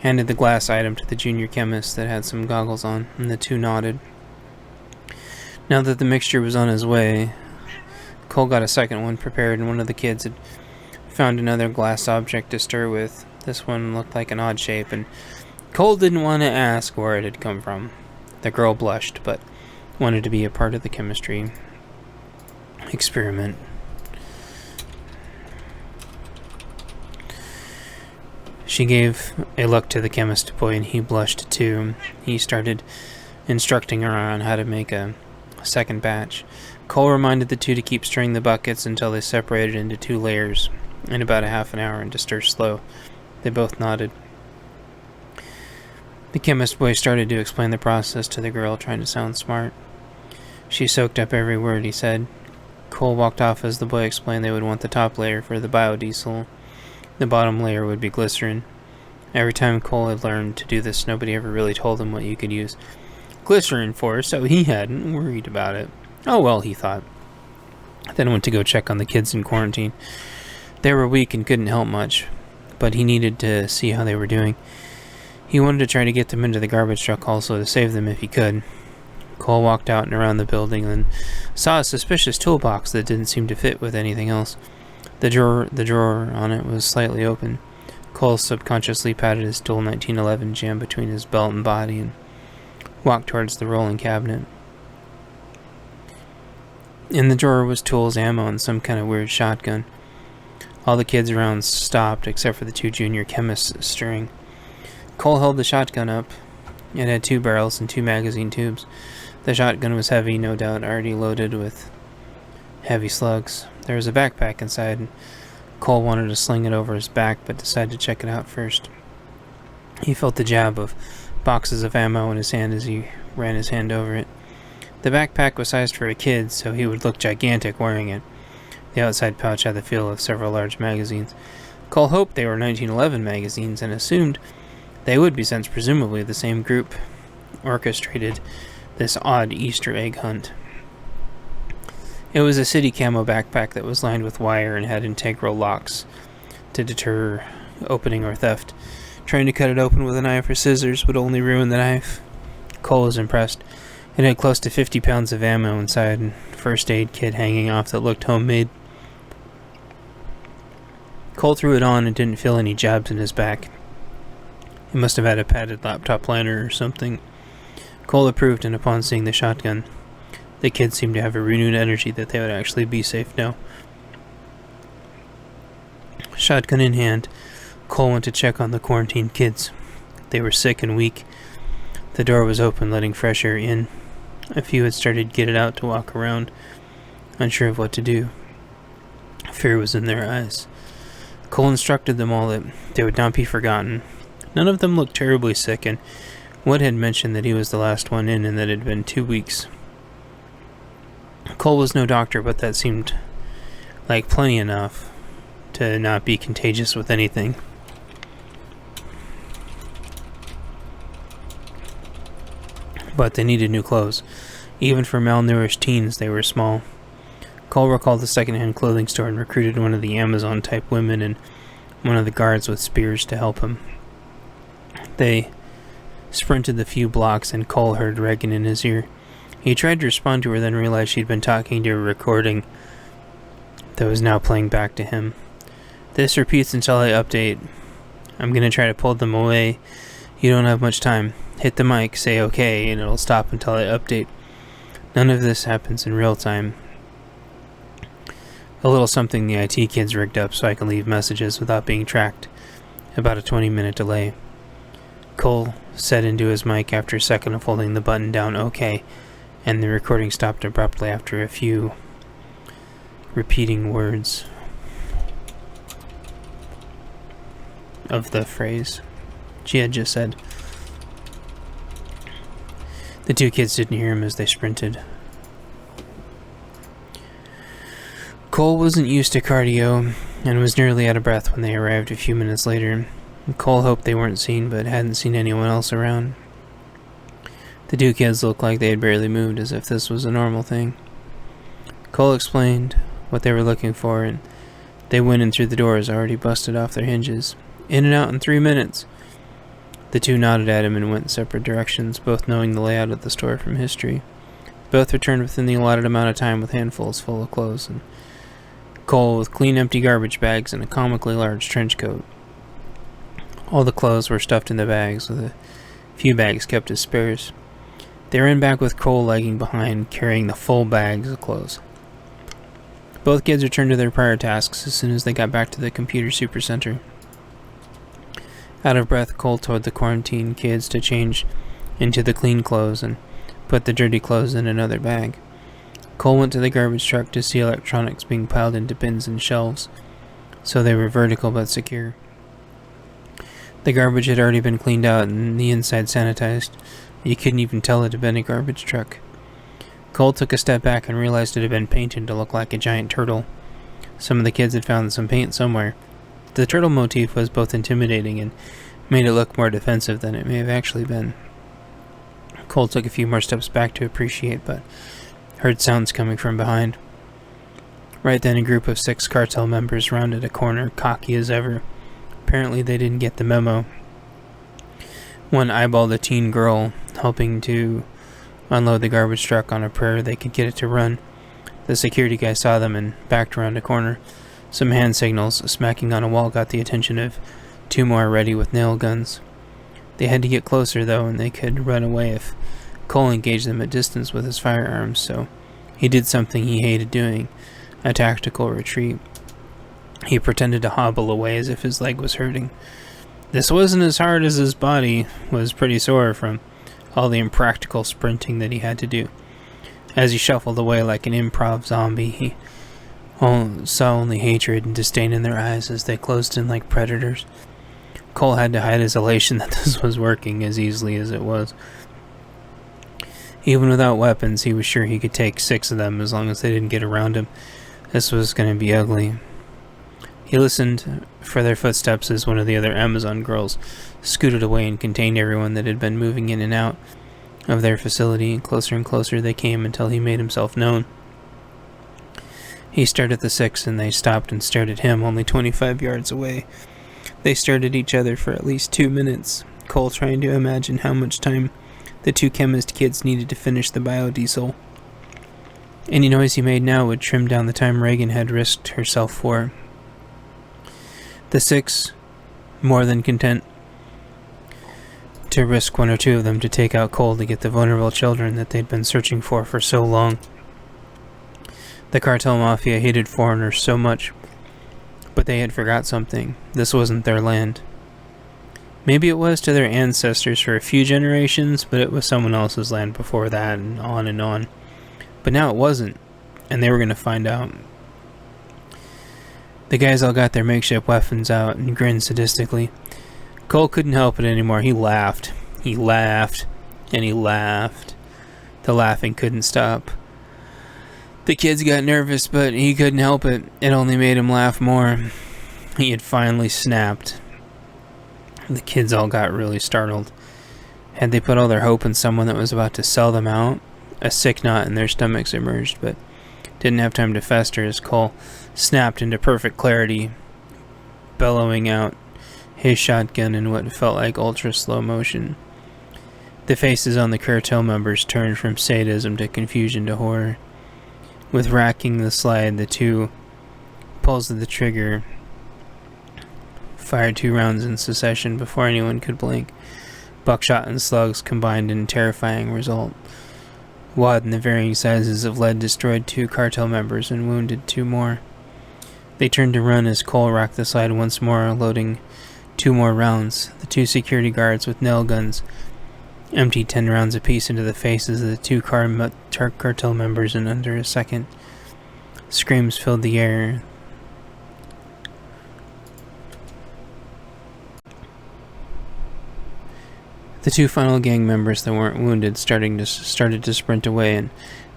handed the glass item to the junior chemist that had some goggles on, and the two nodded. Now that the mixture was on his way, Cole got a second one prepared, and one of the kids had found another glass object to stir with. This one looked like an odd shape, and Cole didn't want to ask where it had come from. The girl blushed, but wanted to be a part of the chemistry experiment. She gave a look to the chemist boy, and he blushed too. He started instructing her on how to make a second batch. Cole reminded the two to keep stirring the buckets until they separated into 2 layers in about a half an hour, and to stir slow. They both nodded. The chemist boy started to explain the process to the girl, trying to sound smart. She soaked up every word he said. Cole walked off as the boy explained they would want the top layer for the biodiesel. The bottom layer would be glycerin. Every time Cole had learned to do this, nobody ever really told him what you could use glycerin for, so he hadn't worried about it. Oh well, he thought. Then went to go check on the kids in quarantine. They were weak and couldn't help much, but he needed to see how they were doing. He wanted to try to get them into the garbage truck also, to save them if he could. Cole walked out and around the building, and saw a suspicious toolbox that didn't seem to fit with anything else. The drawer on it was slightly open. Cole subconsciously patted his dual 1911 jam between his belt and body and walked towards the rolling cabinet. In the drawer was tools, ammo, and some kind of weird shotgun. All the kids around stopped, except for the 2 junior chemists stirring. Cole held the shotgun up. It had 2 barrels and 2 magazine tubes. The shotgun was heavy, no doubt already loaded with heavy slugs. There was a backpack inside, and Cole wanted to sling it over his back, but decided to check it out first. He felt the jab of boxes of ammo in his hand as he ran his hand over it. The backpack was sized for a kid, so he would look gigantic wearing it. The outside pouch had the feel of several large magazines. Cole hoped they were 1911 magazines, and assumed they would be, since presumably the same group orchestrated this odd Easter egg hunt. It was a city camo backpack that was lined with wire and had integral locks to deter opening or theft. Trying to cut it open with a knife or scissors would only ruin the knife. Cole was impressed. It had close to 50 pounds of ammo inside, and a first aid kit hanging off that looked homemade. Cole threw it on and didn't feel any jabs in his back. He must have had a padded laptop liner or something. Cole approved, and upon seeing the shotgun, the kids seemed to have a renewed energy that they would actually be safe now. Shotgun in hand, Cole went to check on the quarantined kids. They were sick and weak. The door was open, letting fresh air in. A few had started to get it out to walk around, unsure of what to do. Fear was in their eyes. Cole instructed them all that they would not be forgotten. None of them looked terribly sick, and Wood had mentioned that he was the last one in and that it had been 2 weeks. Cole was no doctor, but that seemed like plenty enough to not be contagious with anything. But they needed new clothes. Even for malnourished teens, they were small. Cole recalled the second-hand clothing store and recruited one of the Amazon-type women and one of the guards with spears to help him. They sprinted the few blocks, and Cole heard Reagan in his ear. He tried to respond to her, then realized she'd been talking to a recording that was now playing back to him. This repeats until I update. I'm going to try to pull them away. You don't have much time. Hit the mic, say okay, and it'll stop until I update. None of this happens in real time. A little something the IT kids rigged up so I can leave messages without being tracked. About a 20-minute delay. Cole said into his mic after a second of holding the button down OK, and the recording stopped abruptly after a few repeating words of the phrase she had just said. The two kids didn't hear him as they sprinted. Cole wasn't used to cardio and was nearly out of breath when they arrived a few minutes later. Cole hoped they weren't seen, but hadn't seen anyone else around. The two kids looked like they had barely moved, as if this was a normal thing. Cole explained what they were looking for, and they went in through the doors already busted off their hinges. In and out in 3 minutes. The two nodded at him and went in separate directions, both knowing the layout of the store from history. Both returned within the allotted amount of time with handfuls full of clothes, and Cole with clean empty garbage bags and a comically large trench coat. All the clothes were stuffed in the bags, with a few bags kept as spares. They ran back with Cole lagging behind, carrying the full bags of clothes. Both kids returned to their prior tasks as soon as they got back to the computer supercenter. Out of breath, Cole told the quarantine kids to change into the clean clothes and put the dirty clothes in another bag. Cole went to the garbage truck to see electronics being piled into bins and shelves, so they were vertical but secure. The garbage had already been cleaned out and the inside sanitized. You couldn't even tell it had been a garbage truck. Cole took a step back and realized it had been painted to look like a giant turtle. Some of the kids had found some paint somewhere. The turtle motif was both intimidating and made it look more defensive than it may have actually been. Cole took a few more steps back to appreciate, but heard sounds coming from behind. Right then, a group of 6 cartel members rounded a corner, cocky as ever. Apparently they didn't get the memo. One eyeballed a teen girl, helping to unload the garbage truck on a prayer they could get it to run. The security guy saw them and backed around a corner. Some hand signals smacking on a wall got the attention of 2 more ready with nail guns. They had to get closer, though, and they could run away if Cole engaged them at distance with his firearms, so he did something he hated doing, a tactical retreat. He pretended to hobble away as if his leg was hurting. This wasn't as hard as his body was pretty sore from all the impractical sprinting that he had to do. As he shuffled away like an improv zombie, he saw only hatred and disdain in their eyes as they closed in like predators. Cole had to hide his elation that this was working as easily as it was. Even without weapons, he was sure he could take 6 of them as long as they didn't get around him. This was going to be ugly. He listened for their footsteps as one of the other Amazon girls scooted away and contained everyone that had been moving in and out of their facility. Closer and closer they came until he made himself known. He stared at the 6 and they stopped and stared at him only 25 yards away. They stared at each other for at least 2 minutes, Cole trying to imagine how much time the 2 chemist kids needed to finish the biodiesel. Any noise he made now would trim down the time Reagan had risked herself for. The six, more than content to risk one or two of them to take out Cole to get the vulnerable children that they'd been searching for so long. The cartel mafia hated foreigners so much, but they had forgot something. This wasn't their land. Maybe it was to their ancestors for a few generations, but it was someone else's land before that, and on and on. But now it wasn't, and they were going to find out. The guys all got their makeshift weapons out and grinned sadistically. Cole couldn't help it anymore. He laughed. He laughed. And he laughed. The laughing couldn't stop. The kids got nervous, but he couldn't help it. It only made him laugh more. He had finally snapped. The kids all got really startled. Had they put all their hope in someone that was about to sell them out? A sick knot in their stomachs emerged, but didn't have time to fester as Cole snapped into perfect clarity, bellowing out his shotgun in what felt like ultra slow motion. The faces on the cartel members turned from sadism to confusion to horror. With racking the slide, the two pulls of the trigger fired 2 rounds in succession before anyone could blink. Buckshot and slugs combined in a terrifying result. Wad and the varying sizes of lead destroyed 2 cartel members and wounded 2 more. They turned to run as Cole rocked the slide once more, loading 2 more rounds. The 2 security guards with nail guns emptied 10 rounds apiece into the faces of the 2 cartel members in under a second. Screams filled the air. The 2 final gang members that weren't wounded started to sprint away and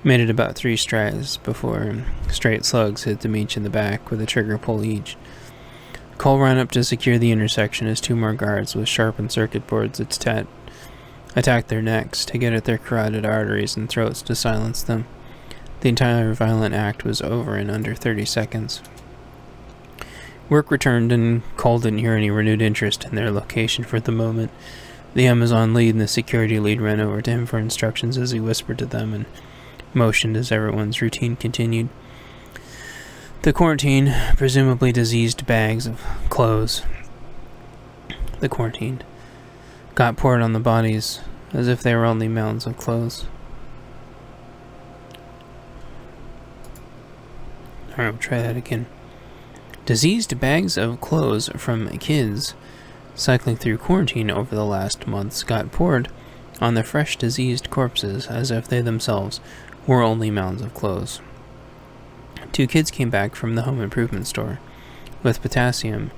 made it about 3 strides before straight slugs hit them each in the back with a trigger pull each. Cole ran up to secure the intersection as 2 more guards with sharpened circuit boards attacked their necks to get at their carotid arteries and throats to silence them. The entire violent act was over in under 30 seconds. Work returned and Cole didn't hear any renewed interest in their location for the moment. The Amazon lead and the security lead ran over to him for instructions as he whispered to them and motioned as everyone's routine continued. The quarantine, presumably diseased bags of clothes, got poured on the bodies as if they were only mounds of clothes. Alright, we'll try that again. Diseased bags of clothes from kids cycling through quarantine over the last months got poured on the fresh diseased corpses as if they themselves were only mounds of clothes. 2 kids came back from the home improvement store with potassium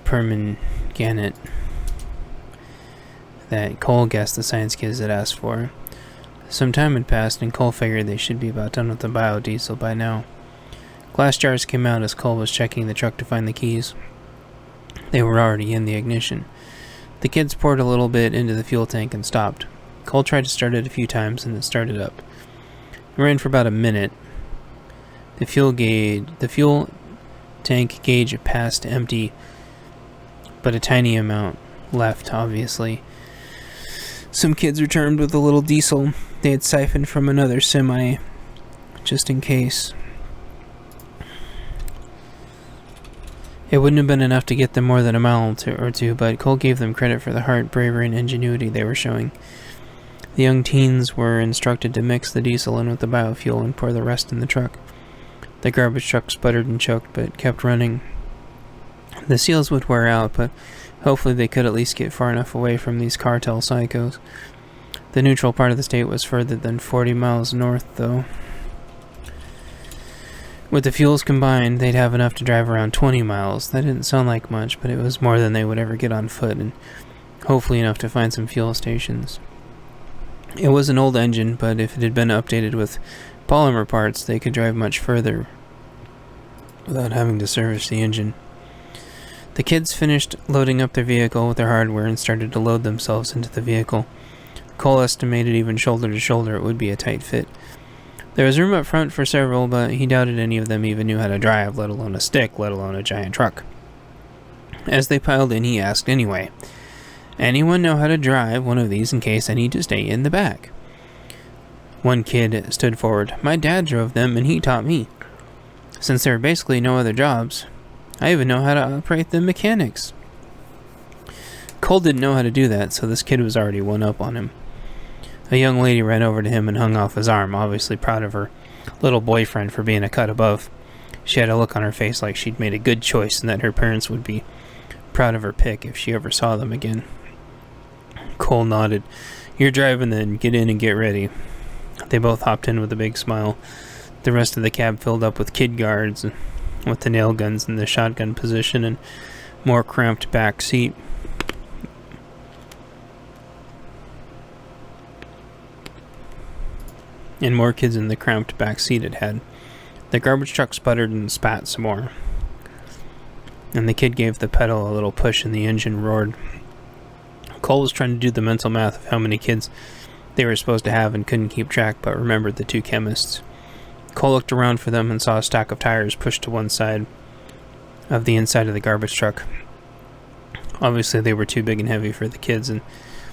permanganate that Cole guessed the science kids had asked for. Some time had passed and Cole figured they should be about done with the biodiesel by now. Glass jars came out as Cole was checking the truck to find the keys. They were already in the ignition. The kids poured a little bit into the fuel tank and stopped. Cole tried to start it a few times and it started up. It ran for about a minute. The fuel tank gauge passed empty, but a tiny amount left, obviously. Some kids returned with a little diesel they had siphoned from another semi, just in case. It wouldn't have been enough to get them more than a mile or two, but Cole gave them credit for the heart, bravery, and ingenuity they were showing. The young teens were instructed to mix the diesel in with the biofuel and pour the rest in the truck. The garbage truck sputtered and choked, but kept running. The seals would wear out, but hopefully they could at least get far enough away from these cartel psychos. The neutral part of the state was further than 40 miles north, though. With the fuels combined, they'd have enough to drive around 20 miles. That didn't sound like much, but it was more than they would ever get on foot, and hopefully enough to find some fuel stations. It was an old engine, but if it had been updated with polymer parts, they could drive much further without having to service the engine. The kids finished loading up their vehicle with their hardware and started to load themselves into the vehicle. Cole estimated even shoulder to shoulder it would be a tight fit. There was room up front for several, but he doubted any of them even knew how to drive, let alone a stick, let alone a giant truck. As they piled in, he asked anyway, "Anyone know how to drive one of these in case I need to stay in the back?" One kid stood forward. "My dad drove them, and he taught me." Since there were basically no other jobs, I even know how to operate the mechanics. Cole didn't know how to do that, so this kid was already one up on him. A young lady ran over to him and hung off his arm, obviously proud of her little boyfriend for being a cut above. She had a look on her face like she'd made a good choice and that her parents would be proud of her pick if she ever saw them again. Cole nodded. "You're driving then. Get in and get ready." They both hopped in with a big smile. The rest of the cab filled up with kid guards with the nail guns in the shotgun position and more cramped back seat. And more kids in the cramped back seat it had. The garbage truck sputtered and spat some more. And the kid gave the pedal a little push and the engine roared. Cole was trying to do the mental math of how many kids they were supposed to have and couldn't keep track, but remembered the two chemists. Cole looked around for them and saw a stack of tires pushed to one side of the inside of the garbage truck. Obviously they were too big and heavy for the kids, and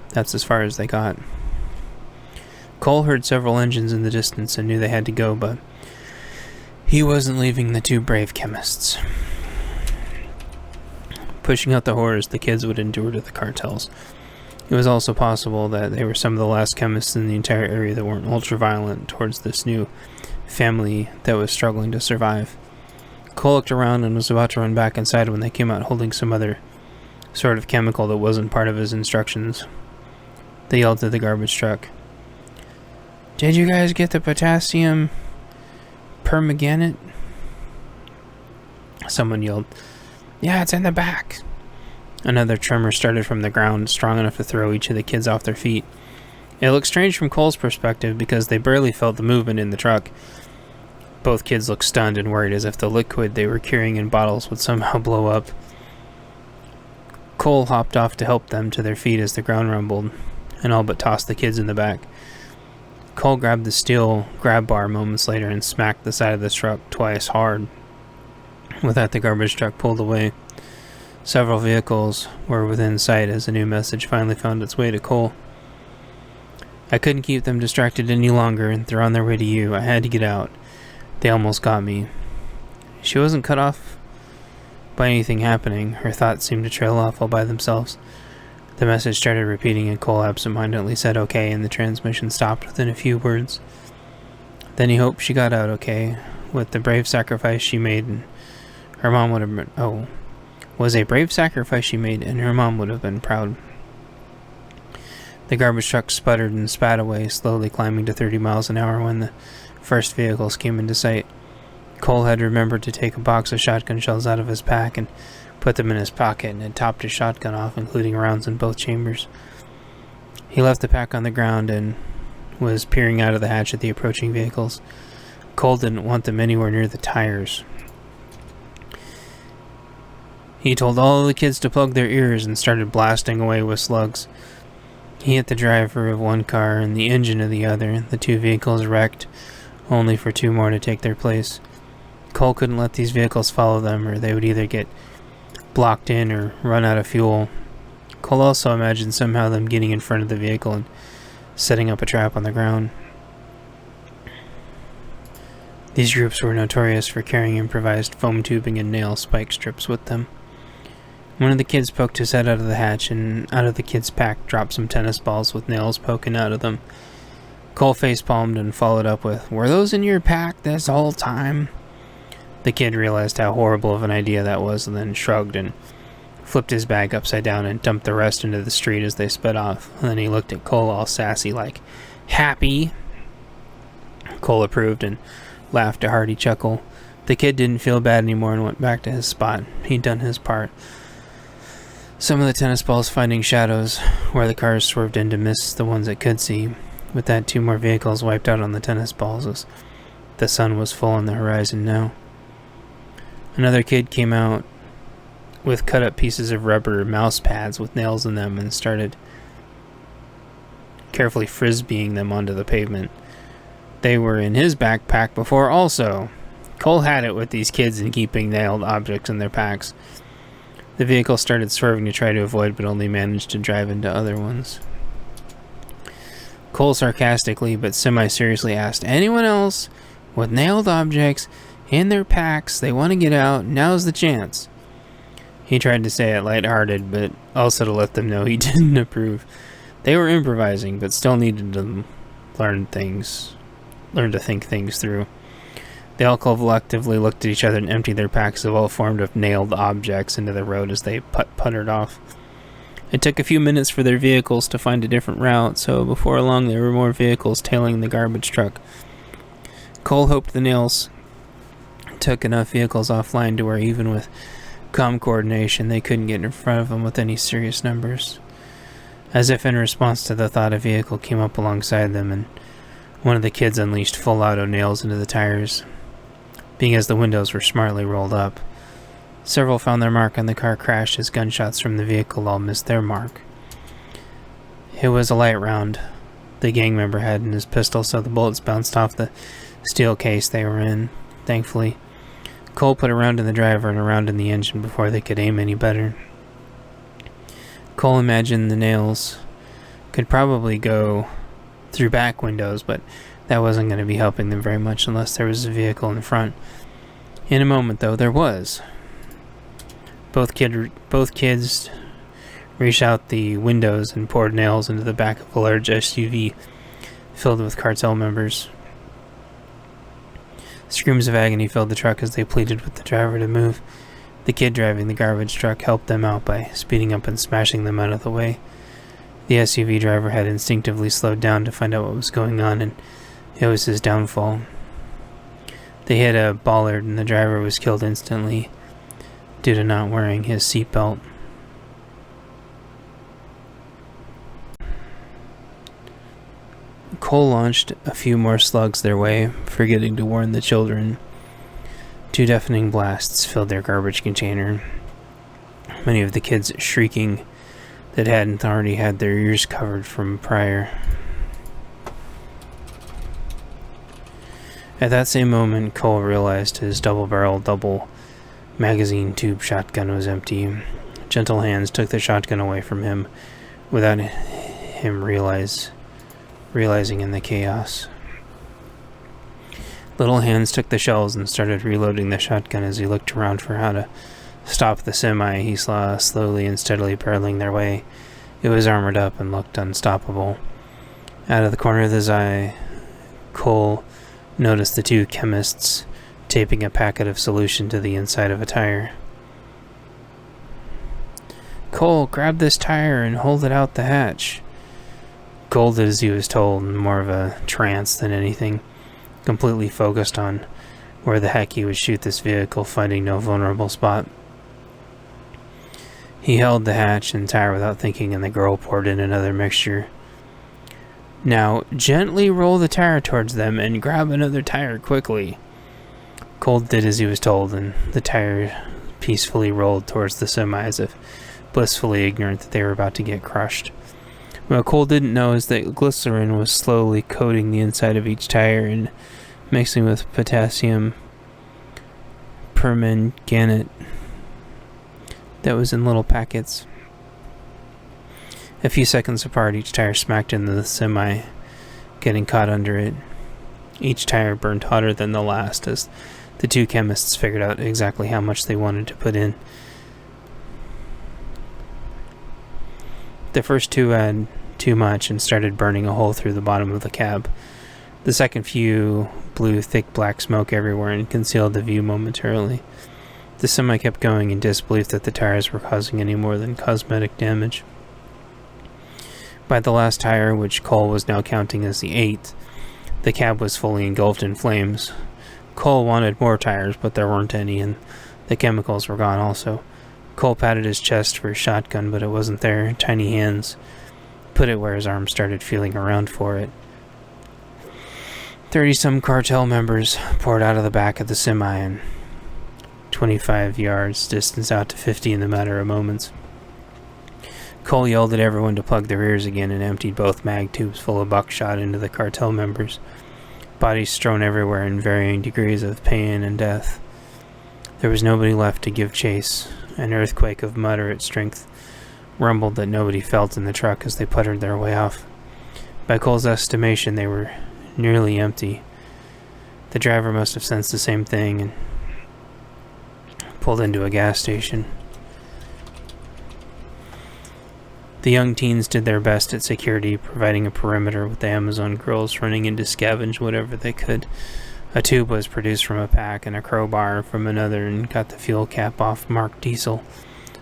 that's as far as they got. Cole heard several engines in the distance and knew they had to go, but he wasn't leaving the two brave chemists. Pushing out the horrors the kids would endure to the cartels. It was also possible that they were some of the last chemists in the entire area that weren't ultra-violent towards this new family that was struggling to survive. Cole looked around and was about to run back inside when they came out holding some other sort of chemical that wasn't part of his instructions. They yelled to the garbage truck, "Did you guys get the potassium permanganate?" Someone yelled, "Yeah, it's in the back." Another tremor started from the ground, strong enough to throw each of the kids off their feet. It looked strange from Cole's perspective because they barely felt the movement in the truck. Both kids looked stunned and worried as if the liquid they were carrying in bottles would somehow blow up. Cole hopped off to help them to their feet as the ground rumbled, and all but tossed the kids in the back. Cole grabbed the steel grab bar moments later and smacked the side of the truck twice hard. With that, the garbage truck pulled away. Several vehicles were within sight as a new message finally found its way to Cole. "I couldn't keep them distracted any longer, and they're on their way to you. I had to get out. They almost got me." She wasn't cut off by anything happening. Her thoughts seemed to trail off all by themselves. The message started repeating and Cole absentmindedly said okay, and the transmission stopped within a few words. Then he hoped she got out okay. With the brave sacrifice she made, and her mom would have been... was a brave sacrifice she made, and her mom would have been proud. The garbage truck sputtered and spat away, slowly climbing to 30 miles an hour when the first vehicles came into sight. Cole had remembered to take a box of shotgun shells out of his pack and put them in his pocket, and had topped his shotgun off, including rounds in both chambers. He left the pack on the ground and was peering out of the hatch at the approaching vehicles. Cole didn't want them anywhere near the tires. He told all of the kids to plug their ears and started blasting away with slugs. He hit the driver of one car and the engine of the other. The two vehicles wrecked, only for two more to take their place. Cole couldn't let these vehicles follow them, or they would either get blocked in or run out of fuel. Cole also imagined somehow them getting in front of the vehicle and setting up a trap on the ground. These groups were notorious for carrying improvised foam tubing and nail spike strips with them. One of the kids poked his head out of the hatch, and out of the kid's pack dropped some tennis balls with nails poking out of them. Cole facepalmed and followed up with, "Were those in your pack this whole time?" The kid realized how horrible of an idea that was, and then shrugged and flipped his bag upside down and dumped the rest into the street as they sped off. And then he looked at Cole all sassy like, "Happy?" Cole approved and laughed a hearty chuckle. The kid didn't feel bad anymore and went back to his spot. He'd done his part. Some of the tennis balls finding shadows where the cars swerved in to miss the ones it could see. With that, two more vehicles wiped out on the tennis balls as the sun was full on the horizon now. Another kid came out with cut-up pieces of rubber mouse pads with nails in them and started carefully frisbeeing them onto the pavement. They were in his backpack before also. Cole had it with these kids in keeping nailed objects in their packs. The vehicle started swerving to try to avoid, but only managed to drive into other ones. Cole sarcastically but semi-seriously asked, "Anyone else with nailed objects in their packs? They want to get out. Now's the chance." He tried to say it lighthearted, but also to let them know he didn't approve. They were improvising, but still needed to learn to think things through. They all collectively looked at each other and emptied their packs of all formed of nailed objects into the road as they puttered off. It took a few minutes for their vehicles to find a different route, so before long there were more vehicles tailing the garbage truck. Cole hoped the nails took enough vehicles offline to where even with comm coordination they couldn't get in front of them with any serious numbers. As if in response to the thought, a vehicle came up alongside them and one of the kids unleashed full auto nails into the tires. Being as the windows were smartly rolled up, several found their mark on the car crash as gunshots from the vehicle all missed their mark. It was a light round the gang member had in his pistol, so the bullets bounced off the steel case they were in. Thankfully, Cole put a round in the driver and a round in the engine before they could aim any better. Cole imagined the nails could probably go through back windows, but that wasn't going to be helping them very much unless there was a vehicle in front. In a moment, though, there was. Both kids reached out the windows and poured nails into the back of a large SUV filled with cartel members. Screams of agony filled the truck as they pleaded with the driver to move. The kid driving the garbage truck helped them out by speeding up and smashing them out of the way. The SUV driver had instinctively slowed down to find out what was going on, and it was his downfall. They hit a bollard and the driver was killed instantly due to not wearing his seatbelt. Cole launched a few more slugs their way, forgetting to warn the children. 2 deafening blasts filled their garbage container, many of the kids shrieking that hadn't already had their ears covered from prior. At that same moment, Cole realized his double-barreled double-magazine tube shotgun was empty. Gentle hands took the shotgun away from him without him realizing in the chaos. Little hands took the shells and started reloading the shotgun as he looked around for how to stop the semi he saw slowly and steadily barreling their way. It was armored up and looked unstoppable. Out of the corner of his eye, Cole noticed the 2 chemists taping a packet of solution to the inside of a tire. "Cole, grab this tire and hold it out the hatch." Cole did as he was told, in more of a trance than anything, completely focused on where the heck he would shoot this vehicle, finding no vulnerable spot. He held the hatch and tire without thinking, and the girl poured in another mixture. "Now, gently roll the tire towards them and grab another tire quickly." Cole did as he was told, and the tire peacefully rolled towards the semi as if blissfully ignorant that they were about to get crushed. What Cole didn't know is that glycerin was slowly coating the inside of each tire and mixing with potassium permanganate that was in little packets. A few seconds apart, each tire smacked into the semi, getting caught under it. Each tire burned hotter than the last as the 2 chemists figured out exactly how much they wanted to put in. The first 2 had too much and started burning a hole through the bottom of the cab. The second few blew thick black smoke everywhere and concealed the view momentarily. The semi kept going in disbelief that the tires were causing any more than cosmetic damage. By the last tire, which Cole was now counting as the 8th, the cab was fully engulfed in flames. Cole wanted more tires, but there weren't any, and the chemicals were gone also. Cole patted his chest for his shotgun, but it wasn't there. Tiny hands put it where his arm started feeling around for it. 30-some cartel members poured out of the back of the semi, and 25 yards distance out to 50 in the matter of moments. Cole yelled at everyone to plug their ears again and emptied both mag tubes full of buckshot into the cartel members, bodies strewn everywhere in varying degrees of pain and death. There was nobody left to give chase. An earthquake of moderate strength rumbled that nobody felt in the truck as they puttered their way off. By Cole's estimation, they were nearly empty. The driver must have sensed the same thing and pulled into a gas station. The young teens did their best at security, providing a perimeter with the Amazon girls running in to scavenge whatever they could. A tube was produced from a pack and a crowbar from another and got the fuel cap off marked diesel.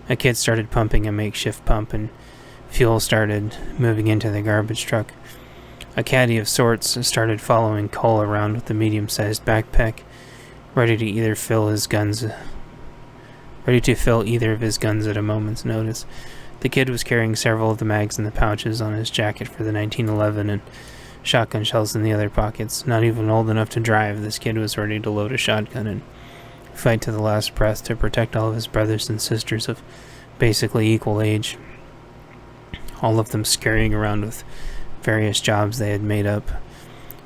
A kid started pumping a makeshift pump and fuel started moving into the garbage truck. A caddy of sorts started following Cole around with a medium-sized backpack, ready to fill either of his guns at a moment's notice. The kid was carrying several of the mags in the pouches on his jacket for the 1911 and shotgun shells in the other pockets. Not even old enough to drive, this kid was ready to load a shotgun and fight to the last breath to protect all of his brothers and sisters of basically equal age, all of them scurrying around with various jobs they had made up.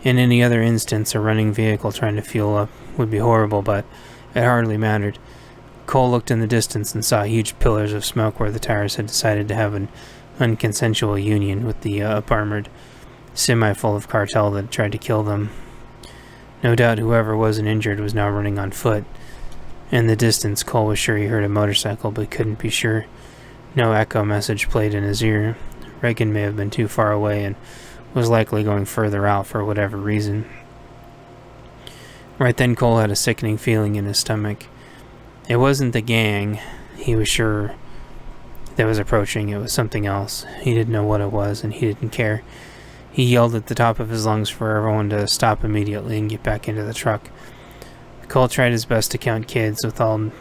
In any other instance, a running vehicle trying to fuel up would be horrible, but it hardly mattered. Cole looked in the distance and saw huge pillars of smoke where the tires had decided to have an unconsensual union with the up-armored semi full of cartel that tried to kill them. No doubt whoever wasn't injured was now running on foot. In the distance, Cole was sure he heard a motorcycle, but couldn't be sure. No echo message played in his ear. Reagan may have been too far away and was likely going further out for whatever reason. Right then, Cole had a sickening feeling in his stomach. It wasn't the gang, he was sure, that was approaching. It was something else. He didn't know what it was, and he didn't care. He yelled at the top of his lungs for everyone to stop immediately and get back into the truck. Cole tried his best to count kids, with all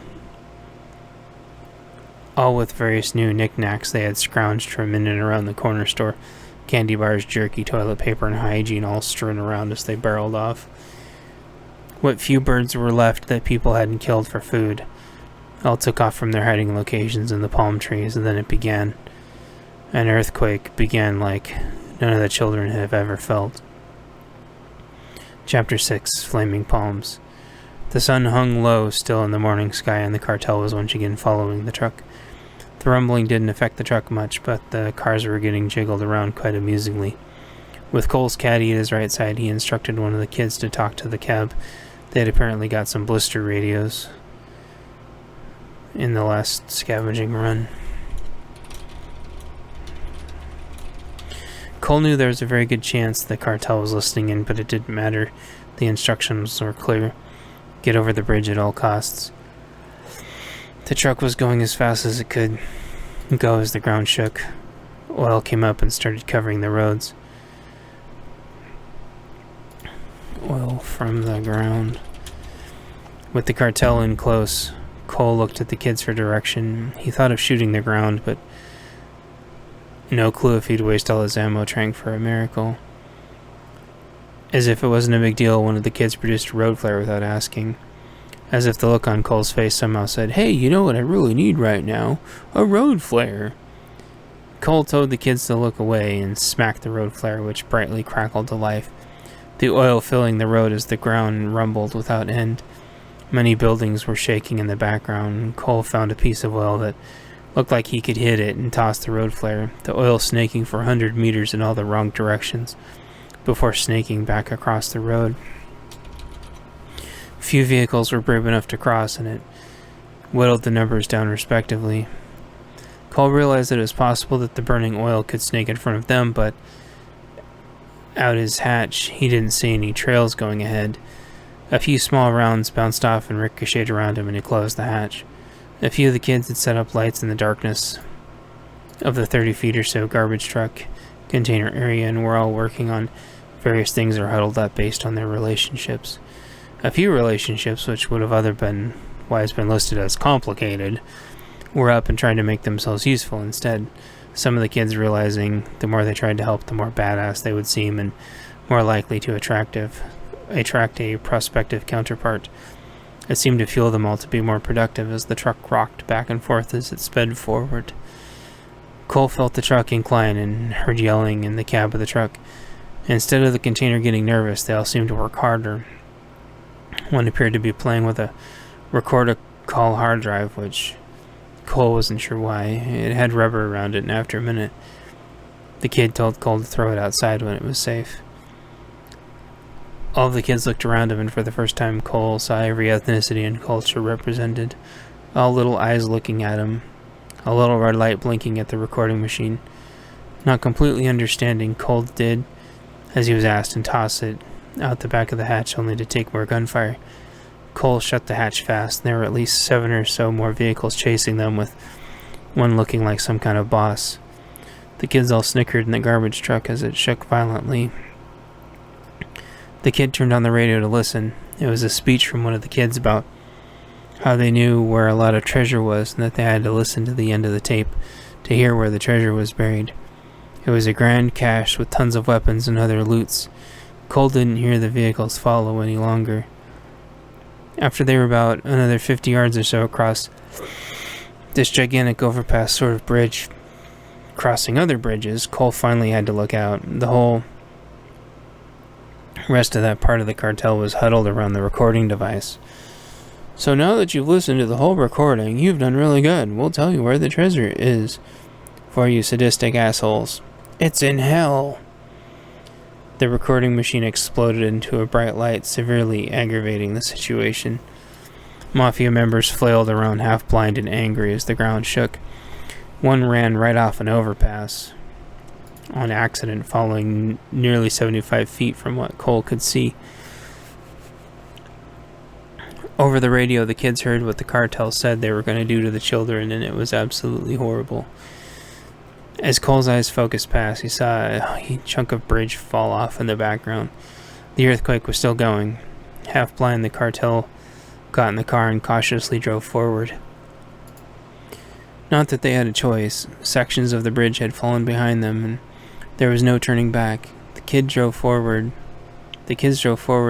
with various new knickknacks they had scrounged from in and around the corner store. Candy bars, jerky, toilet paper, and hygiene all strewn around as they barreled off. What few birds were left that people hadn't killed for food all took off from their hiding locations in the palm trees, and then it began. An earthquake began like none of the children have ever felt. Chapter 6, Flaming Palms. The sun hung low still in the morning sky, and the cartel was once again following the truck. The rumbling didn't affect the truck much, but the cars were getting jiggled around quite amusingly. With Cole's caddy at his right side, he instructed one of the kids to talk to the cab. They had apparently got some blister radios in the last scavenging run. Cole knew there was a very good chance the cartel was listening in, but it didn't matter. The instructions were clear. Get over the bridge at all costs. The truck was going as fast as it could go as the ground shook. Oil came up and started covering the roads. Oil from the ground. With the cartel in close, Cole looked at the kids for direction. He thought of shooting the ground, but no clue if he'd waste all his ammo trying for a miracle. As if it wasn't a big deal, one of the kids produced a road flare without asking. As if the look on Cole's face somehow said, "Hey, you know what I really need right now? A road flare." Cole told the kids to look away and smacked the road flare, which brightly crackled to life. The oil filling the road as the ground rumbled without end. Many buildings were shaking in the background, and Cole found a piece of oil that looked like he could hit it and toss the road flare, the oil snaking for 100 meters in all the wrong directions, before snaking back across the road. Few vehicles were brave enough to cross, and it whittled the numbers down respectively. Cole realized that it was possible that the burning oil could snake in front of them, but out his hatch, he didn't see any trails going ahead. A few small rounds bounced off and ricocheted around him, and he closed the hatch. A few of the kids had set up lights in the darkness of the 30 feet or so garbage truck container area, and were all working on various things or huddled up based on their relationships. A few relationships, which would have otherwise been listed as complicated, were up and trying to make themselves useful instead. Some of the kids realizing the more they tried to help, the more badass they would seem and more likely to attract a prospective counterpart. It seemed to fuel them all to be more productive as the truck rocked back and forth as it sped forward. Cole felt the truck incline and heard yelling in the cab of the truck. Instead of the container getting nervous, they all seemed to work harder. One appeared to be playing with a record-a-call hard drive, which Cole wasn't sure why. It had rubber around it, and after a minute, the kid told Cole to throw it outside when it was safe. All of the kids looked around him, and for the first time, Cole saw every ethnicity and culture represented. All little eyes looking at him, a little red light blinking at the recording machine. Not completely understanding, Cole did as he was asked and tossed it out the back of the hatch, only to take more gunfire. Cole shut the hatch fast, and there were at least 7 or so more vehicles chasing them, with one looking like some kind of boss. The kids all snickered in the garbage truck as it shook violently. The kid turned on the radio to listen. It was a speech from one of the kids about how they knew where a lot of treasure was, and that they had to listen to the end of the tape to hear where the treasure was buried. It was a grand cache with tons of weapons and other loots. Cole didn't hear the vehicles follow any longer. After they were about another 50 yards or so across this gigantic overpass sort of bridge, crossing other bridges, Cole finally had to look out. The whole rest of that part of the cartel was huddled around the recording device. "So now that you've listened to the whole recording, you've done really good. We'll tell you where the treasure is for you sadistic assholes. It's in hell." The recording machine exploded into a bright light, severely aggravating the situation. Mafia members flailed around half-blind and angry as the ground shook. One ran right off an overpass on accident, falling nearly 75 feet from what Cole could see. Over the radio, the kids heard what the cartel said they were going to do to the children, and it was absolutely horrible. As Cole's eyes focused past, he saw a chunk of bridge fall off in the background. The earthquake was still going. Half blind, the cartel got in the car and cautiously drove forward. Not that they had a choice. Sections of the bridge had fallen behind them, and there was no turning back. The kids drove forward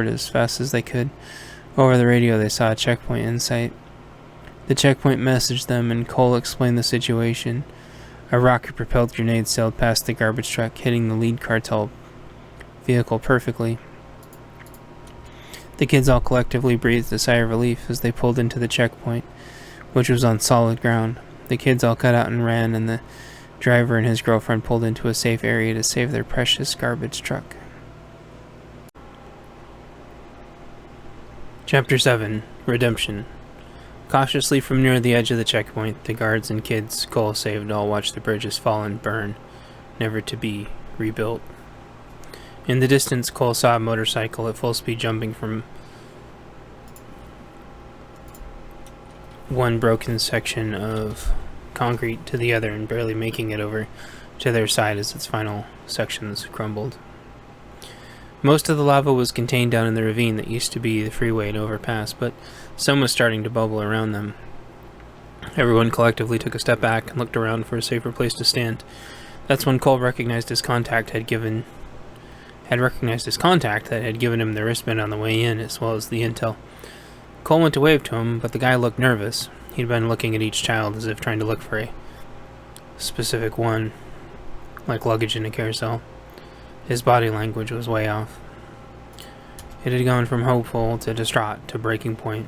as fast as they could. Over the radio, they saw a checkpoint in sight. The checkpoint messaged them, and Cole explained the situation. A rocket-propelled grenade sailed past the garbage truck, hitting the lead cartel vehicle perfectly. The kids all collectively breathed a sigh of relief as they pulled into the checkpoint, which was on solid ground. The kids all cut out and ran, and the driver and his girlfriend pulled into a safe area to save their precious garbage truck. Chapter 7. Redemption. Cautiously from near the edge of the checkpoint, the guards and kids Cole saved all watched the bridges fall and burn, never to be rebuilt. In the distance, Cole saw a motorcycle at full speed jumping from one broken section of concrete to the other and barely making it over to their side as its final sections crumbled. Most of the lava was contained down in the ravine that used to be the freeway and overpass, but some was starting to bubble around them. Everyone collectively took a step back and looked around for a safer place to stand. That's when Cole recognized his contact that had given him the wristband on the way in, as well as the intel. Cole went to wave to him, but the guy looked nervous. He'd been looking at each child as if trying to look for a specific one, like luggage in a carousel. His body language was way off. It had gone from hopeful to distraught to breaking point.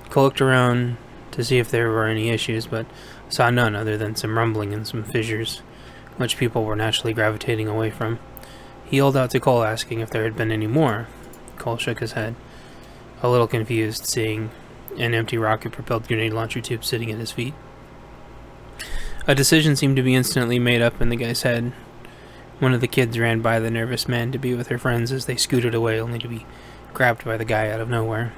Cole looked around to see if there were any issues, but saw none other than some rumbling and some fissures, which people were naturally gravitating away from. He yelled out to Cole, asking if there had been any more. Cole shook his head, a little confused, seeing an empty rocket-propelled grenade launcher tube sitting at his feet. A decision seemed to be instantly made up in the guy's head. One of the kids ran by the nervous man to be with her friends as they scooted away, only to be grabbed by the guy out of nowhere.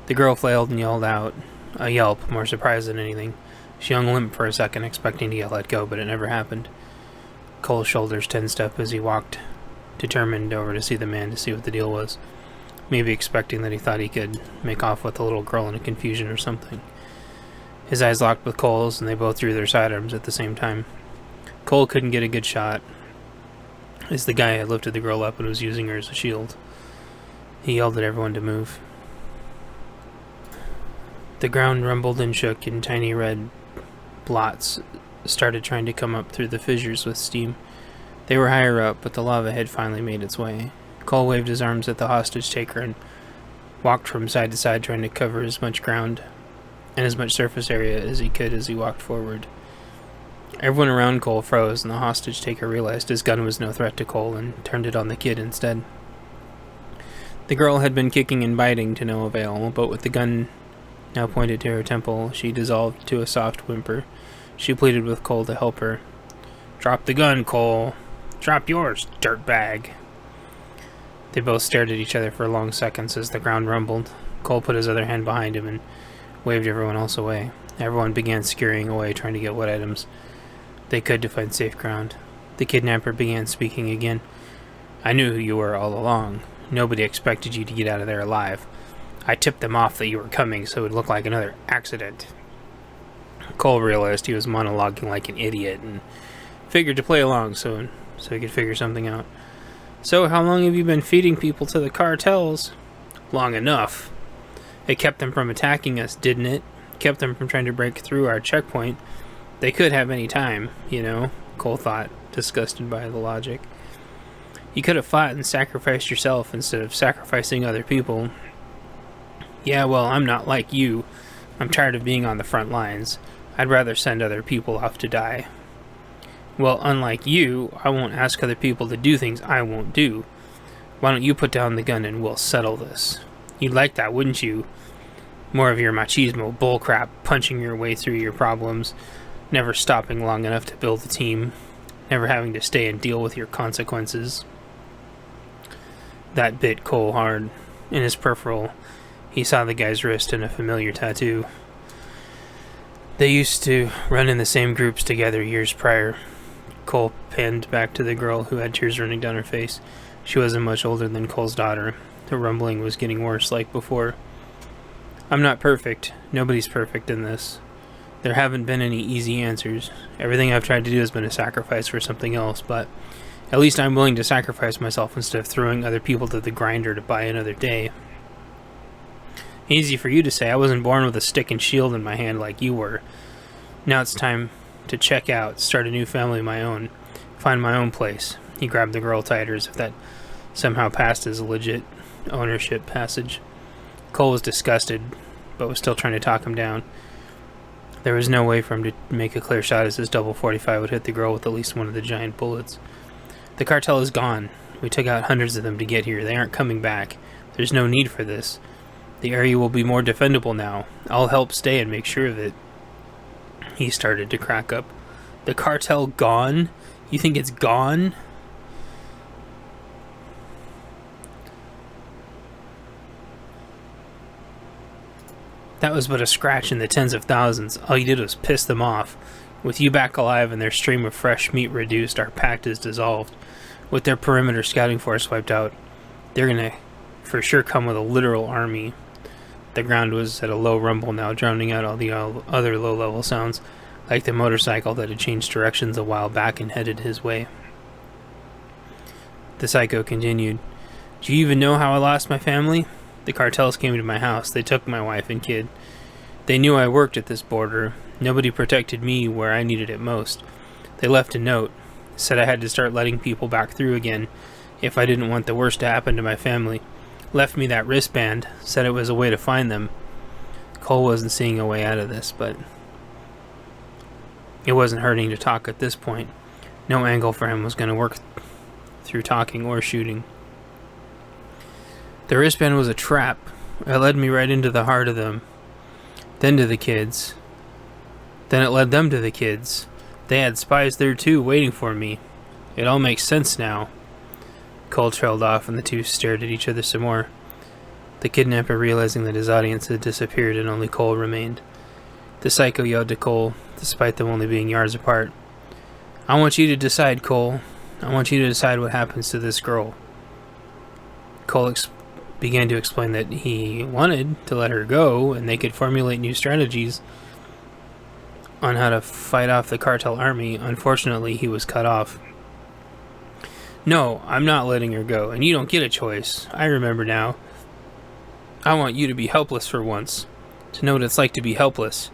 The girl flailed and yelled out, a yelp, more surprised than anything. She hung limp for a second, expecting to get let go, but it never happened. Cole's shoulders tensed up as he walked, determined, over to see the man to see what the deal was, maybe expecting that he thought he could make off with the little girl in a confusion or something. His eyes locked with Cole's, and they both drew their sidearms at the same time. Cole couldn't get a good shot, as the guy had lifted the girl up and was using her as a shield. He yelled at everyone to move. The ground rumbled and shook, and tiny red blots started trying to come up through the fissures with steam. They were higher up, but the lava had finally made its way. Cole waved his arms at the hostage taker and walked from side to side, trying to cover as much ground and as much surface area as he could as he walked forward. Everyone around Cole froze, and the hostage taker realized his gun was no threat to Cole and turned it on the kid instead. The girl had been kicking and biting to no avail, but with the gun now pointed to her temple. She dissolved to a soft whimper. She pleaded with Cole to help her. "Drop the gun, Cole. Drop yours, dirtbag." They both stared at each other for long seconds as the ground rumbled. Cole put his other hand behind him and waved everyone else away. Everyone began scurrying away, trying to get what items they could to find safe ground. The kidnapper began speaking again. "I knew who you were all along. Nobody expected you to get out of there alive. I tipped them off that you were coming, so it would look like another accident." Cole realized he was monologuing like an idiot and figured to play along so he could figure something out. "So how long have you been feeding people to the cartels?" "Long enough. It kept them from attacking us, didn't it? Kept them from trying to break through our checkpoint. They could have any time, you know," Cole thought, disgusted by the logic. "You could have fought and sacrificed yourself instead of sacrificing other people." "Yeah, well, I'm not like you. I'm tired of being on the front lines. I'd rather send other people off to die." "Well, unlike you, I won't ask other people to do things I won't do. Why don't you put down the gun and we'll settle this? You'd like that, wouldn't you? More of your machismo bullcrap, punching your way through your problems, never stopping long enough to build a team, never having to stay and deal with your consequences." That bit Cole hard. In his peripheral, he saw the guy's wrist and a familiar tattoo. They used to run in the same groups together years prior. Cole panned back to the girl who had tears running down her face. She wasn't much older than Cole's daughter. The rumbling was getting worse like before. "I'm not perfect. Nobody's perfect in this. There haven't been any easy answers. Everything I've tried to do has been a sacrifice for something else, but at least I'm willing to sacrifice myself instead of throwing other people to the grinder to buy another day." "Easy for you to say. I wasn't born with a stick and shield in my hand like you were. Now it's time to check out, start a new family of my own, find my own place." He grabbed the girl tighter as if that somehow passed as a legit ownership passage. Cole was disgusted, but was still trying to talk him down. There was no way for him to make a clear shot as his double 45 would hit the girl with at least one of the giant bullets. "The cartel is gone. We took out hundreds of them to get here. They aren't coming back. There's no need for this. The area will be more defendable now. I'll help stay and make sure of it." He started to crack up. "The cartel gone? You think it's gone?" "That was but a scratch in the tens of thousands. All you did was piss them off. With you back alive and their stream of fresh meat reduced, our pact is dissolved. With their perimeter scouting force wiped out, they're gonna for sure come with a literal army." The ground was at a low rumble now, drowning out all the other low-level sounds, like the motorcycle that had changed directions a while back and headed his way. The psycho continued. "Do you even know how I lost my family? The cartels came to my house. They took my wife and kid. They knew I worked at this border. Nobody protected me where I needed it most. They left a note. Said I had to start letting people back through again if I didn't want the worst to happen to my family. Left me that wristband. Said it was a way to find them." Cole wasn't seeing a way out of this, but it wasn't hurting to talk at this point. No angle for him was going to work through talking or shooting. "The wristband was a trap. It led me right into the heart of them. Then to the kids. Then it led them to the kids. They had spies there too, waiting for me. It all makes sense now." Cole trailed off and the two stared at each other some more. The kidnapper, realizing that his audience had disappeared and only Cole remained. The psycho yelled to Cole, despite them only being yards apart. "I want you to decide, Cole. I want you to decide what happens to this girl." Cole began to explain that he wanted to let her go and they could formulate new strategies on how to fight off the cartel army. Unfortunately, he was cut off. "No, I'm not letting her go, and you don't get a choice. I remember now. I want you to be helpless for once, to know what it's like to be helpless.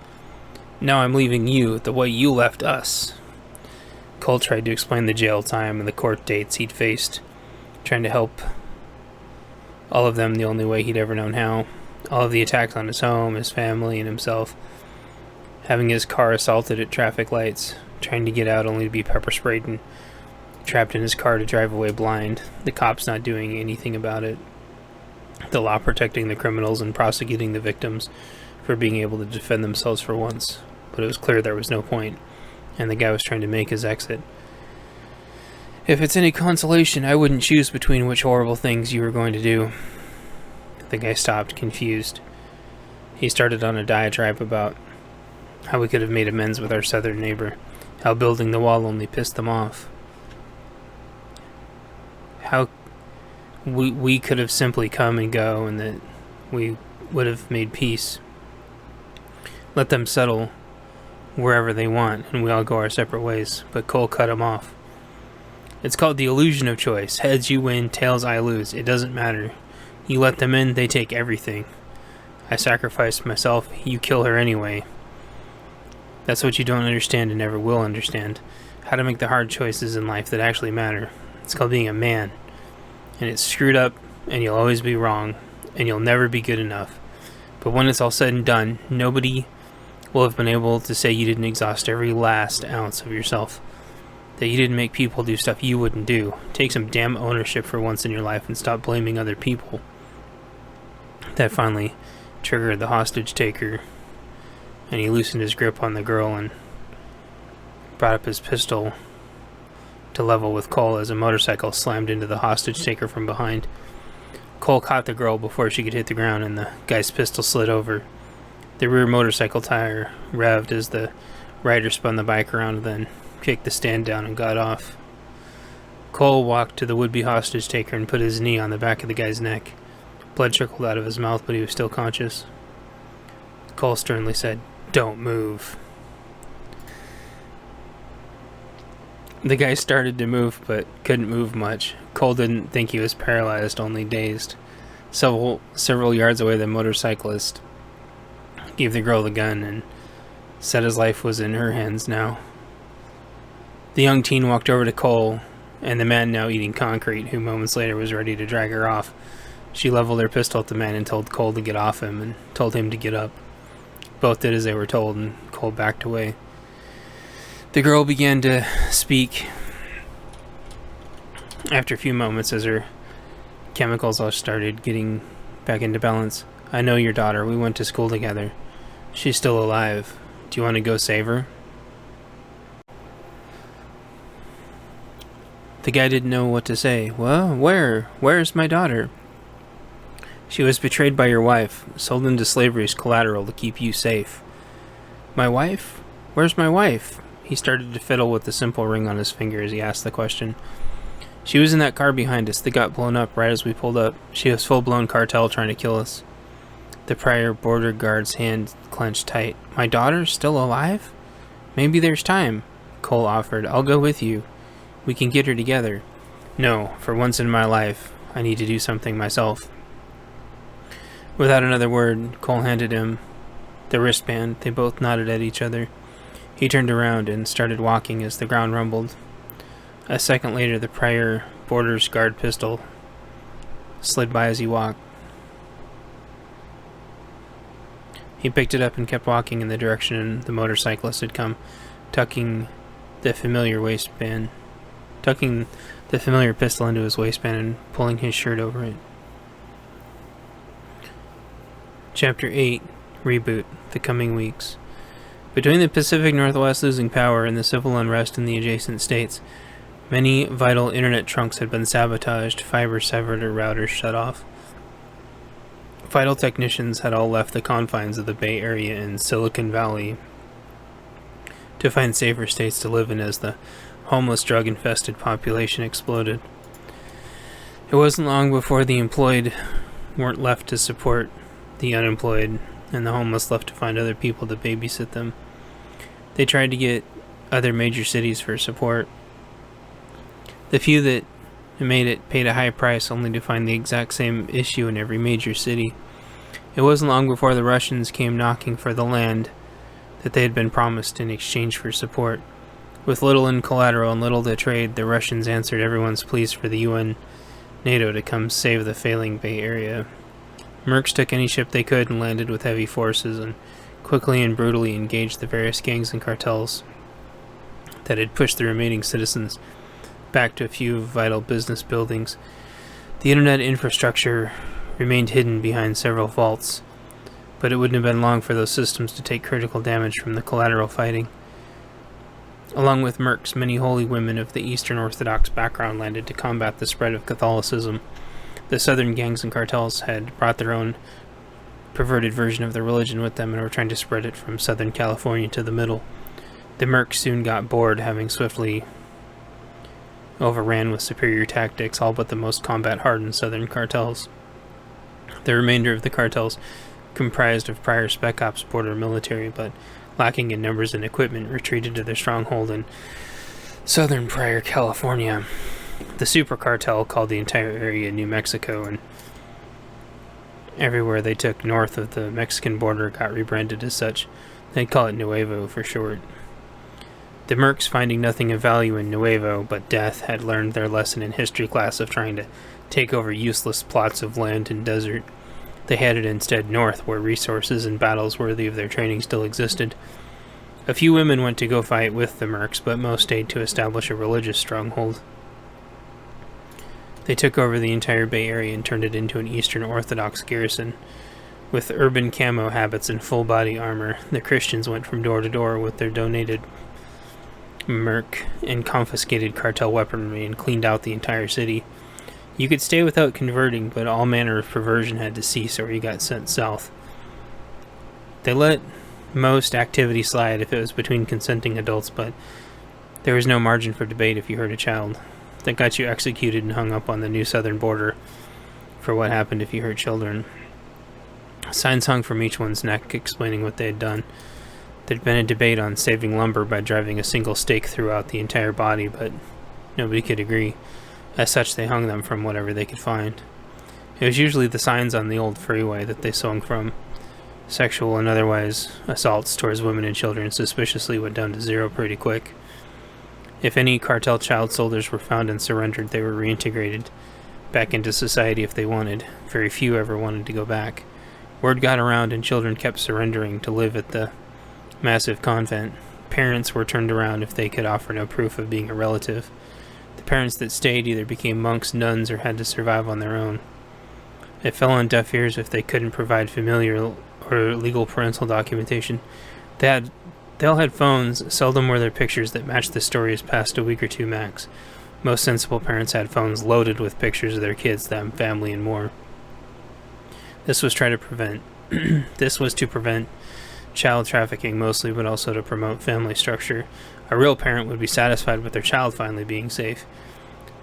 Now I'm leaving you the way you left us." Cole tried to explain the jail time and the court dates he'd faced, trying to help all of them the only way he'd ever known how. All of the attacks on his home, his family, and himself. Having his car assaulted at traffic lights, trying to get out only to be pepper sprayed and trapped in his car to drive away blind. The cops not doing anything about it. The law protecting the criminals and prosecuting the victims for being able to defend themselves for once, but it was clear there was no point, and the guy was trying to make his exit. If it's any consolation, I wouldn't choose between which horrible things you were going to do. The guy stopped, confused. He started on a diatribe about how we could have made amends with our southern neighbor, how building the wall only pissed them off, how we could have simply come and go and that we would have made peace. Let them settle wherever they want and we all go our separate ways. But Cole cut him off. It's called the illusion of choice. Heads you win, tails I lose. It doesn't matter. You let them in, they take everything. I sacrificed myself, you kill her anyway. That's what you don't understand and never will understand. How to make the hard choices in life that actually matter. It's called being a man. And it's screwed up, and you'll always be wrong, and you'll never be good enough. But when it's all said and done, nobody will have been able to say you didn't exhaust every last ounce of yourself. That you didn't make people do stuff you wouldn't do. Take some damn ownership for once in your life and stop blaming other people. That finally triggered the hostage taker, and he loosened his grip on the girl and brought up his pistol to level with Cole as a motorcycle slammed into the hostage taker from behind. Cole caught the girl before she could hit the ground, and the guy's pistol slid over. The rear motorcycle tire revved as the rider spun the bike around, then kicked the stand down and got off. Cole walked to the would-be hostage taker and put his knee on the back of the guy's neck. Blood trickled out of his mouth, but he was still conscious. Cole sternly said, "Don't move." The guy started to move, but couldn't move much. Cole didn't think he was paralyzed, only dazed. Several yards away, the motorcyclist gave the girl the gun and said his life was in her hands now. The young teen walked over to Cole and the man now eating concrete, who moments later was ready to drag her off. She leveled her pistol at the man and told Cole to get off him and told him to get up. Both did as they were told, and Cole backed away. The girl began to speak after a few moments as her chemicals all started getting back into balance. "I know your daughter. We went to school together. She's still alive. Do you want to go save her?" The guy didn't know what to say. "Well, where's my daughter?" "She was betrayed by your wife, sold into slavery as collateral to keep you safe." "My wife? Where's my wife?" He started to fiddle with the simple ring on his finger as he asked the question. "She was in that car behind us that got blown up right as we pulled up. She was full-blown cartel trying to kill us." The prior border guard's hand clenched tight. "My daughter's still alive? Maybe there's time," Cole offered. "I'll go with you. We can get her together." "No, for once in my life, I need to do something myself." Without another word, Cole handed him the wristband. They both nodded at each other. He turned around and started walking as the ground rumbled. A second later, the prior border's guard pistol slid by as he walked. He picked it up and kept walking in the direction the motorcyclist had come, tucking the familiar pistol into his waistband and pulling his shirt over it. Chapter 8, Reboot, The Coming Weeks. Between the Pacific Northwest losing power and the civil unrest in the adjacent states, many vital internet trunks had been sabotaged, fiber severed, or routers shut off. Vital technicians had all left the confines of the Bay Area and Silicon Valley to find safer states to live in as the homeless, drug-infested population exploded. It wasn't long before the employed weren't left to support the unemployed, and the homeless left to find other people to babysit them. They tried to get other major cities for support. The few that made it paid a high price only to find the exact same issue in every major city. It wasn't long before the Russians came knocking for the land that they had been promised in exchange for support. With little in collateral and little to trade, the Russians answered everyone's pleas for the UN, NATO to come save the failing Bay Area. Mercs took any ship they could and landed with heavy forces and quickly and brutally engaged the various gangs and cartels that had pushed the remaining citizens back to a few vital business buildings. The internet infrastructure remained hidden behind several vaults, but it wouldn't have been long for those systems to take critical damage from the collateral fighting. Along with Mercs, many holy women of the Eastern Orthodox background landed to combat the spread of Catholicism. The southern gangs and cartels had brought their own perverted version of the religion with them and were trying to spread it from Southern California to the middle. The Mercs soon got bored, having swiftly overran with superior tactics all but the most combat-hardened Southern cartels. The remainder of the cartels, comprised of prior Spec Ops border military, but lacking in numbers and equipment, retreated to their stronghold in southern prior California. The Super Cartel called the entire area New Mexico, and everywhere they took north of the Mexican border got rebranded as such. They'd call it Nuevo for short. The Mercs, finding nothing of value in Nuevo but death, had learned their lesson in history class of trying to take over useless plots of land and desert. They headed instead north, where resources and battles worthy of their training still existed. A few women went to go fight with the Mercs, but most stayed to establish a religious stronghold. They took over the entire Bay Area and turned it into an Eastern Orthodox garrison. With urban camo habits and full-body armor, the Christians went from door to door with their donated Merc and confiscated cartel weaponry and cleaned out the entire city. You could stay without converting, but all manner of perversion had to cease or you got sent south. They let most activity slide if it was between consenting adults, but there was no margin for debate if you hurt a child. That got you executed and hung up on the new southern border for what happened if you hurt children. Signs hung from each one's neck explaining what they had done. There'd been a debate on saving lumber by driving a single stake throughout the entire body, but nobody could agree. As such, they hung them from whatever they could find. It was usually the signs on the old freeway that they swung from. Sexual and otherwise assaults towards women and children suspiciously went down to zero pretty quick. If any cartel child soldiers were found and surrendered, they were reintegrated back into society if they wanted. Very few ever wanted to go back. Word got around and children kept surrendering to live at the massive convent. Parents were turned around if they could offer no proof of being a relative. The parents that stayed either became monks, nuns, or had to survive on their own. It fell on deaf ears if they couldn't provide familial or legal parental documentation. They all had phones, seldom were there pictures that matched the stories past a week or two max. Most sensible parents had phones loaded with pictures of their kids, them, family, and more. This was to prevent child trafficking mostly, but also to promote family structure. A real parent would be satisfied with their child finally being safe.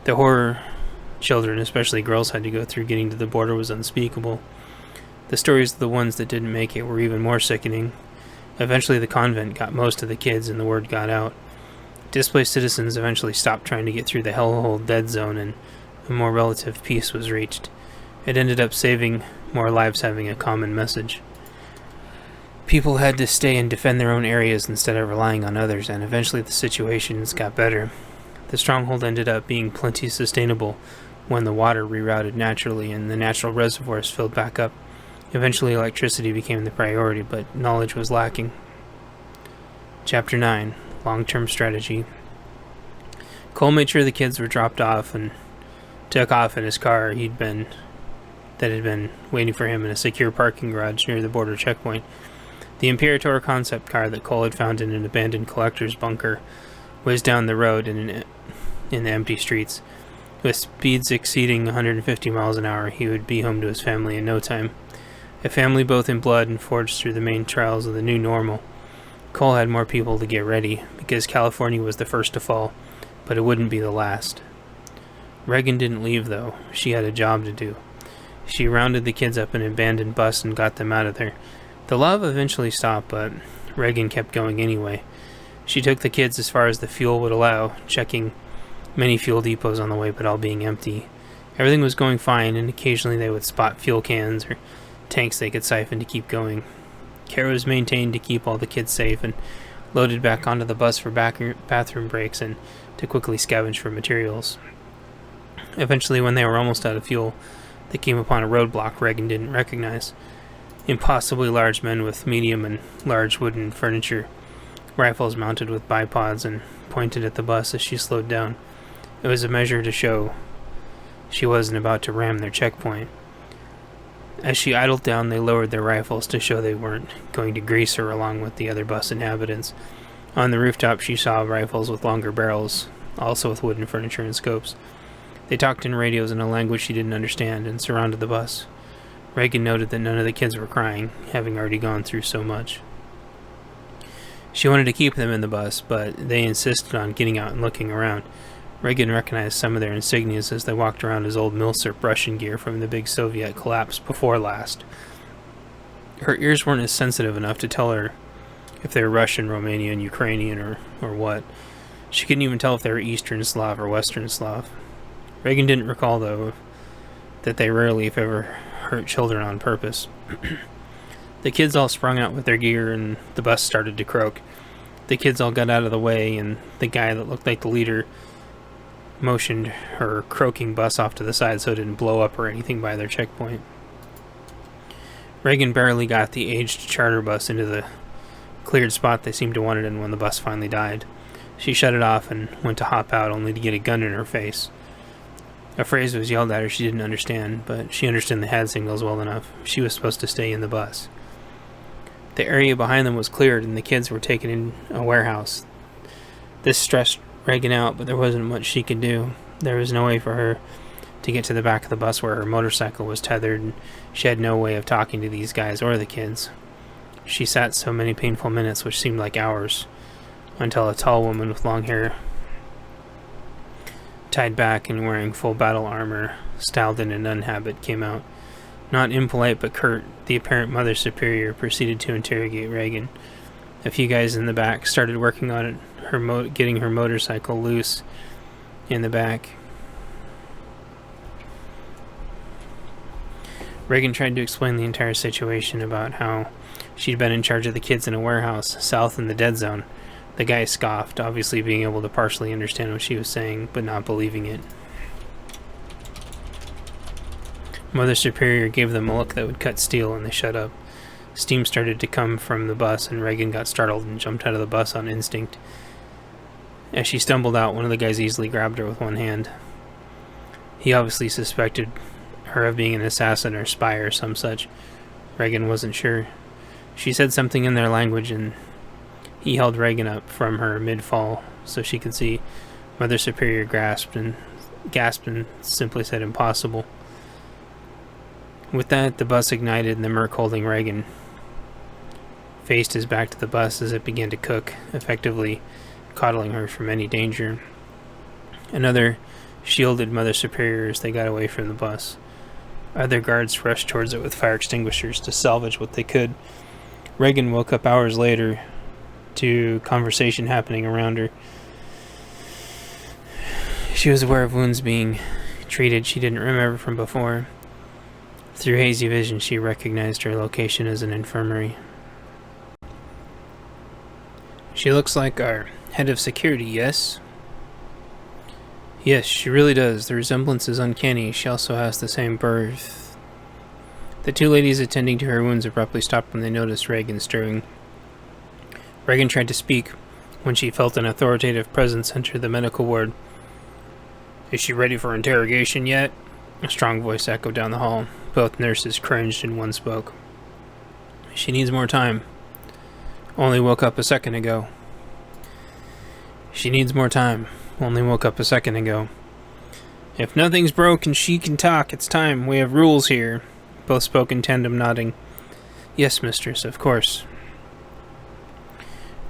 The horror children, especially girls, had to go through getting to the border was unspeakable. The stories of the ones that didn't make it were even more sickening. Eventually the convent got most of the kids and the word got out. Displaced citizens eventually stopped trying to get through the hellhole dead zone and a more relative peace was reached. It ended up saving more lives having a common message. People had to stay and defend their own areas instead of relying on others, and eventually the situations got better. The stronghold ended up being plenty sustainable when the water rerouted naturally and the natural reservoirs filled back up. Eventually electricity became the priority, but knowledge was lacking. Chapter 9. Long-term strategy. Cole made sure the kids were dropped off and took off in his car that had been waiting for him in a secure parking garage near the border checkpoint. The Imperator concept car that Cole had found in an abandoned collector's bunker whizzed down the road in the empty streets. With speeds exceeding 150 miles an hour, he would be home to his family in no time. A family both in blood and forged through the main trials of the new normal. Cole had more people to get ready, because California was the first to fall, but it wouldn't be the last. Reagan didn't leave, though. She had a job to do. She rounded the kids up in an abandoned bus and got them out of there. The love eventually stopped, but Reagan kept going anyway. She took the kids as far as the fuel would allow, checking many fuel depots on the way, but all being empty. Everything was going fine, and occasionally they would spot fuel cans or tanks they could siphon to keep going. Care was maintained to keep all the kids safe and loaded back onto the bus for bathroom breaks and to quickly scavenge for materials. Eventually, when they were almost out of fuel, they came upon a roadblock Reagan didn't recognize. Impossibly large men with medium and large wooden furniture, rifles mounted with bipods, and pointed at the bus as she slowed down. It was a measure to show she wasn't about to ram their checkpoint. As she idled down, they lowered their rifles to show they weren't going to grease her along with the other bus inhabitants. On the rooftop, she saw rifles with longer barrels, also with wooden furniture and scopes. They talked in radios in a language she didn't understand and surrounded the bus. Reagan noted that none of the kids were crying, having already gone through so much. She wanted to keep them in the bus, but they insisted on getting out and looking around. Reagan recognized some of their insignias as they walked around his old milsurp Russian gear from the big Soviet collapse before last. Her ears weren't as sensitive enough to tell her if they were Russian, Romanian, Ukrainian, or what. She couldn't even tell if they were Eastern Slav or Western Slav. Reagan didn't recall, though, that they rarely, if ever, hurt children on purpose. The kids all sprung out with their gear, and the bus started to croak. The kids all got out of the way, and the guy that looked like the leader motioned her croaking bus off to the side so it didn't blow up or anything by their checkpoint. Reagan barely got the aged charter bus into the cleared spot they seemed to want it in when the bus finally died. She shut it off and went to hop out, only to get a gun in her face. A phrase was yelled at her she didn't understand, but she understood the hand signals well enough. She was supposed to stay in the bus. The area behind them was cleared, and the kids were taken in a warehouse. This stressed Reagan out, but there wasn't much she could do. There was no way for her to get to the back of the bus where her motorcycle was tethered, and she had no way of talking to these guys or the kids. She sat so many painful minutes, which seemed like hours, until a tall woman with long hair, tied back and wearing full battle armor, styled in a nun habit, came out. Not impolite but curt, the apparent Mother Superior proceeded to interrogate Reagan. A few guys in the back started working on it, getting her motorcycle loose in the back. Reagan tried to explain the entire situation about how she'd been in charge of the kids in a warehouse south in the dead zone. The guy scoffed, obviously being able to partially understand what she was saying, but not believing it. Mother Superior gave them a look that would cut steel, and they shut up. Steam started to come from the bus, and Reagan got startled and jumped out of the bus on instinct. As she stumbled out, one of the guys easily grabbed her with one hand. He obviously suspected her of being an assassin or spy or some such. Reagan wasn't sure. She said something in their language, and he held Reagan up from her mid-fall so she could see. Mother Superior gasped and simply said, "Impossible." With that, the bus ignited, and the merc holding Reagan faced his back to the bus as it began to cook, effectively coddling her from any danger. Another shielded Mother Superior as they got away from the bus. Other guards rushed towards it with fire extinguishers to salvage what they could. Reagan woke up hours later to conversation happening around her. She was aware of wounds being treated she didn't remember from before. Through hazy vision, she recognized her location as an infirmary. "She looks like our head of security, yes?" "Yes, she really does. The resemblance is uncanny. She also has the same birth." The two ladies attending to her wounds abruptly stopped when they noticed Reagan stirring. Reagan tried to speak when she felt an authoritative presence enter the medical ward. "Is she ready for interrogation yet?" A strong voice echoed down the hall. Both nurses cringed and one spoke. "She needs more time. Only woke up a second ago." "She needs more time. Only woke up a second ago." "If nothing's broke and she can talk, it's time. We have rules here." Both spoke in tandem, nodding. "Yes, mistress, of course."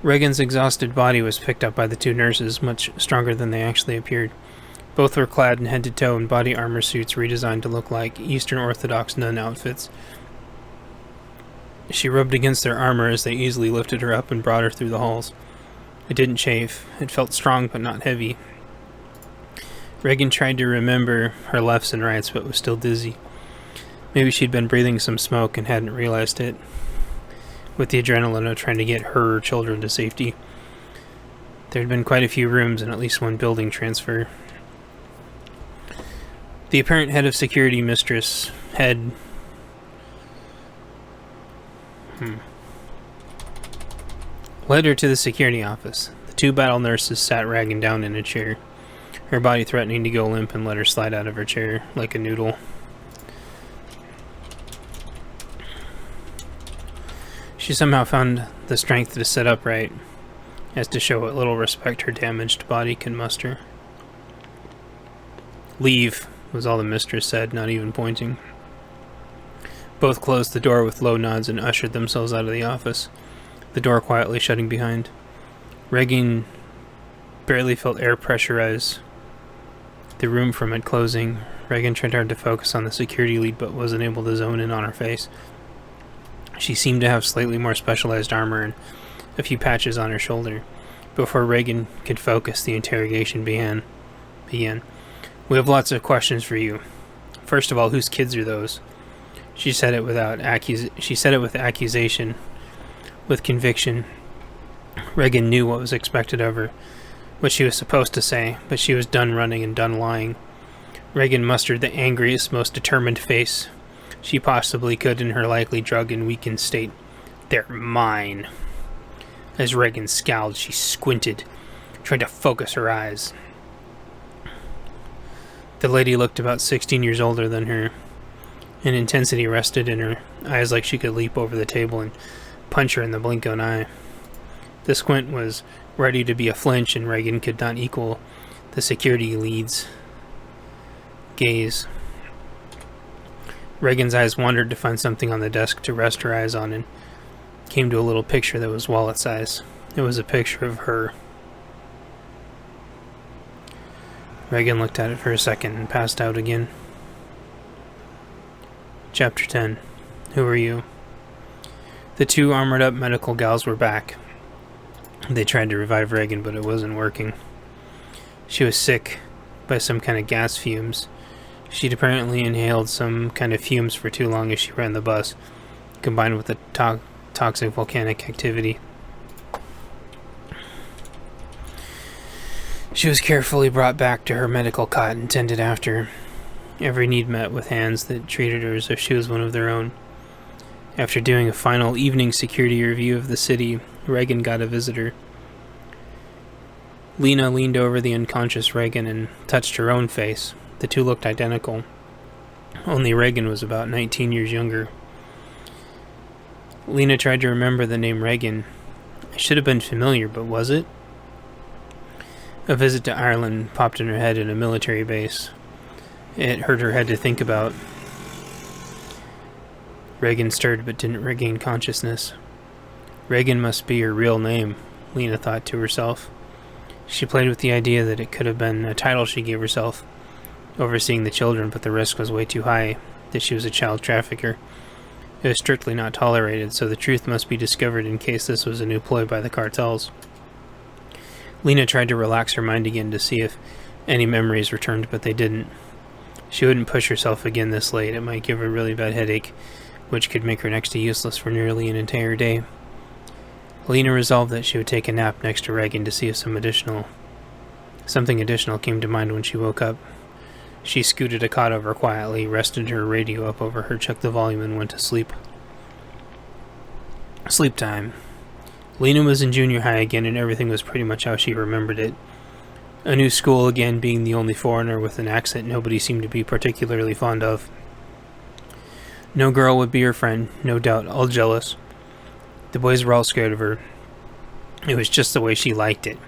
Reagan's exhausted body was picked up by the two nurses, much stronger than they actually appeared. Both were clad in head-to-toe in body armor suits redesigned to look like Eastern Orthodox nun outfits. She rubbed against their armor as they easily lifted her up and brought her through the halls. It didn't chafe. It felt strong but not heavy. Reagan tried to remember her lefts and rights but was still dizzy. Maybe she'd been breathing some smoke and hadn't realized it, with the adrenaline of trying to get her children to safety. There had been quite a few rooms and at least one building transfer. The apparent head of security mistress had led her to the security office. The two battle nurses sat Reagan down in a chair, her body threatening to go limp, and let her slide out of her chair like a noodle. She somehow found the strength to sit upright, as to show what little respect her damaged body can muster. "Leave," was all the mistress said, not even pointing. Both closed the door with low nods and ushered themselves out of the office, the door quietly shutting behind. Regan barely felt air pressurize the room from it closing. Regan tried hard to focus on the security lead, but wasn't able to zone in on her face. She seemed to have slightly more specialized armor and a few patches on her shoulder. Before Regan could focus, the interrogation began. "We have lots of questions for you. First of all, whose kids are those?" She said it with accusation, with conviction. Regan knew what was expected of her, what she was supposed to say, but she was done running and done lying. Regan mustered the angriest, most determined face she possibly could in her likely drugged and weakened state. "They're mine." As Regan scowled, she squinted, trying to focus her eyes. The lady looked about 16 years older than her. An intensity rested in her eyes like she could leap over the table and punch her in the blink of an eye. The squint was ready to be a flinch, and Regan could not equal the security lead's gaze. Regan's eyes wandered to find something on the desk to rest her eyes on and came to a little picture that was wallet size. It was a picture of her. Regan looked at it for a second and passed out again. Chapter 10. Who are you? The two armored-up medical gals were back. They tried to revive Regan, but it wasn't working. She was sick by some kind of gas fumes. She'd apparently inhaled some kind of fumes for too long as she ran the bus, combined with the toxic volcanic activity. She was carefully brought back to her medical cot and tended after. Every need met with hands that treated her as if she was one of their own. After doing a final evening security review of the city, Regan got a visitor. Lena leaned over the unconscious Regan and touched her own face. The two looked identical. Only Regan was about 19 years younger. Lena tried to remember the name Regan. It should have been familiar, but was it? A visit to Ireland popped in her head at a military base. It hurt her head to think about. Regan stirred but didn't regain consciousness. Regan must be her real name, Lena thought to herself. She played with the idea that it could have been a title she gave herself, overseeing the children, but the risk was way too high that she was a child trafficker. It was strictly not tolerated, so the truth must be discovered in case this was a new ploy by the cartels. Lena tried to relax her mind again to see if any memories returned, but they didn't. She wouldn't push herself again this late. It might give her a really bad headache, which could make her next to useless for nearly an entire day. Lena resolved that she would take a nap next to Regan to see if something additional came to mind when she woke up. She scooted a cot over quietly, rested her radio up over her, checked the volume, and went to sleep. Sleep time. Lena was in junior high again, and everything was pretty much how she remembered it. A new school again, being the only foreigner with an accent nobody seemed to be particularly fond of. No girl would be her friend, no doubt, all jealous. The boys were all scared of her. It was just the way she liked it.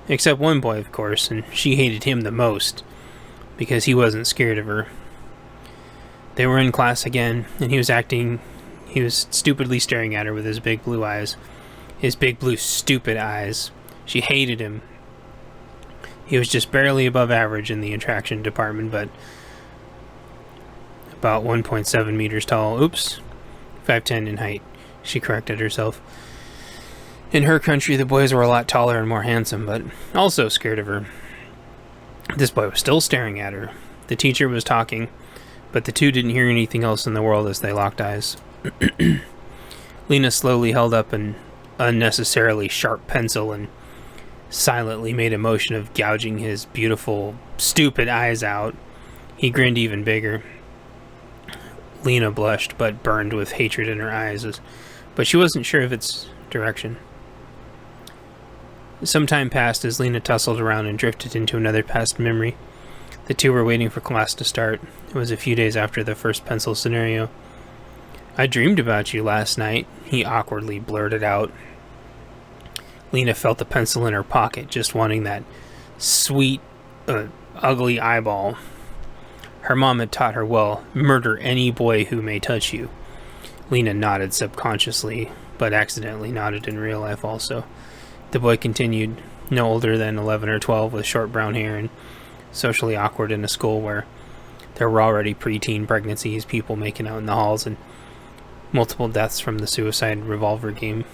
Except one boy, of course, and she hated him the most, because he wasn't scared of her. They were in class again, and he was stupidly staring at her with his big blue eyes. His big blue stupid eyes. She hated him. He was just barely above average in the attraction department, but about 1.7 meters tall. Oops. 5'10" in height. She corrected herself. In her country, the boys were a lot taller and more handsome, but also scared of her. This boy was still staring at her. The teacher was talking, but the two didn't hear anything else in the world as they locked eyes. Lena slowly held up an unnecessarily sharp pencil and silently made a motion of gouging his beautiful, stupid eyes out. He grinned even bigger. Lena blushed, but burned with hatred in her eyes, but she wasn't sure of its direction. Some time passed as Lena tussled around and drifted into another past memory. The two were waiting for class to start. It was a few days after the first pencil scenario. "I dreamed about you last night," he awkwardly blurted out. Lena felt the pencil in her pocket, just wanting that sweet, ugly eyeball. Her mom had taught her well, murder any boy who may touch you. Lena nodded subconsciously, but accidentally nodded in real life also. The boy continued, no older than 11 or 12, with short brown hair and socially awkward in a school where there were already preteen pregnancies, people making out in the halls, and multiple deaths from the suicide revolver game.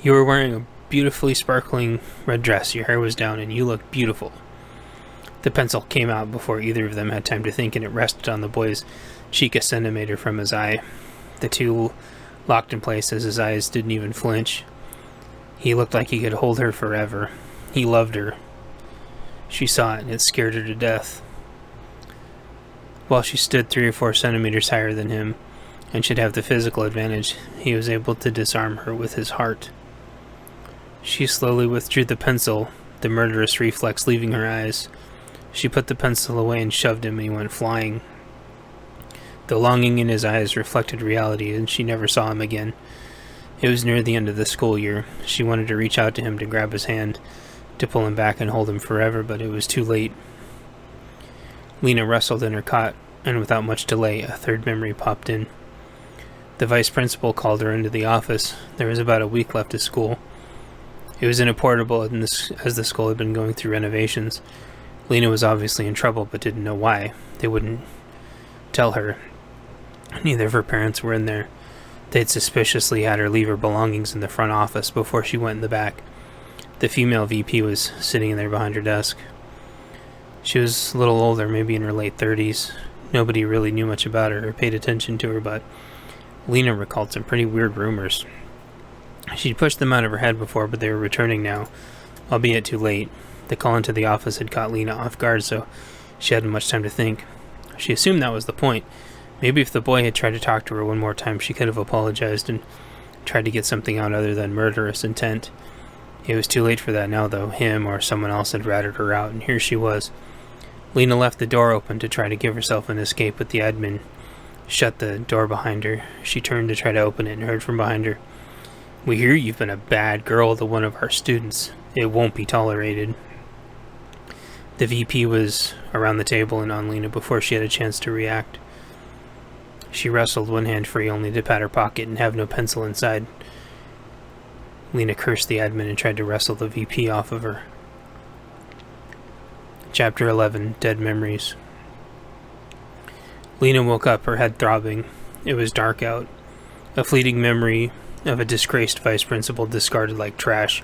"You were wearing a beautifully sparkling red dress, your hair was down, and you looked beautiful." The pencil came out before either of them had time to think, and it rested on the boy's cheek a centimeter from his eye. The two locked in place as his eyes didn't even flinch. He looked like he could hold her forever. He loved her. She saw it, and it scared her to death. While she stood 3 or 4 centimeters higher than him, and should have the physical advantage, he was able to disarm her with his heart. She slowly withdrew the pencil, the murderous reflex leaving her eyes. She put the pencil away and shoved him, and he went flying. The longing in his eyes reflected reality, and she never saw him again. It was near the end of the school year. She wanted to reach out to him to grab his hand, to pull him back and hold him forever, but it was too late. Lena wrestled in her cot, and without much delay, a third memory popped in. The vice principal called her into the office. There was about a week left of school. It was in a portable, as the school had been going through renovations. Lena was obviously in trouble, but didn't know why. They wouldn't tell her. Neither of her parents were in there. They'd suspiciously had her leave her belongings in the front office before she went in the back. The female VP was sitting there behind her desk. She was a little older, maybe in her late 30s. Nobody really knew much about her or paid attention to her, but Lena recalled some pretty weird rumors. She'd pushed them out of her head before, but they were returning now, albeit too late. The call into the office had caught Lena off guard, so she hadn't much time to think. She assumed that was the point. Maybe if the boy had tried to talk to her one more time, she could have apologized and tried to get something out other than murderous intent. It was too late for that now, though. Him or someone else had ratted her out, and here she was. Lena left the door open to try to give herself an escape, but the admin shut the door behind her. She turned to try to open it and heard from behind her, "We hear you've been a bad girl to one of our students. It won't be tolerated." The VP was around the table and on Lena before she had a chance to react. She wrestled one hand free only to pat her pocket and have no pencil inside. Lena cursed the admin and tried to wrestle the VP off of her. Chapter 11, Dead Memories. Lena woke up, her head throbbing. It was dark out. A fleeting memory of a disgraced vice principal discarded like trash,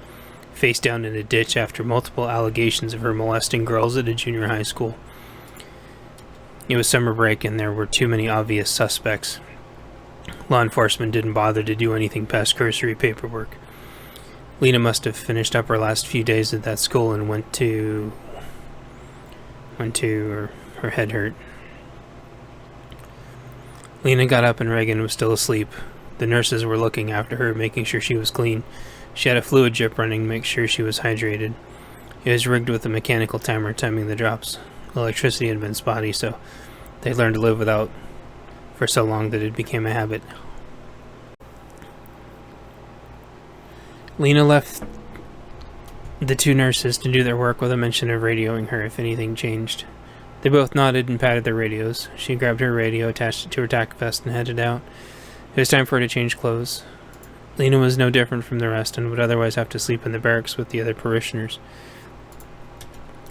face down in a ditch after multiple allegations of her molesting girls at a junior high school. It was summer break and there were too many obvious suspects. Law enforcement didn't bother to do anything past cursory paperwork. Lena must have finished up her last few days at that school and went to her head hurt. Lena got up and Reagan was still asleep. The nurses were looking after her, making sure she was clean. She had a fluid drip running to make sure she was hydrated. It was rigged with a mechanical timer timing the drops. Electricity had been spotty, so they learned to live without for so long that it became a habit. Lena left the two nurses to do their work with a mention of radioing her if anything changed. They both nodded and patted their radios. She grabbed her radio, attached it to her tack vest, and headed out. It was time for her to change clothes. Lena was no different from the rest and would otherwise have to sleep in the barracks with the other parishioners.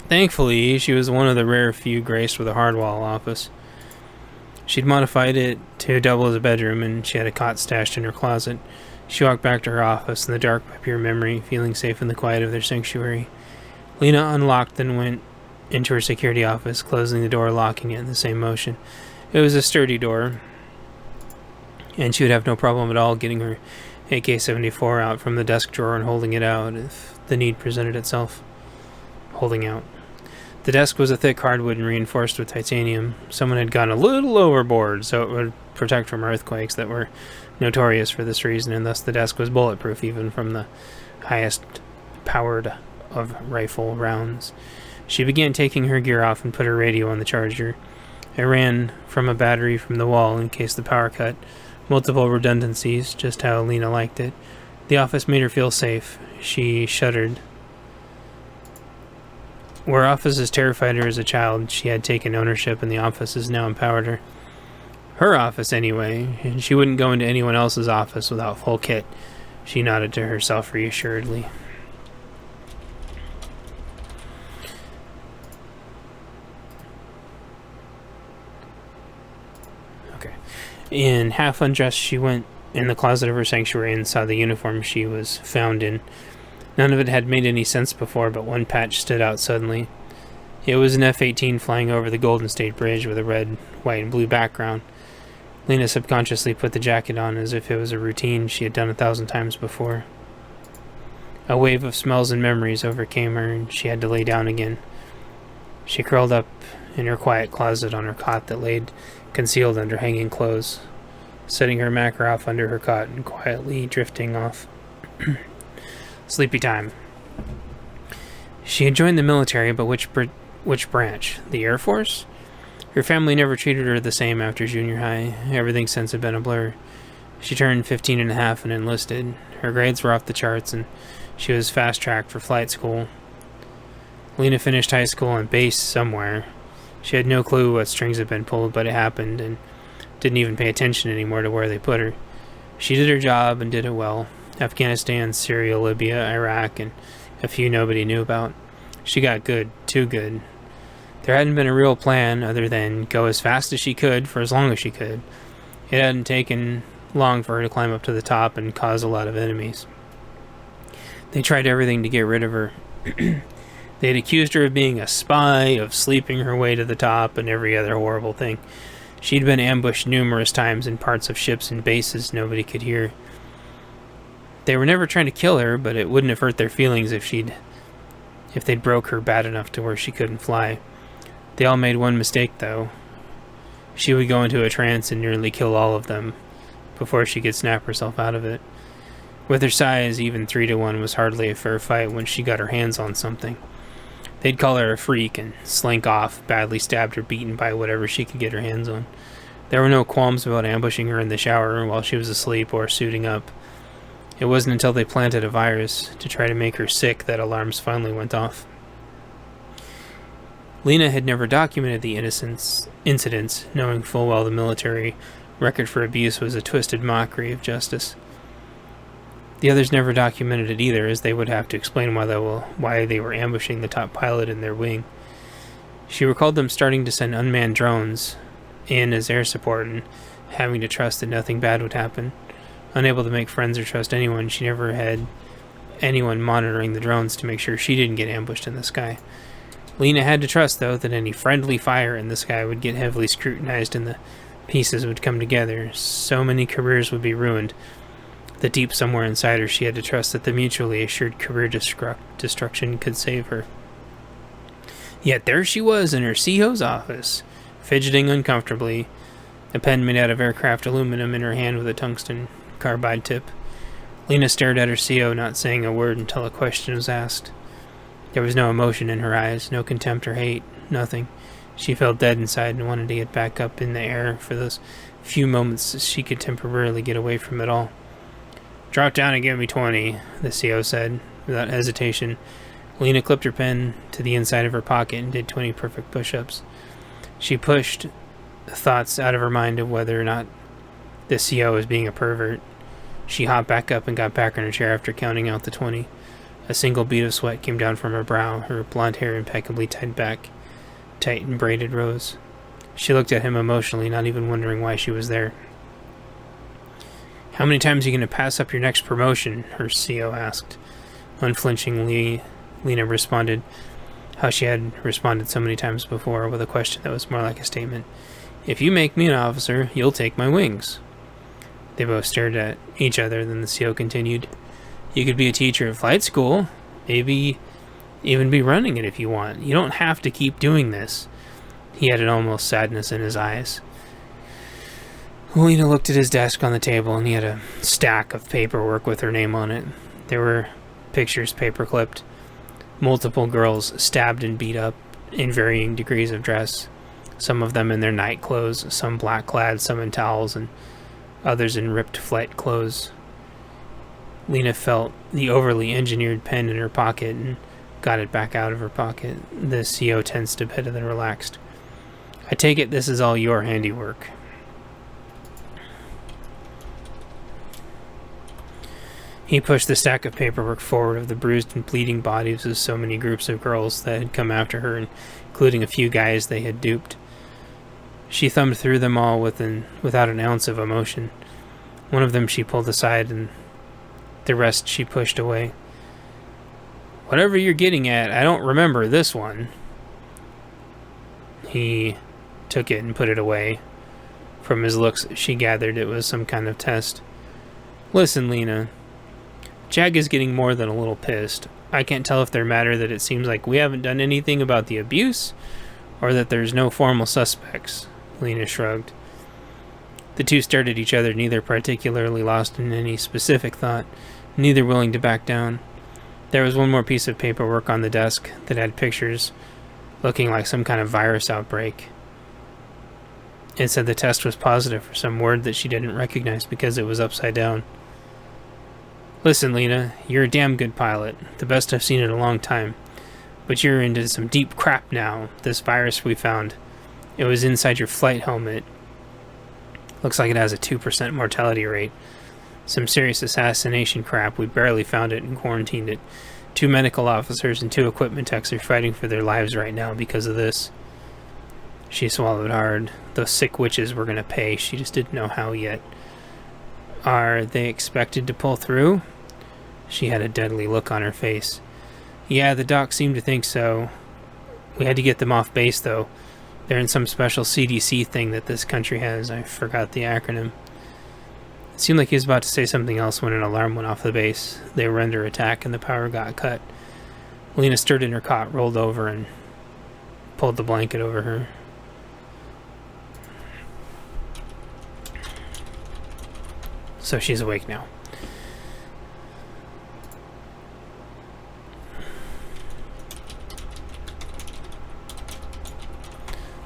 Thankfully, she was one of the rare few graced with a hardwall office. She'd modified it to double as a bedroom, and she had a cot stashed in her closet. She walked back to her office in the dark by pure memory, feeling safe in the quiet of their sanctuary. Lena unlocked, then went into her security office, closing the door, locking it in the same motion. It was a sturdy door, and she would have no problem at all getting her AK-74 out from the desk drawer and holding it out if the need presented itself. Holding out. The desk was a thick hardwood and reinforced with titanium. Someone had gone a little overboard, so it would protect from earthquakes that were notorious for this reason, and thus the desk was bulletproof even from the highest powered of rifle rounds. She began taking her gear off and put her radio on the charger. I ran from a battery from the wall in case the power cut. Multiple redundancies, just how Lena liked it. The office made her feel safe. She shuddered. Where offices terrified her as a child, she had taken ownership, and the offices now empowered her. Her office, anyway, and she wouldn't go into anyone else's office without full kit. She nodded to herself reassuredly. Okay. In half undressed, she went in the closet of her sanctuary and saw the uniform she was found in. None of it had made any sense before, but one patch stood out suddenly. It was an F-18 flying over the Golden State Bridge with a red, white, and blue background. Lena subconsciously put the jacket on as if it was a routine she had done 1,000 times before. A wave of smells and memories overcame her, and she had to lay down again. She curled up in her quiet closet on her cot that laid concealed under hanging clothes, setting her macro off under her cot and quietly drifting off. Sleepy time. She had joined the military, but which branch? The Air Force? Her family never treated her the same after junior high. Everything since had been a blur. She turned 15 and a half and enlisted. Her grades were off the charts, and she was fast-tracked for flight school. Lena finished high school on base somewhere. She had no clue what strings had been pulled, but it happened, and didn't even pay attention anymore to where they put her. She did her job and did it well. Afghanistan, Syria, Libya, Iraq, and a few nobody knew about. She got good, too good. There hadn't been a real plan other than go as fast as she could for as long as she could. It hadn't taken long for her to climb up to the top and cause a lot of enemies. They tried everything to get rid of her. They had accused her of being a spy, of sleeping her way to the top, and every other horrible thing. She'd been ambushed numerous times in parts of ships and bases nobody could hear. They were never trying to kill her, but it wouldn't have hurt their feelings if they'd broke her bad enough to where she couldn't fly. They all made one mistake, though. She would go into a trance and nearly kill all of them before she could snap herself out of it. With her size, even 3-1 was hardly a fair fight when she got her hands on something. They'd call her a freak and slink off, badly stabbed or beaten by whatever she could get her hands on. There were no qualms about ambushing her in the shower while she was asleep or suiting up. It wasn't until they planted a virus to try to make her sick that alarms finally went off. Lena had never documented the incidents, knowing full well the military record for abuse was a twisted mockery of justice. The others never documented it either, as they would have to explain why they were ambushing the top pilot in their wing. She recalled them starting to send unmanned drones in as air support and having to trust that nothing bad would happen. Unable to make friends or trust anyone, she never had anyone monitoring the drones to make sure she didn't get ambushed in the sky. Lena had to trust, though, that any friendly fire in the sky would get heavily scrutinized and the pieces would come together. So many careers would be ruined that deep somewhere inside her she had to trust that the mutually assured career destruction could save her. Yet there she was in her CO's office, fidgeting uncomfortably, a pen made out of aircraft aluminum in her hand with a tungsten carbide tip. Lena stared at her CO, not saying a word until a question was asked. There was no emotion in her eyes, no contempt or hate, nothing. She felt dead inside and wanted to get back up in the air for those few moments she could temporarily get away from it all. "Drop down and give me 20, the CO said, without hesitation. Lena clipped her pen to the inside of her pocket and did 20 perfect push-ups. She pushed thoughts out of her mind of whether or not the CO was being a pervert. She hopped back up and got back in her chair after counting out the 20. A single bead of sweat came down from her brow, her blonde hair impeccably tied back, tight and braided rows. She looked at him emotionally, not even wondering why she was there. "How many times are you going to pass up your next promotion?" her CO asked. Unflinchingly, Lena responded how she had responded so many times before, with a question that was more like a statement. "If you make me an officer, you'll take my wings." They both stared at each other, then the CO continued. "You could be a teacher at flight school, maybe even be running it if you want. You don't have to keep doing this." He had an almost sadness in his eyes. Lena looked at his desk on the table, and he had a stack of paperwork with her name on it. There were pictures paper-clipped, multiple girls stabbed and beat up in varying degrees of dress. some of them in their night clothes, some black-clad, some in towels, and others in ripped flight clothes. Lena felt the overly engineered pen in her pocket and got it back out of her pocket. The CO tensed a bit and then relaxed. I take it this is all your handiwork. He pushed the stack of paperwork forward of the bruised and bleeding bodies of so many groups of girls that had come after her, including a few guys they had duped. She thumbed through them all without an ounce of emotion. One of them she pulled aside, and the rest she pushed away. Whatever you're getting at, I don't remember this one. He took it and put it away. From his looks, she gathered it was some kind of test. Listen, Lena. Jag is getting more than a little pissed. I can't tell if they're madder that it seems like we haven't done anything about the abuse, or that there's no formal suspects. Lena shrugged. The two stared at each other, neither particularly lost in any specific thought, neither willing to back down. There was one more piece of paperwork on the desk that had pictures, looking like some kind of virus outbreak. It said the test was positive for some word that she didn't recognize because it was upside down. Listen, Lena, you're a damn good pilot, the best I've seen in a long time. But you're into some deep crap now. This virus we found, it was inside your flight helmet. Looks like it has a 2% mortality rate. Some serious assassination crap. We barely found it and quarantined it. 2 medical officers and 2 equipment techs are fighting for their lives right now because of this. She swallowed hard. Those sick witches were going to pay. She just didn't know how yet. Are they expected to pull through? She had a deadly look on her face. Yeah, the doc seemed to think so. We had to get them off base, though. They're in some special CDC thing that this country has. I forgot the acronym. It seemed like he was about to say something else when an alarm went off the base. They were under attack and the power got cut. Lena stirred in her cot, rolled over, and pulled the blanket over her. So she's awake now.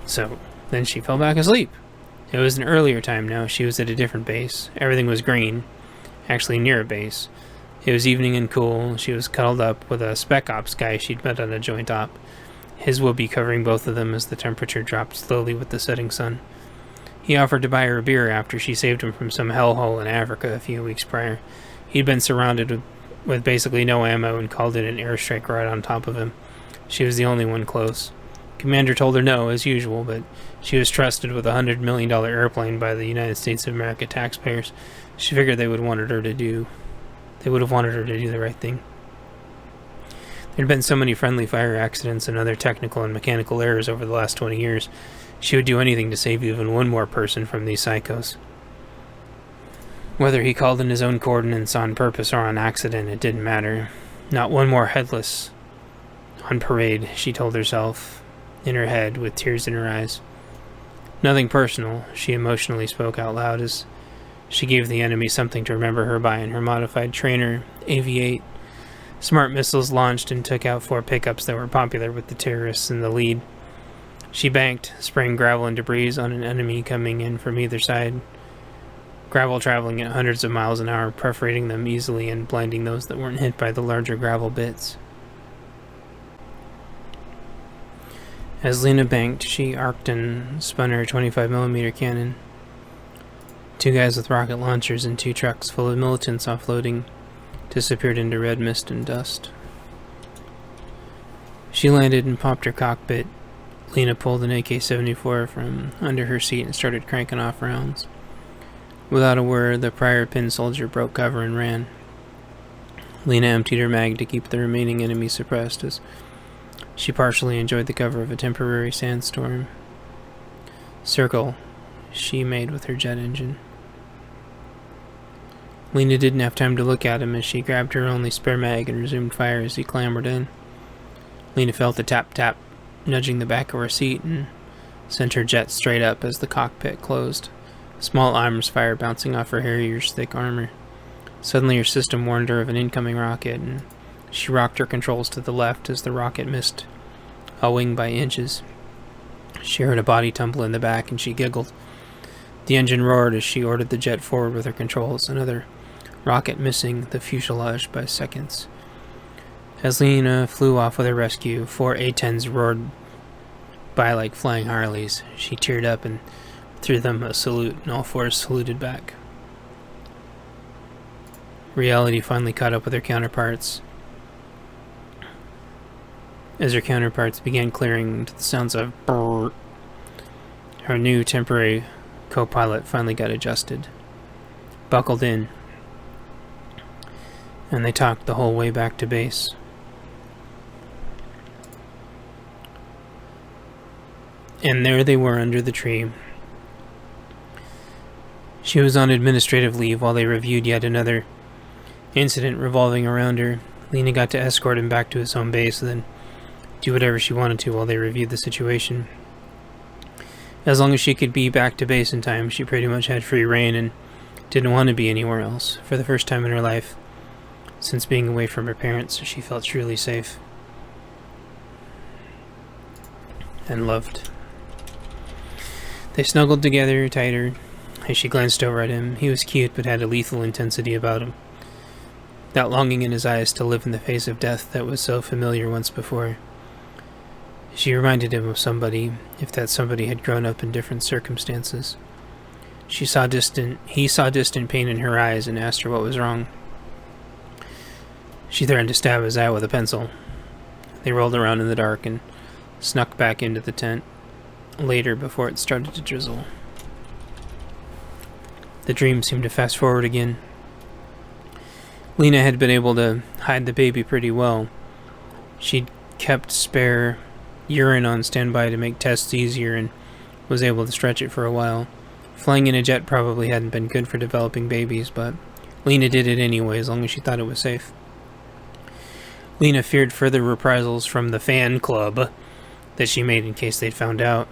So then she fell back asleep. It was an earlier time now. She was at a different base. Everything was green, actually near a base. It was evening and cool. She was cuddled up with a spec ops guy she'd met on a joint op. His would be covering both of them as the temperature dropped slowly with the setting sun. He offered to buy her a beer after she saved him from some hellhole in Africa a few weeks prior. He'd been surrounded with basically no ammo and called it an airstrike right on top of him. She was the only one close. Commander told her no, as usual, but she was trusted with a $100 million airplane by the United States of America taxpayers. She figured they would have wanted her to do the right thing. There'd been so many friendly fire accidents and other technical and mechanical errors over the last 20 years. She would do anything to save even one more person from these psychos. Whether he called in his own coordinates on purpose or on accident, it didn't matter. Not one more headless on parade, she told herself, in her head, with tears in her eyes. Nothing personal, she emotionally spoke out loud as she gave the enemy something to remember her by in her modified trainer, AV-8. Smart missiles launched and took out 4 pickups that were popular with the terrorists in the lead. She banked, spraying gravel and debris on an enemy coming in from either side. Gravel traveling at hundreds of miles an hour, perforating them easily and blinding those that weren't hit by the larger gravel bits. As Lena banked, she arced and spun her 25mm cannon. 2 guys with rocket launchers and 2 trucks full of militants offloading disappeared into red mist and dust. She landed and popped her cockpit. Lena pulled an AK-74 from under her seat and started cranking off rounds. Without a word, the prior pin soldier broke cover and ran. Lena emptied her mag to keep the remaining enemy suppressed as she partially enjoyed the cover of a temporary sandstorm. Circle, she made with her jet engine. Lena didn't have time to look at him as she grabbed her only spare mag and resumed fire as he clambered in. Lena felt the tap-tap nudging the back of her seat and sent her jet straight up as the cockpit closed, small arms fire bouncing off her Harrier's thick armor. Suddenly her system warned her of an incoming rocket, and she rocked her controls to the left as the rocket missed a wing by inches. She heard a body tumble in the back, and she giggled. The engine roared as she ordered the jet forward with her controls, another rocket missing the fuselage by seconds. As Lena flew off with her rescue, 4 A-10s roared by like flying Harleys. She teared up and threw them a salute, and all 4 saluted back. Reality finally caught up with her counterparts. As her counterparts began clearing to the sounds of brrr, her new temporary co-pilot finally got adjusted, buckled in, and they talked the whole way back to base. And there they were under the tree. She was on administrative leave while they reviewed yet another incident revolving around her. Lena got to escort him back to his home base, and then do whatever she wanted to while they reviewed the situation. As long as she could be back to base in time, she pretty much had free reign and didn't want to be anywhere else. For the first time in her life, since being away from her parents, she felt truly safe and loved. They snuggled together tighter as she glanced over at him. He was cute, but had a lethal intensity about him. That longing in his eyes to live in the face of death that was so familiar once before. She reminded him of somebody, if that somebody had grown up in different circumstances. He saw distant pain in her eyes and asked her what was wrong. She threatened to stab his eye with a pencil. They rolled around in the dark and snuck back into the tent later before it started to drizzle. The dream seemed to fast forward again. Lena had been able to hide the baby pretty well. She'd kept spare urine on standby to make tests easier and was able to stretch it for a while. Flying in a jet probably hadn't been good for developing babies, but Lena did it anyway as long as she thought it was safe. Lena feared further reprisals from the fan club that she made in case they'd found out.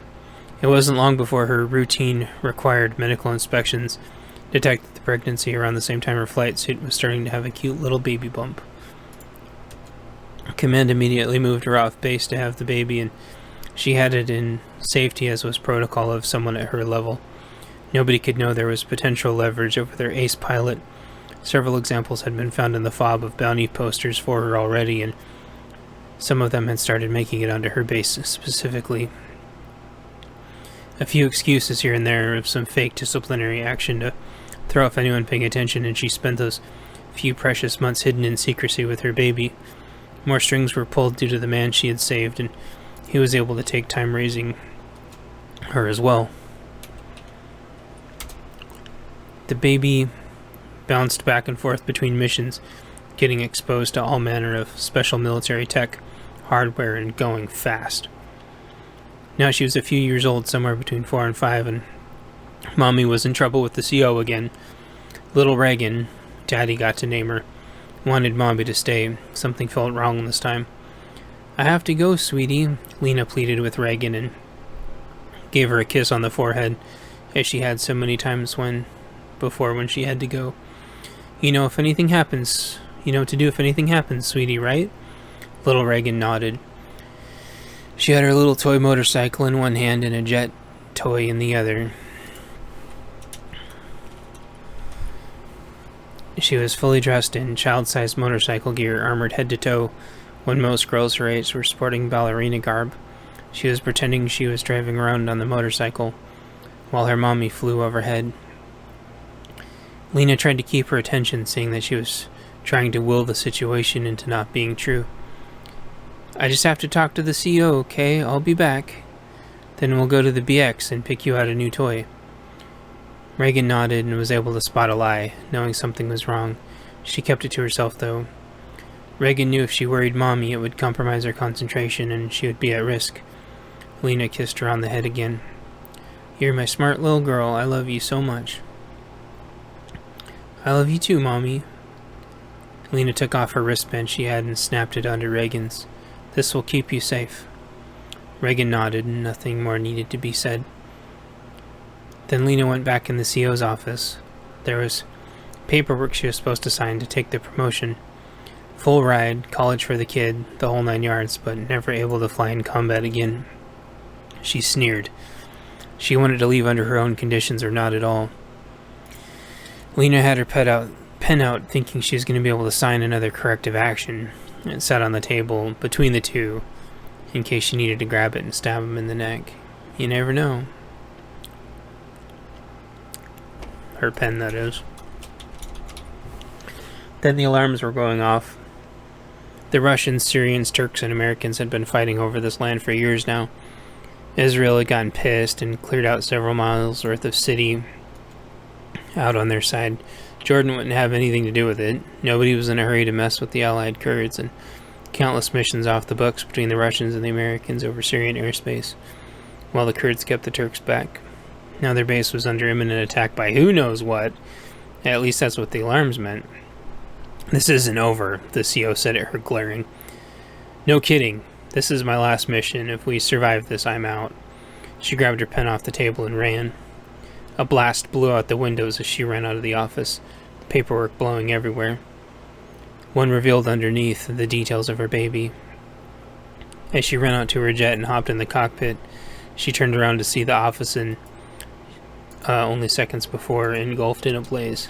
It wasn't long before her routine required medical inspections detected the pregnancy around the same time her flight suit was starting to have a cute little baby bump. Command immediately moved her off base to have the baby, and she had it in safety as was protocol of someone at her level. Nobody could know there was potential leverage over their ace pilot. Several examples had been found in the fob of bounty posters for her already, and some of them had started making it onto her base specifically. A few excuses here and there of some fake disciplinary action to throw off anyone paying attention, and she spent those few precious months hidden in secrecy with her baby. More strings were pulled due to the man she had saved, and he was able to take time raising her as well. The baby bounced back and forth between missions, getting exposed to all manner of special military tech, hardware, and going fast. Now she was a few years old, somewhere between 4 and 5, and Mommy was in trouble with the CO again. Little Reagan, Daddy got to name her, wanted Mommy to stay. Something felt wrong this time. "I have to go, sweetie," Lena pleaded with Reagan and gave her a kiss on the forehead, as she had so many times before when she had to go. You know what to do if anything happens, sweetie, right?" Little Reagan nodded. She had her little toy motorcycle in one hand and a jet toy in the other. She was fully dressed in child-sized motorcycle gear, armored head to toe, when most girls her age were sporting ballerina garb. She was pretending she was driving around on the motorcycle, while her mommy flew overhead. Lena tried to keep her attention, seeing that she was trying to will the situation into not being true. "I just have to talk to the CO, okay? I'll be back. Then we'll go to the BX and pick you out a new toy." Reagan nodded and was able to spot a lie, knowing something was wrong. She kept it to herself, though. Reagan knew if she worried Mommy, it would compromise her concentration and she would be at risk. Lena kissed her on the head again. "You're my smart little girl. I love you so much." "I love you too, Mommy." Lena took off her wristband she had and snapped it onto Reagan's. "This will keep you safe." Reagan nodded and nothing more needed to be said. Then Lena went back in the CO's office. There was paperwork she was supposed to sign to take the promotion. Full ride, college for the kid, the whole 9 yards, but never able to fly in combat again. She sneered. She wanted to leave under her own conditions or not at all. Lena had her pen out, thinking she was going to be able to sign another corrective action. It sat on the table between the two, in case she needed to grab it and stab him in the neck. You never know. Her pen, that is. Then the alarms were going off. The Russians, Syrians, Turks, and Americans had been fighting over this land for years now. Israel had gotten pissed and cleared out several miles worth of city out on their side. Jordan wouldn't have anything to do with it. Nobody was in a hurry to mess with the Allied Kurds, and countless missions off the books between the Russians and the Americans over Syrian airspace, while the Kurds kept the Turks back. Now their base was under imminent attack by who knows what. At least that's what the alarms meant. This isn't over, the CO said at her, glaring. No kidding. This is my last mission. If we survive this, I'm out. She grabbed her pen off the table and ran. A blast blew out the windows as she ran out of the office, paperwork blowing everywhere. One revealed underneath the details of her baby. As she ran out to her jet and hopped in the cockpit, she turned around to see the office and only seconds before engulfed in a blaze.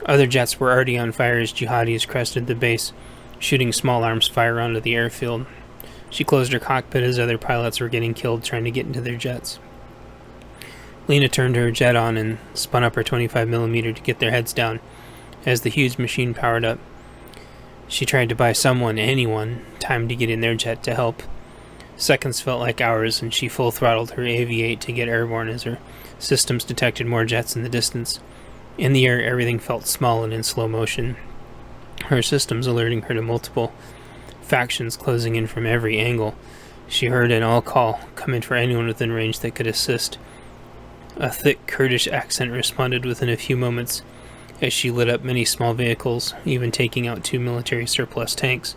Other jets were already on fire as jihadis crested the base, shooting small arms fire onto the airfield. She closed her cockpit as other pilots were getting killed trying to get into their jets. Lena turned her jet on and spun up her 25mm to get their heads down as the huge machine powered up. She tried to buy anyone, time to get in their jet to help. Seconds felt like hours, and she full-throttled her AV-8 to get airborne as her systems detected more jets in the distance. In the air, everything felt small and in slow motion, her systems alerting her to multiple factions closing in from every angle. She heard an all-call come in for anyone within range that could assist. A thick Kurdish accent responded within a few moments as she lit up many small vehicles, even taking out 2 military surplus tanks.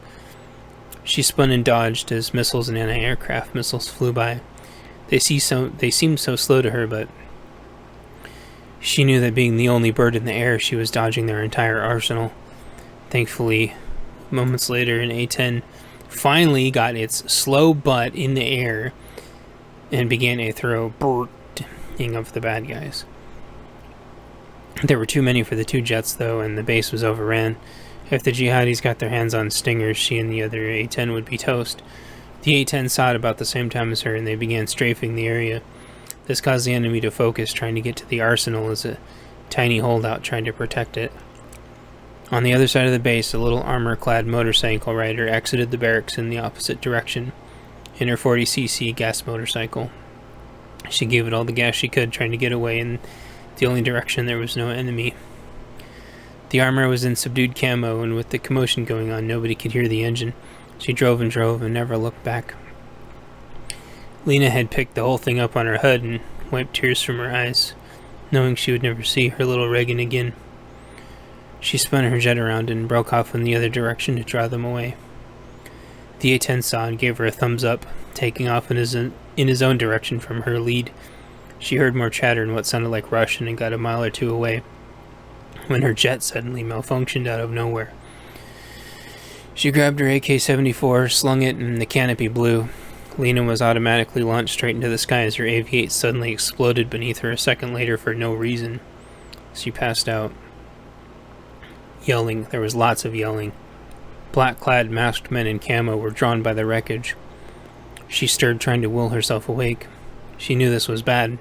She spun and dodged as missiles and anti-aircraft missiles flew by. They seemed so slow to her, but she knew that being the only bird in the air, she was dodging their entire arsenal. Thankfully, moments later, an A-10 finally got its slow butt in the air and began a thorough burning of the bad guys. There were too many for the 2 jets, though, and the base was overran. If the jihadis got their hands on Stingers, she and the other A-10 would be toast. The A-10 saw it about the same time as her, and they began strafing the area. This caused the enemy to focus, trying to get to the arsenal as a tiny holdout tried to protect it. On the other side of the base, a little armor-clad motorcycle rider exited the barracks in the opposite direction, in her 40cc gas motorcycle. She gave it all the gas she could, trying to get away in the only direction there was no enemy. The armor was in subdued camo, and with the commotion going on, nobody could hear the engine. She drove and never looked back. Lena had picked the whole thing up on her HUD and wiped tears from her eyes, knowing she would never see her little Reagan again. She spun her jet around and broke off in the other direction to draw them away. The A-10 saw and gave her a thumbs up, taking off in his own direction from her lead. She heard more chatter in what sounded like Russian and got a mile or 2 away, when her jet suddenly malfunctioned out of nowhere. She grabbed her AK-74, slung it, and the canopy blew. Lena was automatically launched straight into the sky as her AV-8 suddenly exploded beneath her a second later for no reason. She passed out. Yelling. There was lots of yelling. Black-clad, masked men in camo were drawn by the wreckage. She stirred, trying to will herself awake. She knew this was bad.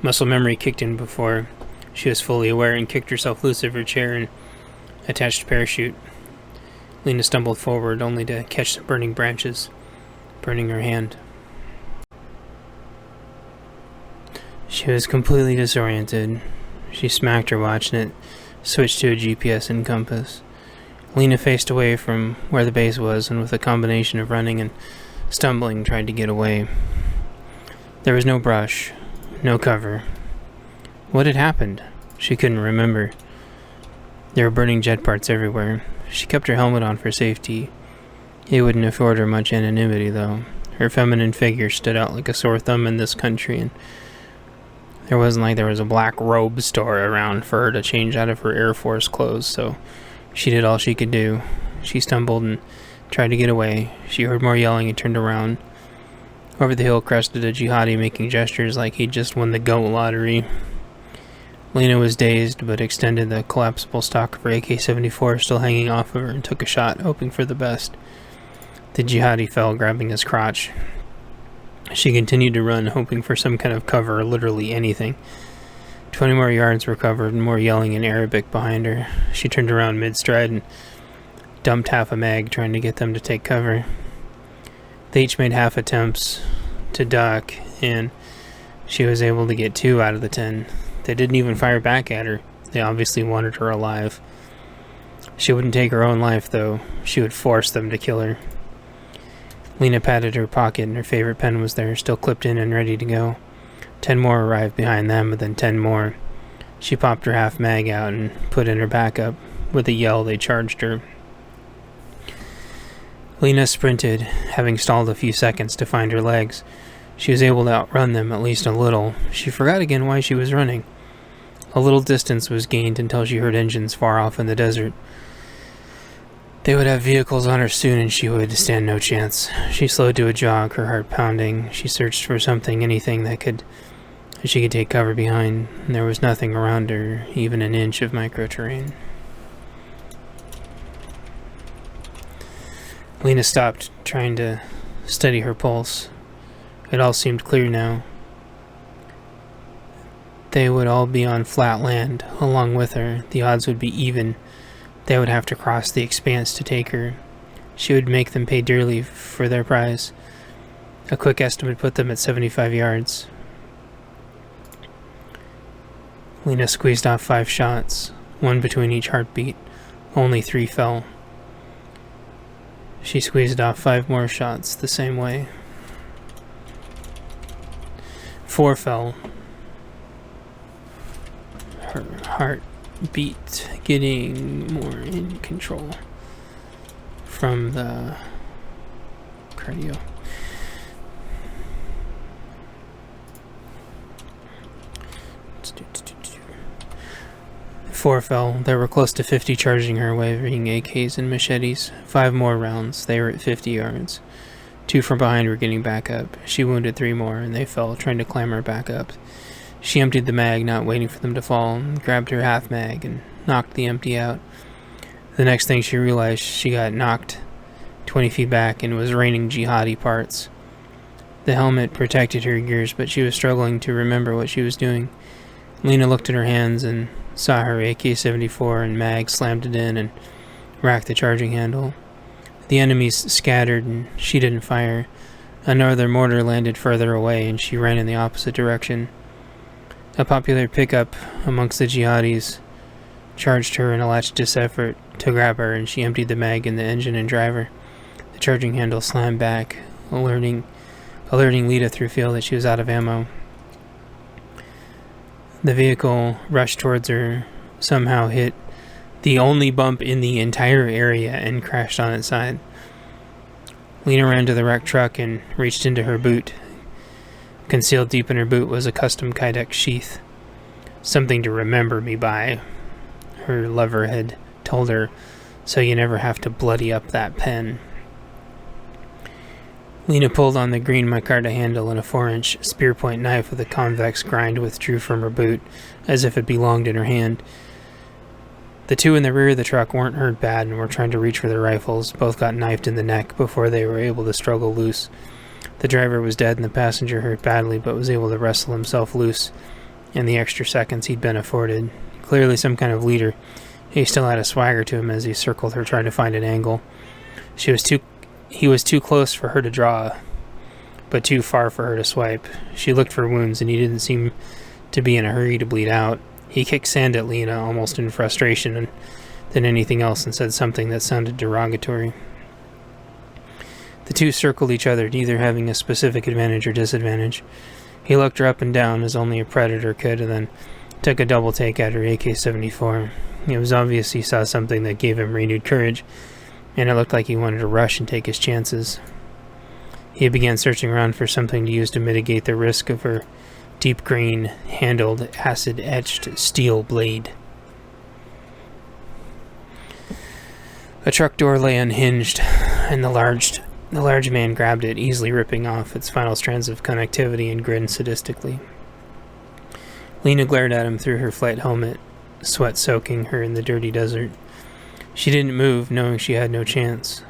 Muscle memory kicked in before she was fully aware and kicked herself loose of her chair and attached parachute. Lena stumbled forward, only to catch some burning branches, burning her hand. She was completely disoriented. She smacked her watch and it switched to a GPS and compass. Lena faced away from where the base was and with a combination of running and stumbling tried to get away. There was no brush, no cover. What had happened? She couldn't remember. There were burning jet parts everywhere. She kept her helmet on for safety. It wouldn't afford her much anonymity, though. Her feminine figure stood out like a sore thumb in this country, and there wasn't like there was a black robe store around for her to change out of her Air Force clothes, so she did all she could do. She stumbled and tried to get away. She heard more yelling and turned around. Over the hill crested a jihadi, making gestures like he'd just won the goat lottery. Lena was dazed, but extended the collapsible stock of her AK-74 still hanging off of her and took a shot, hoping for the best. The jihadi fell, grabbing his crotch. She continued to run, hoping for some kind of cover, or literally anything. 20 more yards were covered, and more yelling in Arabic behind her. She turned around mid-stride and dumped half a mag, trying to get them to take cover. They each made half attempts to duck, and she was able to get 2 out of the 10. They didn't even fire back at her. They obviously wanted her alive. She wouldn't take her own life, though. She would force them to kill her. Lena patted her pocket, and her favorite pen was there, still clipped in and ready to go. 10 more arrived behind them, and then 10 more. She popped her half mag out and put in her backup. With a yell, they charged her. Lena sprinted, having stalled a few seconds to find her legs. She was able to outrun them at least a little. She forgot again why she was running. A little distance was gained until she heard engines far off in the desert. They would have vehicles on her soon, and she would stand no chance. She slowed to a jog, her heart pounding. She searched for something, anything that she could take cover behind. And there was nothing around her, even an inch of microterrain. Lena stopped, trying to steady her pulse. It all seemed clear now. They would all be on flat land, along with her. The odds would be even. They would have to cross the expanse to take her. She would make them pay dearly for their prize. A quick estimate put them at 75 yards. Lena squeezed off 5 shots, 1 between each heartbeat. Only 3 fell. She squeezed off 5 more shots the same way. 4 fell. Her heart beat getting more in control from the cardio. Four fell. There were close to 50 charging her, waving AKs and machetes. 5 more rounds. They were at 50 yards. 2 from behind were getting back up. She wounded 3 more, and they fell, trying to clamber back up. She emptied the mag, not waiting for them to fall, and grabbed her half mag and knocked the empty out. The next thing she realized, she got knocked 20 feet back and was raining jihadi parts. The helmet protected her ears, but she was struggling to remember what she was doing. Lena looked at her hands and saw her AK-74 and mag, slammed it in and racked the charging handle. The enemies scattered and she didn't fire. Another mortar landed further away and she ran in the opposite direction. A popular pickup amongst the jihadis charged her in a last-ditch effort to grab her, and she emptied the mag in the engine and driver. The charging handle slammed back, alerting Lita through feel that she was out of ammo. The vehicle rushed towards her, somehow hit the only bump in the entire area and crashed on its side. Lena ran to the wrecked truck and reached into her boot. Concealed deep in her boot was a custom Kydex sheath. Something to remember me by, her lover had told her, so you never have to bloody up that pen. Lena pulled on the green micarta handle, and a 4-inch spearpoint knife with a convex grind withdrew from her boot, as if it belonged in her hand. The 2 in the rear of the truck weren't hurt bad and were trying to reach for their rifles. Both got knifed in the neck before they were able to struggle loose. The driver was dead and the passenger hurt badly, but was able to wrestle himself loose in the extra seconds he'd been afforded. Clearly some kind of leader. He still had a swagger to him as he circled her, trying to find an angle. He was too close for her to draw, but too far for her to swipe. She looked for wounds, and he didn't seem to be in a hurry to bleed out. He kicked sand at Lena, almost in frustration than anything else, and said something that sounded derogatory. The 2 circled each other, neither having a specific advantage or disadvantage. He looked her up and down, as only a predator could, and then took a double take at her AK-74. It was obvious he saw something that gave him renewed courage, and it looked like he wanted to rush and take his chances. He began searching around for something to use to mitigate the risk of her deep green, handled, acid-etched steel blade. A truck door lay unhinged, and the large The large man grabbed it, easily ripping off its final strands of connectivity, and grinned sadistically. Lena glared at him through her flight helmet, sweat soaking her in the dirty desert. She didn't move, knowing she had no chance.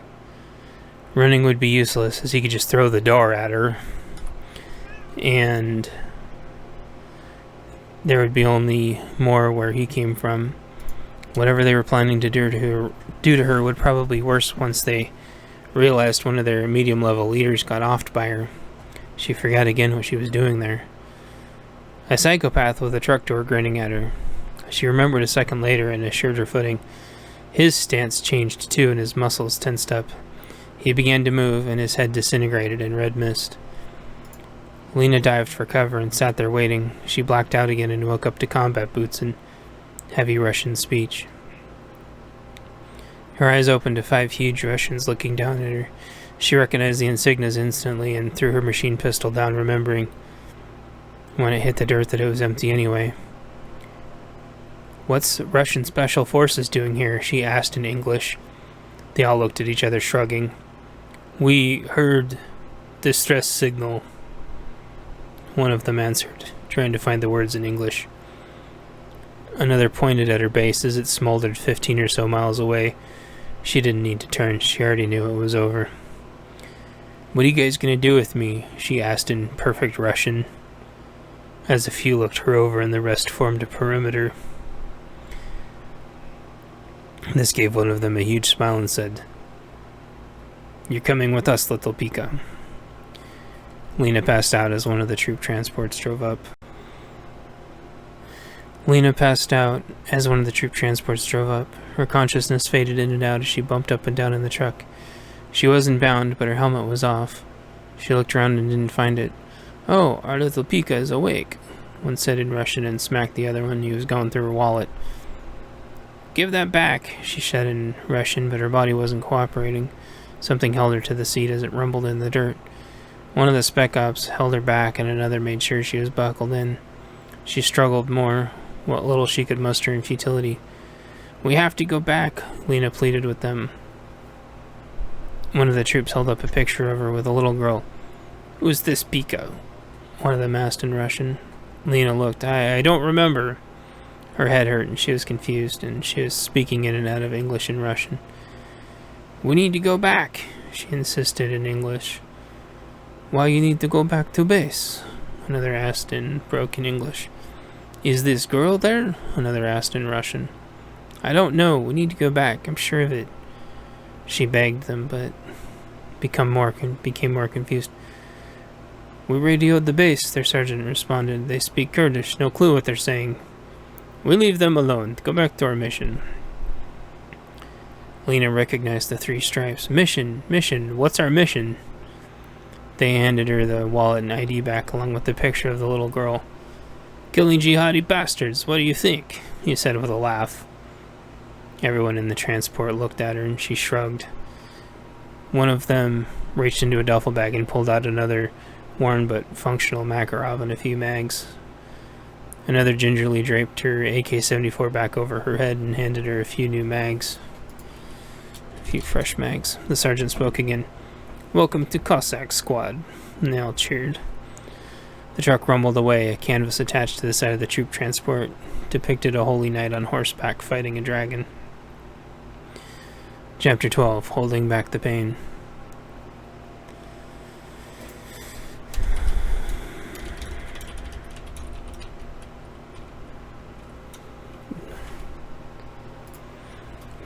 Running would be useless, as he could just throw the door at her, and there would be only more where he came from. Whatever they were planning to do to her would probably be worse once they realized one of their medium-level leaders got offed by her. She forgot again what she was doing there. A psychopath with a truck door grinning at her. She remembered a second later and assured her footing. His stance changed too, and his muscles tensed up. He began to move, and his head disintegrated in red mist. Lena dived for cover and sat there waiting. She blacked out again and woke up to combat boots and heavy Russian speech. Her eyes opened to 5 huge Russians looking down at her. She recognized the insignias instantly and threw her machine pistol down, remembering when it hit the dirt that it was empty anyway. "What's Russian Special Forces doing here?" she asked in English. They all looked at each other, shrugging. "We heard distress signal," one of them answered, trying to find the words in English. Another pointed at her base as it smoldered 15 or so miles away. She didn't need to turn. She already knew it was over. "What are you guys going to do with me?" she asked in perfect Russian. As a few looked her over and the rest formed a perimeter. This gave one of them a huge smile and said, "You're coming with us, little Pika." Lena passed out as one of the troop transports drove up. Her consciousness faded in and out as she bumped up and down in the truck. She wasn't bound, but her helmet was off. She looked around and didn't find it. "Oh, our little Pika is awake," one said in Russian and smacked the other one who was going through her wallet. "Give that back," she said in Russian, but her body wasn't cooperating. Something held her to the seat as it rumbled in the dirt. One of the spec ops held her back and another made sure she was buckled in. She struggled more, what little she could muster in futility. "We have to go back," Lena pleaded with them. One of the troops held up a picture of her with a little girl. "Who's this Pika?" one of them asked in Russian. Lena looked. I don't remember." Her head hurt and she was confused, and she was speaking in and out of English and Russian. "We need to go back," she insisted in English. "Why you need to go back to base?" another asked in broken English. "Is this girl there?" another asked in Russian. "I don't know. We need to go back. I'm sure of it," she begged them, but became more confused. "We radioed the base," their sergeant responded. "They speak Kurdish. No clue what they're saying." "We leave them alone. Go back to our mission." Lena recognized the 3 stripes. Mission. What's our mission?" They handed her the wallet and ID back, along with the picture of the little girl. "Killing jihadi bastards, what do you think?" he said with a laugh. Everyone in the transport looked at her, and she shrugged. One of them reached into a duffel bag and pulled out another worn but functional Makarov and a few mags. Another gingerly draped her AK-74 back over her head and handed her a few new mags. A few fresh mags. The sergeant spoke again. "Welcome to Cossack Squad," and they all cheered. The truck rumbled away. A canvas attached to the side of the troop transport depicted a holy knight on horseback fighting a dragon. Chapter 12. Holding Back the Pain.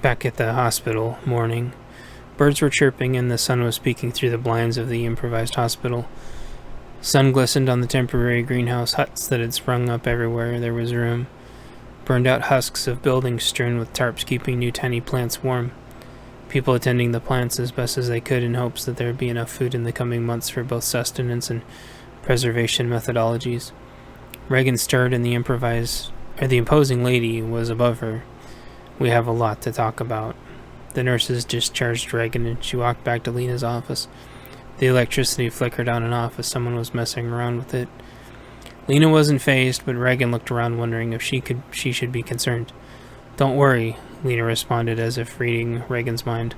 Back at the hospital, morning. Birds were chirping and the sun was peeking through the blinds of the improvised hospital. Sun glistened on the temporary greenhouse huts that had sprung up everywhere there was room. Burned out husks of buildings strewn with tarps keeping new tiny plants warm. People attending the plants as best as they could in hopes that there would be enough food in the coming months for both sustenance and preservation methodologies. Reagan stirred and the imposing lady was above her. "We have a lot to talk about." The nurses discharged Reagan and she walked back to Lena's office. The electricity flickered on and off as someone was messing around with it. Lena wasn't fazed, but Reagan looked around wondering if she should be concerned. "Don't worry," Lena responded as if reading Reagan's mind.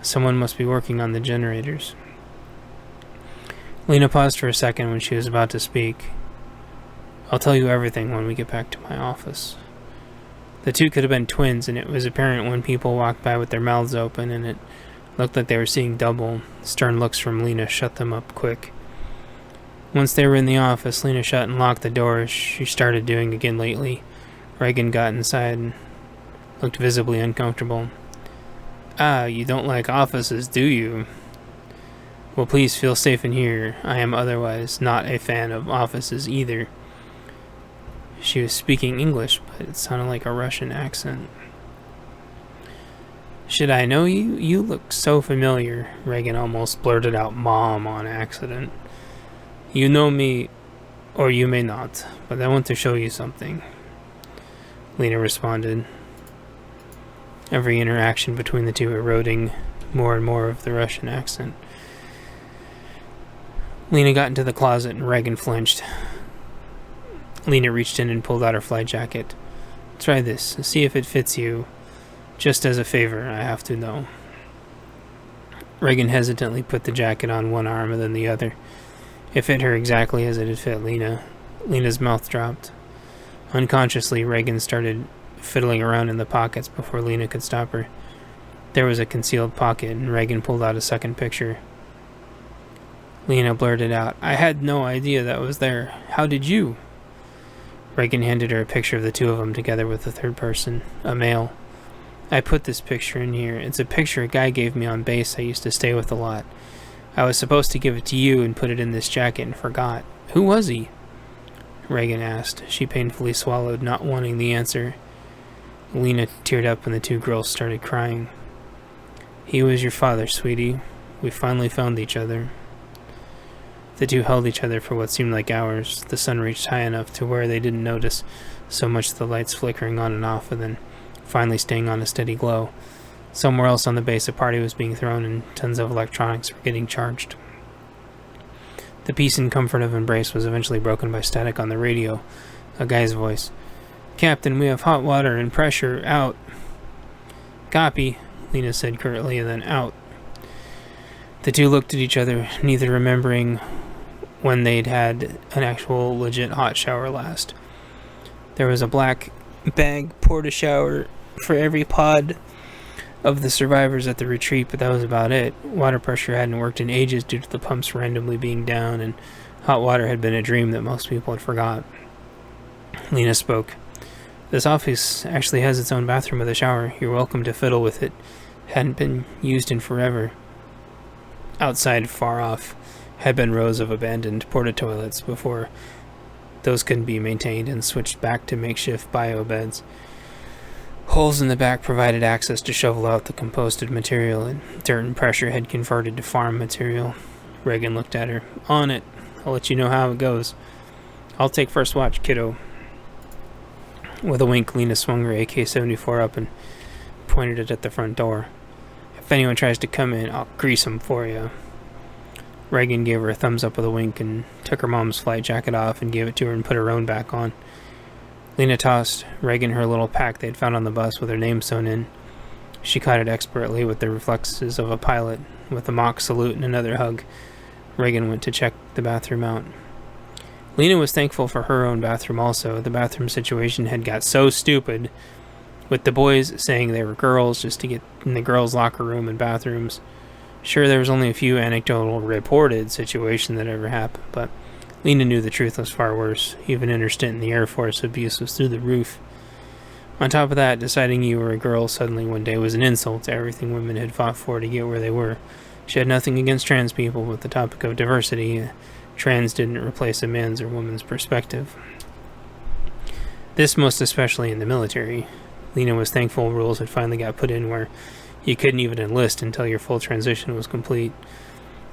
Someone must be working on the generators. Lena paused for a second when she was about to speak. I'll tell you everything when we get back to my office. The two could have been twins, and it was apparent when people walked by with their mouths open, and it looked like they were seeing double. Stern looks from Lena shut them up quick. Once they were in the office, Lena shut and locked the door, as she started doing again lately. Reagan got inside and looked visibly uncomfortable. Ah, you don't like offices, do you? Well, please feel safe in here. I am otherwise not a fan of offices either. She was speaking English, but it sounded like a Russian accent. Should I know you? You look so familiar. Reagan almost blurted out Mom on accident. You know me, or you may not, but I want to show you something. Lena responded, every interaction between the two eroding more and more of the Russian accent. Lena got into the closet and Reagan flinched. Lena reached in and pulled out her flight jacket. Try this, see if it fits you. Just as a favor, I have to know. Reagan hesitantly put the jacket on one arm and then the other. It fit her exactly as it had fit Lena. Lena's mouth dropped. Unconsciously, Reagan started fiddling around in the pockets before Lena could stop her. There was a concealed pocket, and Reagan pulled out a second picture. Lena blurted out, I had no idea that was there. How did you? Reagan handed her a picture of the two of them together with the third person, a male. I put this picture in here. It's a picture a guy gave me on base I used to stay with a lot. I was supposed to give it to you and put it in this jacket and forgot. Who was he? Reagan asked. She painfully swallowed, not wanting the answer. Lena teared up and the two girls started crying. He was your father, sweetie. We finally found each other. The two held each other for what seemed like hours. The sun reached high enough to where they didn't notice so much the lights flickering on and off and then finally staying on a steady glow. Somewhere else on the base a party was being thrown and tons of electronics were getting charged. The peace and comfort of embrace was eventually broken by static on the radio. A guy's voice. Captain, we have hot water and pressure. Out. Copy, Lena said curtly, and then out. The two looked at each other, neither remembering when they'd had an actual legit hot shower last. There was a black bag porta-shower for every pod of the survivors at the retreat, but that was about it. Water pressure hadn't worked in ages due to the pumps randomly being down, and hot water had been a dream that most people had forgot. Lena spoke. This office actually has its own bathroom with a shower. You're welcome to fiddle with it. Hadn't been used in forever. Outside, far off, had been rows of abandoned porta-toilets before those couldn't be maintained and switched back to makeshift bio-beds. Holes in the back provided access to shovel out the composted material, and dirt and pressure had converted to farm material. Reagan looked at her. On it. I'll let you know how it goes. I'll take first watch, kiddo. With a wink, Lena swung her AK-74 up and pointed it at the front door. If anyone tries to come in, I'll grease them for you. Reagan gave her a thumbs up with a wink and took her mom's flight jacket off and gave it to her and put her own back on. Lena tossed Reagan her little pack they'd found on the bus with her name sewn in. She caught it expertly with the reflexes of a pilot. With a mock salute and another hug, Reagan went to check the bathroom out. Lena was thankful for her own bathroom also. The bathroom situation had got so stupid, with the boys saying they were girls just to get in the girls' locker room and bathrooms. Sure, there was only a few anecdotal reported situations that ever happened, but Lena knew the truth was far worse. Even in her stint in the Air Force, abuse was through the roof. On top of that, deciding you were a girl suddenly one day was an insult to everything women had fought for to get where they were. She had nothing against trans people, but the topic of diversity, trans didn't replace a man's or woman's perspective. This most especially in the military. Lena was thankful rules had finally got put in where you couldn't even enlist until your full transition was complete.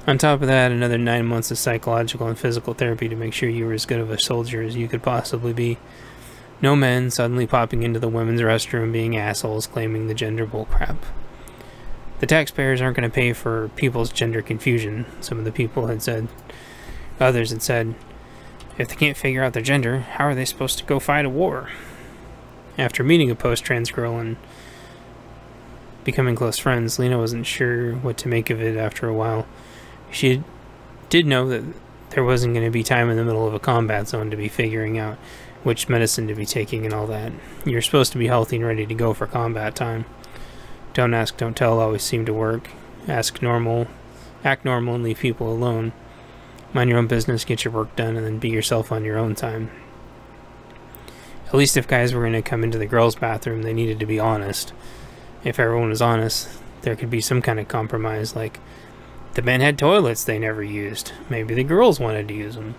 On top of that, another 9 months of psychological and physical therapy to make sure you were as good of a soldier as you could possibly be. No men suddenly popping into the women's restroom being assholes claiming the gender bullcrap. The taxpayers aren't going to pay for people's gender confusion, some of the people had said. Others had said, if they can't figure out their gender, how are they supposed to go fight a war? After meeting a post-trans girl and becoming close friends. Lena wasn't sure what to make of it after a while. She did know that there wasn't going to be time in the middle of a combat zone to be figuring out which medicine to be taking and all that. You're supposed to be healthy and ready to go for combat time. Don't ask, don't tell always seemed to work. Act normal, and leave people alone. Mind your own business, get your work done, and then be yourself on your own time. At least if guys were going to come into the girls' bathroom, they needed to be honest. If everyone was honest, there could be some kind of compromise, like the men had toilets they never used. Maybe the girls wanted to use them.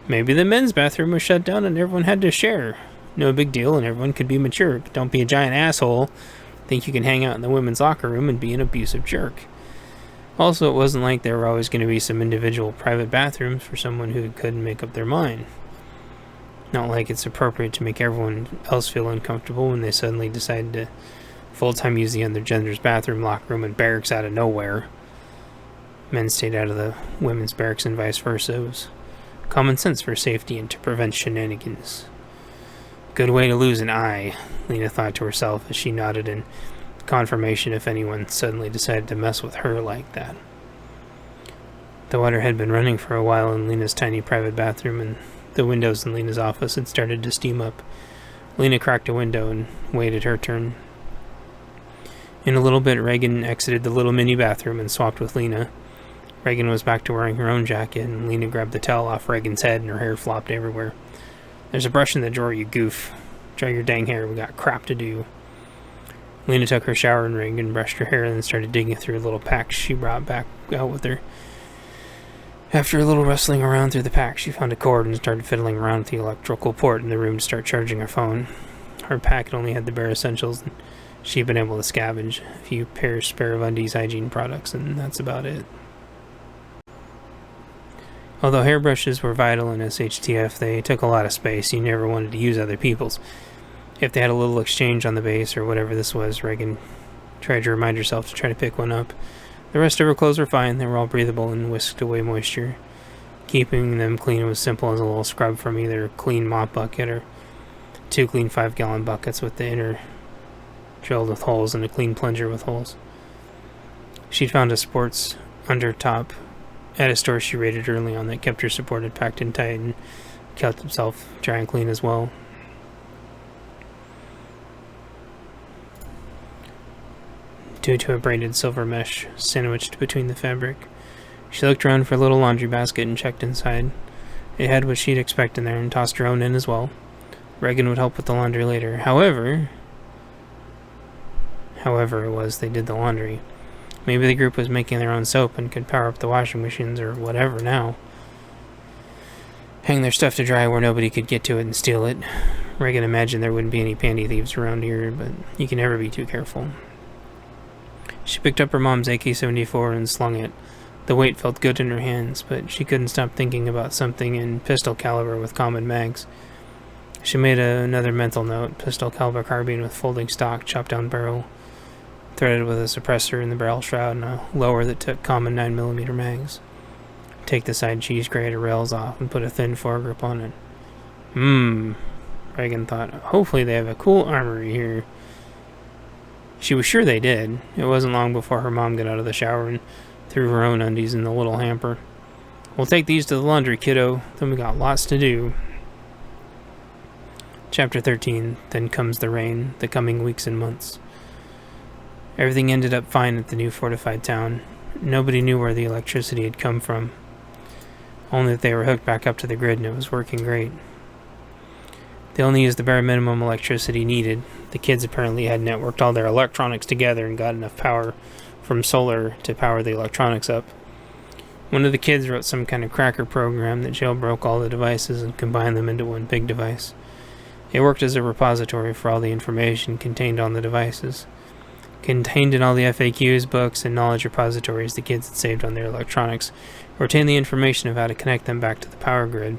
Maybe the men's bathroom was shut down and everyone had to share. No big deal, and everyone could be mature. Don't be a giant asshole. Think you can hang out in the women's locker room and be an abusive jerk. Also, it wasn't like there were always going to be some individual private bathrooms for someone who couldn't make up their mind. Not like it's appropriate to make everyone else feel uncomfortable when they suddenly decide to full-time use the other gender's bathroom, locker room, and barracks out of nowhere. Men stayed out of the women's barracks and vice versa. It was common sense for safety and to prevent shenanigans. Good way to lose an eye, Lena thought to herself as she nodded in confirmation if anyone suddenly decided to mess with her like that. The water had been running for a while in Lena's tiny private bathroom, and the windows in Lena's office had started to steam up. Lena cracked a window and waited her turn. In a little bit, Reagan exited the little mini bathroom and swapped with Lena. Reagan was back to wearing her own jacket, and Lena grabbed the towel off Reagan's head, and her hair flopped everywhere. There's a brush in the drawer, you goof. Dry your dang hair, we got crap to do. Lena took her showering ring and brushed her hair and then started digging through a little pack she brought back out with her. After a little rustling around through the pack, she found a cord and started fiddling around with the electrical port in the room to start charging her phone. Her packet only had the bare essentials, and she'd been able to scavenge a few pairs spare of undies, hygiene products, and that's about it. Although hairbrushes were vital in SHTF, they took a lot of space. You never wanted to use other people's. If they had a little exchange on the base or whatever this was, Reagan tried to remind herself to try to pick one up. The rest of her clothes were fine. They were all breathable and whisked away moisture. Keeping them clean was simple as a little scrub from either a clean mop bucket or 2 clean 5-gallon buckets with the inner drilled with holes and a clean plunger with holes. She'd found a sports undertop at a store she raided early on that kept her supported packed in tight and kept himself dry and clean as well. Due to a braided silver mesh sandwiched between the fabric. She looked around for a little laundry basket and checked inside. It had what she'd expect in there and tossed her own in as well. Reagan would help with the laundry later. However it was, they did the laundry. Maybe the group was making their own soap and could power up the washing machines or whatever now. Hang their stuff to dry where nobody could get to it and steal it. Reagan imagined there wouldn't be any panty thieves around here, but you can never be too careful. She picked up her mom's AK-74 and slung it. The weight felt good in her hands, but she couldn't stop thinking about something in pistol caliber with common mags. She made another mental note: pistol caliber carbine with folding stock, chopped down barrel, threaded with a suppressor in the barrel shroud and a lower that took common 9mm mags. Take the side cheese grater rails off and put a thin foregrip on it. Reagan thought. Hopefully they have a cool armory here. She was sure they did. It wasn't long before her mom got out of the shower and threw her own undies in the little hamper. We'll take these to the laundry, kiddo. Then we got lots to do. Chapter 13. Then comes the rain, the coming weeks and months. Everything ended up fine at the new fortified town. Nobody knew where the electricity had come from. Only that they were hooked back up to the grid and it was working great. They only used the bare minimum electricity needed. The kids apparently had networked all their electronics together and got enough power from solar to power the electronics up. One of the kids wrote some kind of cracker program that jailbroke all the devices and combined them into one big device. It worked as a repository for all the information contained on the devices. Contained in all the FAQs, books, and knowledge repositories the kids had saved on their electronics, retained the information of how to connect them back to the power grid.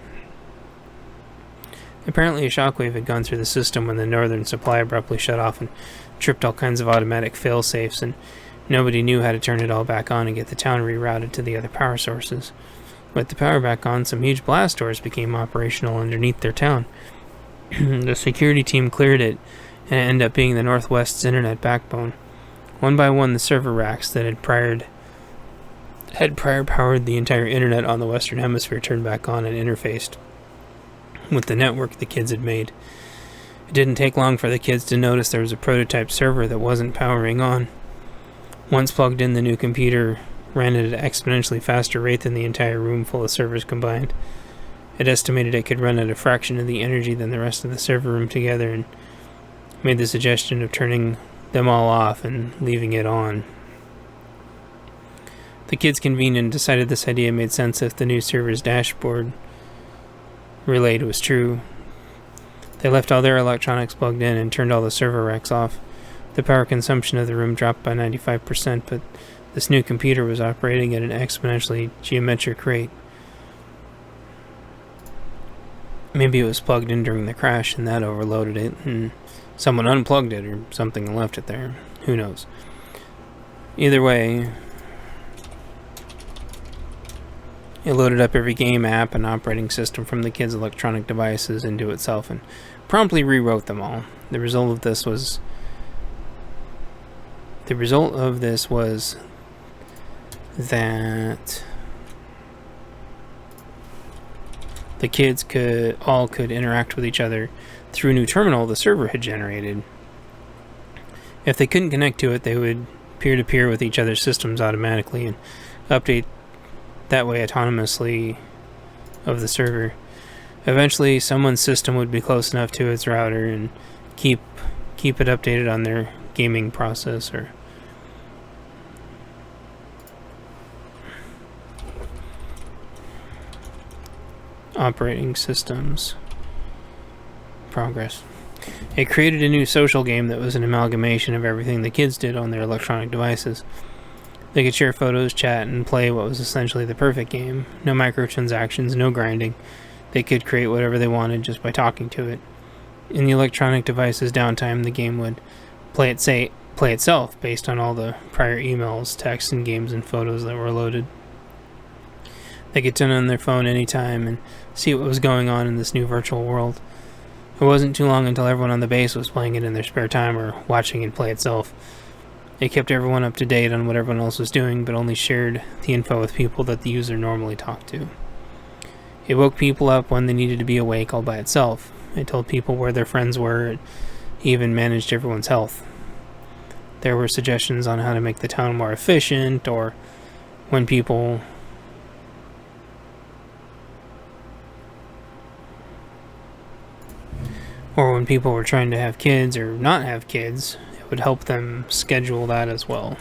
Apparently a shockwave had gone through the system when the northern supply abruptly shut off and tripped all kinds of automatic fail-safes, and nobody knew how to turn it all back on and get the town rerouted to the other power sources. With the power back on, some huge blast doors became operational underneath their town. The security team cleared it, and it ended up being the Northwest's internet backbone. One by one, the server racks that had prior powered the entire internet on the Western Hemisphere turned back on and interfaced with the network the kids had made. It didn't take long for the kids to notice there was a prototype server that wasn't powering on. Once plugged in, the new computer ran at an exponentially faster rate than the entire room full of servers combined. It estimated it could run at a fraction of the energy than the rest of the server room together, and made the suggestion of turning them all off and leaving it on. The kids convened and decided this idea made sense if the new server's dashboard relayed was true. They left all their electronics plugged in and turned all the server racks off. The power consumption of the room dropped by 95%, but this new computer was operating at an exponentially geometric rate. Maybe it was plugged in during the crash and that overloaded it, and someone unplugged it or something and left it there. Who knows? Either way, it loaded up every game, app, and operating system from the kids' electronic devices into itself and promptly rewrote them all. The result of this was that the kids could interact with each other through a new terminal the server had generated. If they couldn't connect to it, they would peer-to-peer with each other's systems automatically and update that way autonomously of the server. Eventually, someone's system would be close enough to its router and keep it updated on their gaming processor. Operating systems. Progress. It created a new social game that was an amalgamation of everything the kids did on their electronic devices. They could share photos, chat, and play what was essentially the perfect game. No microtransactions, no grinding. They could create whatever they wanted just by talking to it. In the electronic device's downtime, the game would play itself based on all the prior emails, texts, and games and photos that were loaded. They could turn on their phone anytime and see what was going on in this new virtual world. It wasn't too long until everyone on the base was playing it in their spare time or watching it play itself. It kept everyone up to date on what everyone else was doing, but only shared the info with people that the user normally talked to. It woke people up when they needed to be awake all by itself. It told people where their friends were. It even managed everyone's health. There were suggestions on how to make the town more efficient, or when people were trying to have kids or not have kids, it would help them schedule that as well.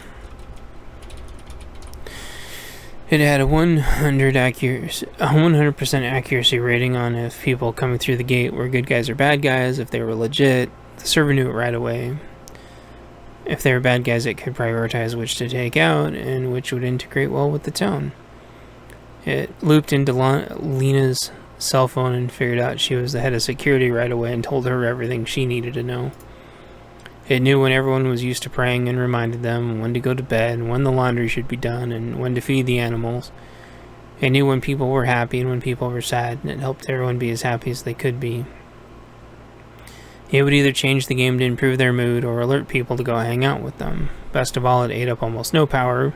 It had a 100% accuracy rating on if people coming through the gate were good guys or bad guys. If they were legit, the server knew it right away. If they were bad guys, it could prioritize which to take out and which would integrate well with the town. It looped into Lena's cell phone and figured out she was the head of security right away and told her everything she needed to know. It knew when everyone was used to praying and reminded them when to go to bed, and when the laundry should be done, and when to feed the animals. It knew when people were happy and when people were sad, and it helped everyone be as happy as they could be. It would either change the game to improve their mood or alert people to go hang out with them. Best of all, it ate up almost no power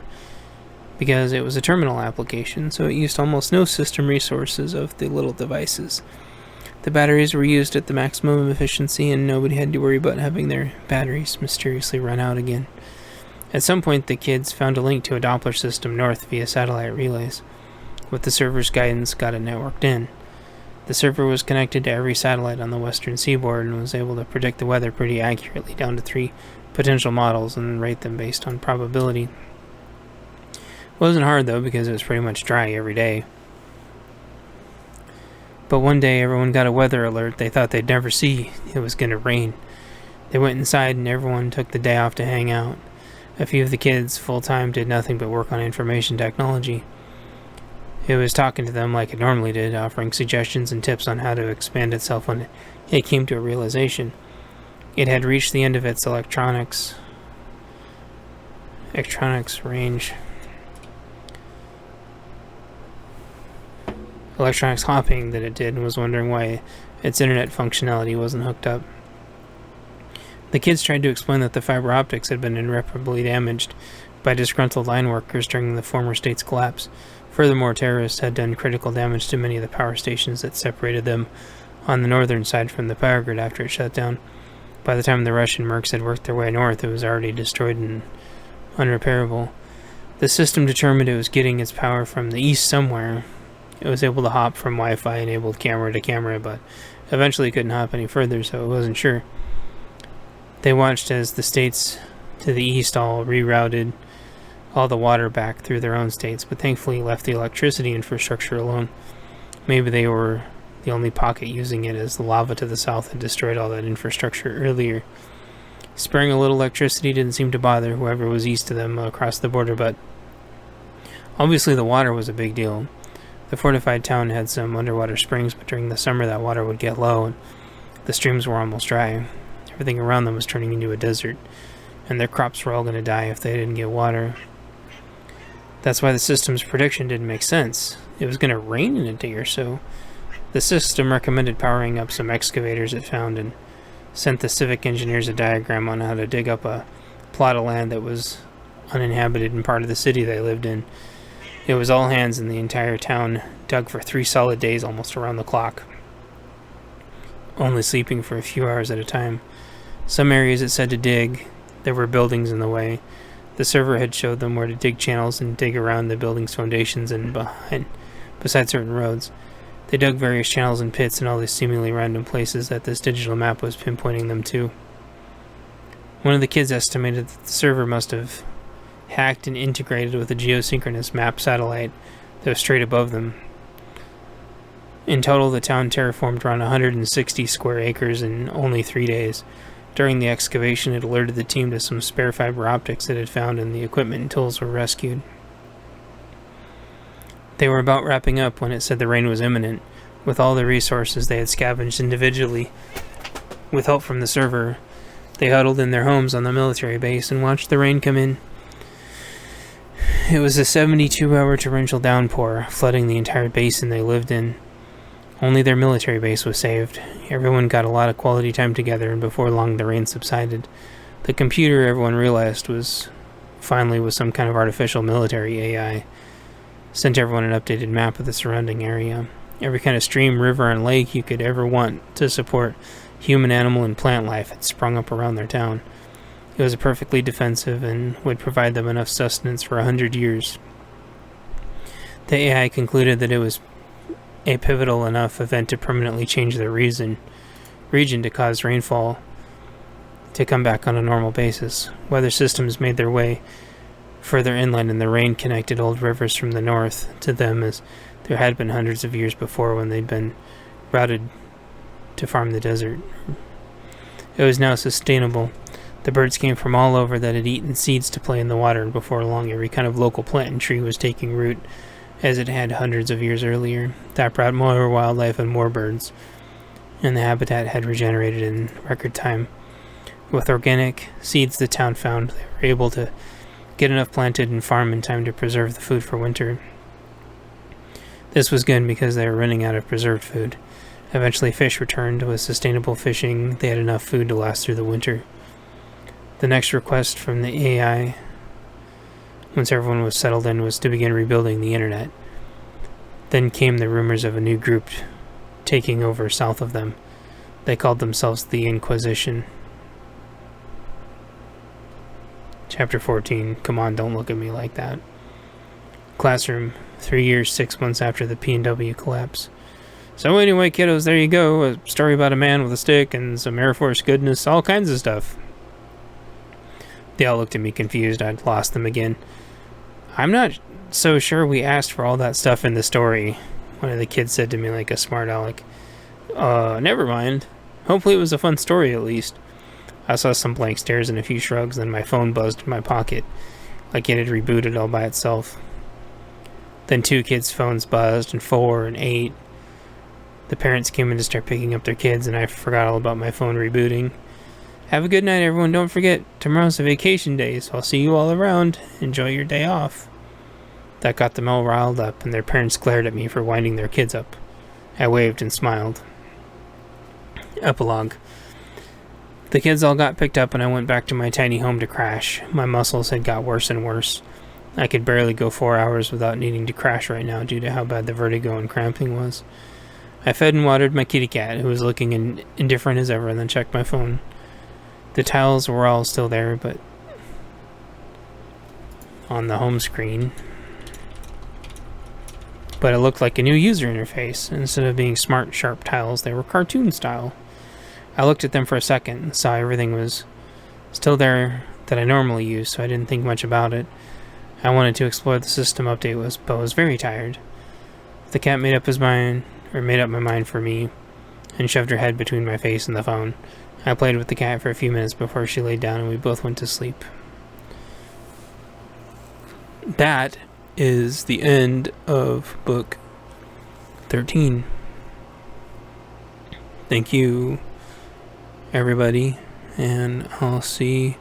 because it was a terminal application, so it used almost no system resources of the little devices. The batteries were used at the maximum efficiency, and nobody had to worry about having their batteries mysteriously run out again. At some point, the kids found a link to a Doppler system north via satellite relays. With the server's guidance, got it networked in. The server was connected to every satellite on the western seaboard and was able to predict the weather pretty accurately down to 3 potential models and rate them based on probability. It wasn't hard though, because it was pretty much dry every day. But one day everyone got a weather alert they thought they'd never see. It was going to rain. They went inside and everyone took the day off to hang out. A few of the kids full-time did nothing but work on information technology. It was talking to them like it normally did, offering suggestions and tips on how to expand itself when it came to a realization. It had reached the end of its electronics range. Electronics hopping that it did, and was wondering why its internet functionality wasn't hooked up. The kids tried to explain that the fiber optics had been irreparably damaged by disgruntled line workers during the former state's collapse. Furthermore, terrorists had done critical damage to many of the power stations that separated them on the northern side from the power grid after it shut down. By the time the Russian mercs had worked their way north, it was already destroyed and unrepairable. The system determined it was getting its power from the east somewhere. It was able to hop from Wi-Fi enabled camera to camera, but eventually couldn't hop any further, so it wasn't sure. They watched as the states to the east all rerouted all the water back through their own states, but thankfully left the electricity infrastructure alone. Maybe they were the only pocket using it, as the lava to the south had destroyed all that infrastructure earlier. Sparing a little electricity didn't seem to bother whoever was east of them across the border, but obviously the water was a big deal. The fortified town had some underwater springs, but during the summer that water would get low and the streams were almost dry. Everything around them was turning into a desert, and their crops were all going to die if they didn't get water. That's why the system's prediction didn't make sense. It was going to rain in a day or so. The system recommended powering up some excavators it found and sent the civic engineers a diagram on how to dig up a plot of land that was uninhabited in part of the city they lived in. It was all hands in the entire town, dug for 3 solid days almost around the clock, only sleeping for a few hours at a time. Some areas it said to dig, there were buildings in the way. The server had showed them where to dig channels and dig around the building's foundations and beside certain roads. They dug various channels and pits in all these seemingly random places that this digital map was pinpointing them to. One of the kids estimated that the server must have hacked and integrated with a geosynchronous map satellite that was straight above them. In total, the town terraformed around 160 square acres in only 3 days. During the excavation, it alerted the team to some spare fiber optics it had found, and the equipment and tools were rescued. They were about wrapping up when it said the rain was imminent. With all the resources they had scavenged individually, with help from the server, they huddled in their homes on the military base and watched the rain come in. It was a 72-hour torrential downpour, flooding the entire basin they lived in. Only their military base was saved. Everyone got a lot of quality time together, and before long the rain subsided. The computer, everyone realized, was some kind of artificial military AI. Sent everyone an updated map of the surrounding area. Every kind of stream, river, and lake you could ever want to support human, animal, and plant life had sprung up around their town. It was perfectly defensive and would provide them enough sustenance for 100 years. The AI concluded that it was a pivotal enough event to permanently change their region to cause rainfall to come back on a normal basis. Weather systems made their way further inland, and the rain connected old rivers from the north to them, as there had been hundreds of years before when they'd been routed to farm the desert. It was now sustainable. The birds came from all over that had eaten seeds to play in the water, and before long every kind of local plant and tree was taking root, as it had hundreds of years earlier. That brought more wildlife and more birds, and the habitat had regenerated in record time. With organic seeds the town found, they were able to get enough planted and farm in time to preserve the food for winter. This was good because they were running out of preserved food. Eventually fish returned. With sustainable fishing, they had enough food to last through the winter. The next request from the AI, once everyone was settled in, was to begin rebuilding the internet. Then came the rumors of a new group taking over south of them. They called themselves the Inquisition. Chapter 14. Come on, don't look at me like that. Classroom. 3 years, 6 months after the pnwa collapse. So anyway, kiddos, there you go. A story about a man with a stick and some Air Force goodness, all kinds of stuff. They all looked at me confused. I'd lost them again. I'm not so sure we asked for all that stuff in the story, one of the kids said to me like a smart aleck. Never mind. Hopefully it was a fun story at least. I saw some blank stares and a few shrugs, then my phone buzzed in my pocket, like it had rebooted all by itself. Then 2 kids' phones buzzed, and 4 and 8. The parents came in to start picking up their kids, and I forgot all about my phone rebooting. Have a good night, everyone. Don't forget, tomorrow's a vacation day, so I'll see you all around. Enjoy your day off. That got them all riled up, and their parents glared at me for winding their kids up. I waved and smiled. Epilogue. The kids all got picked up and I went back to my tiny home to crash. My muscles had got worse and worse. I could barely go 4 hours without needing to crash right now due to how bad the vertigo and cramping was. I fed and watered my kitty cat, who was looking indifferent as ever, and then checked my phone. The tiles were all still there, but on the home screen. But it looked like a new user interface. Instead of being smart, sharp tiles, they were cartoon style. I looked at them for a second and saw everything was still there that I normally use, so I didn't think much about it. I wanted to explore the system update, but was very tired. The cat made up my mind for me, and shoved her head between my face and the phone. I played with the cat for a few minutes before she laid down, and we both went to sleep. That is the end of book 13. Thank you, everybody, and I'll see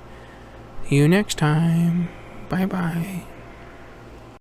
you next time. Bye-bye.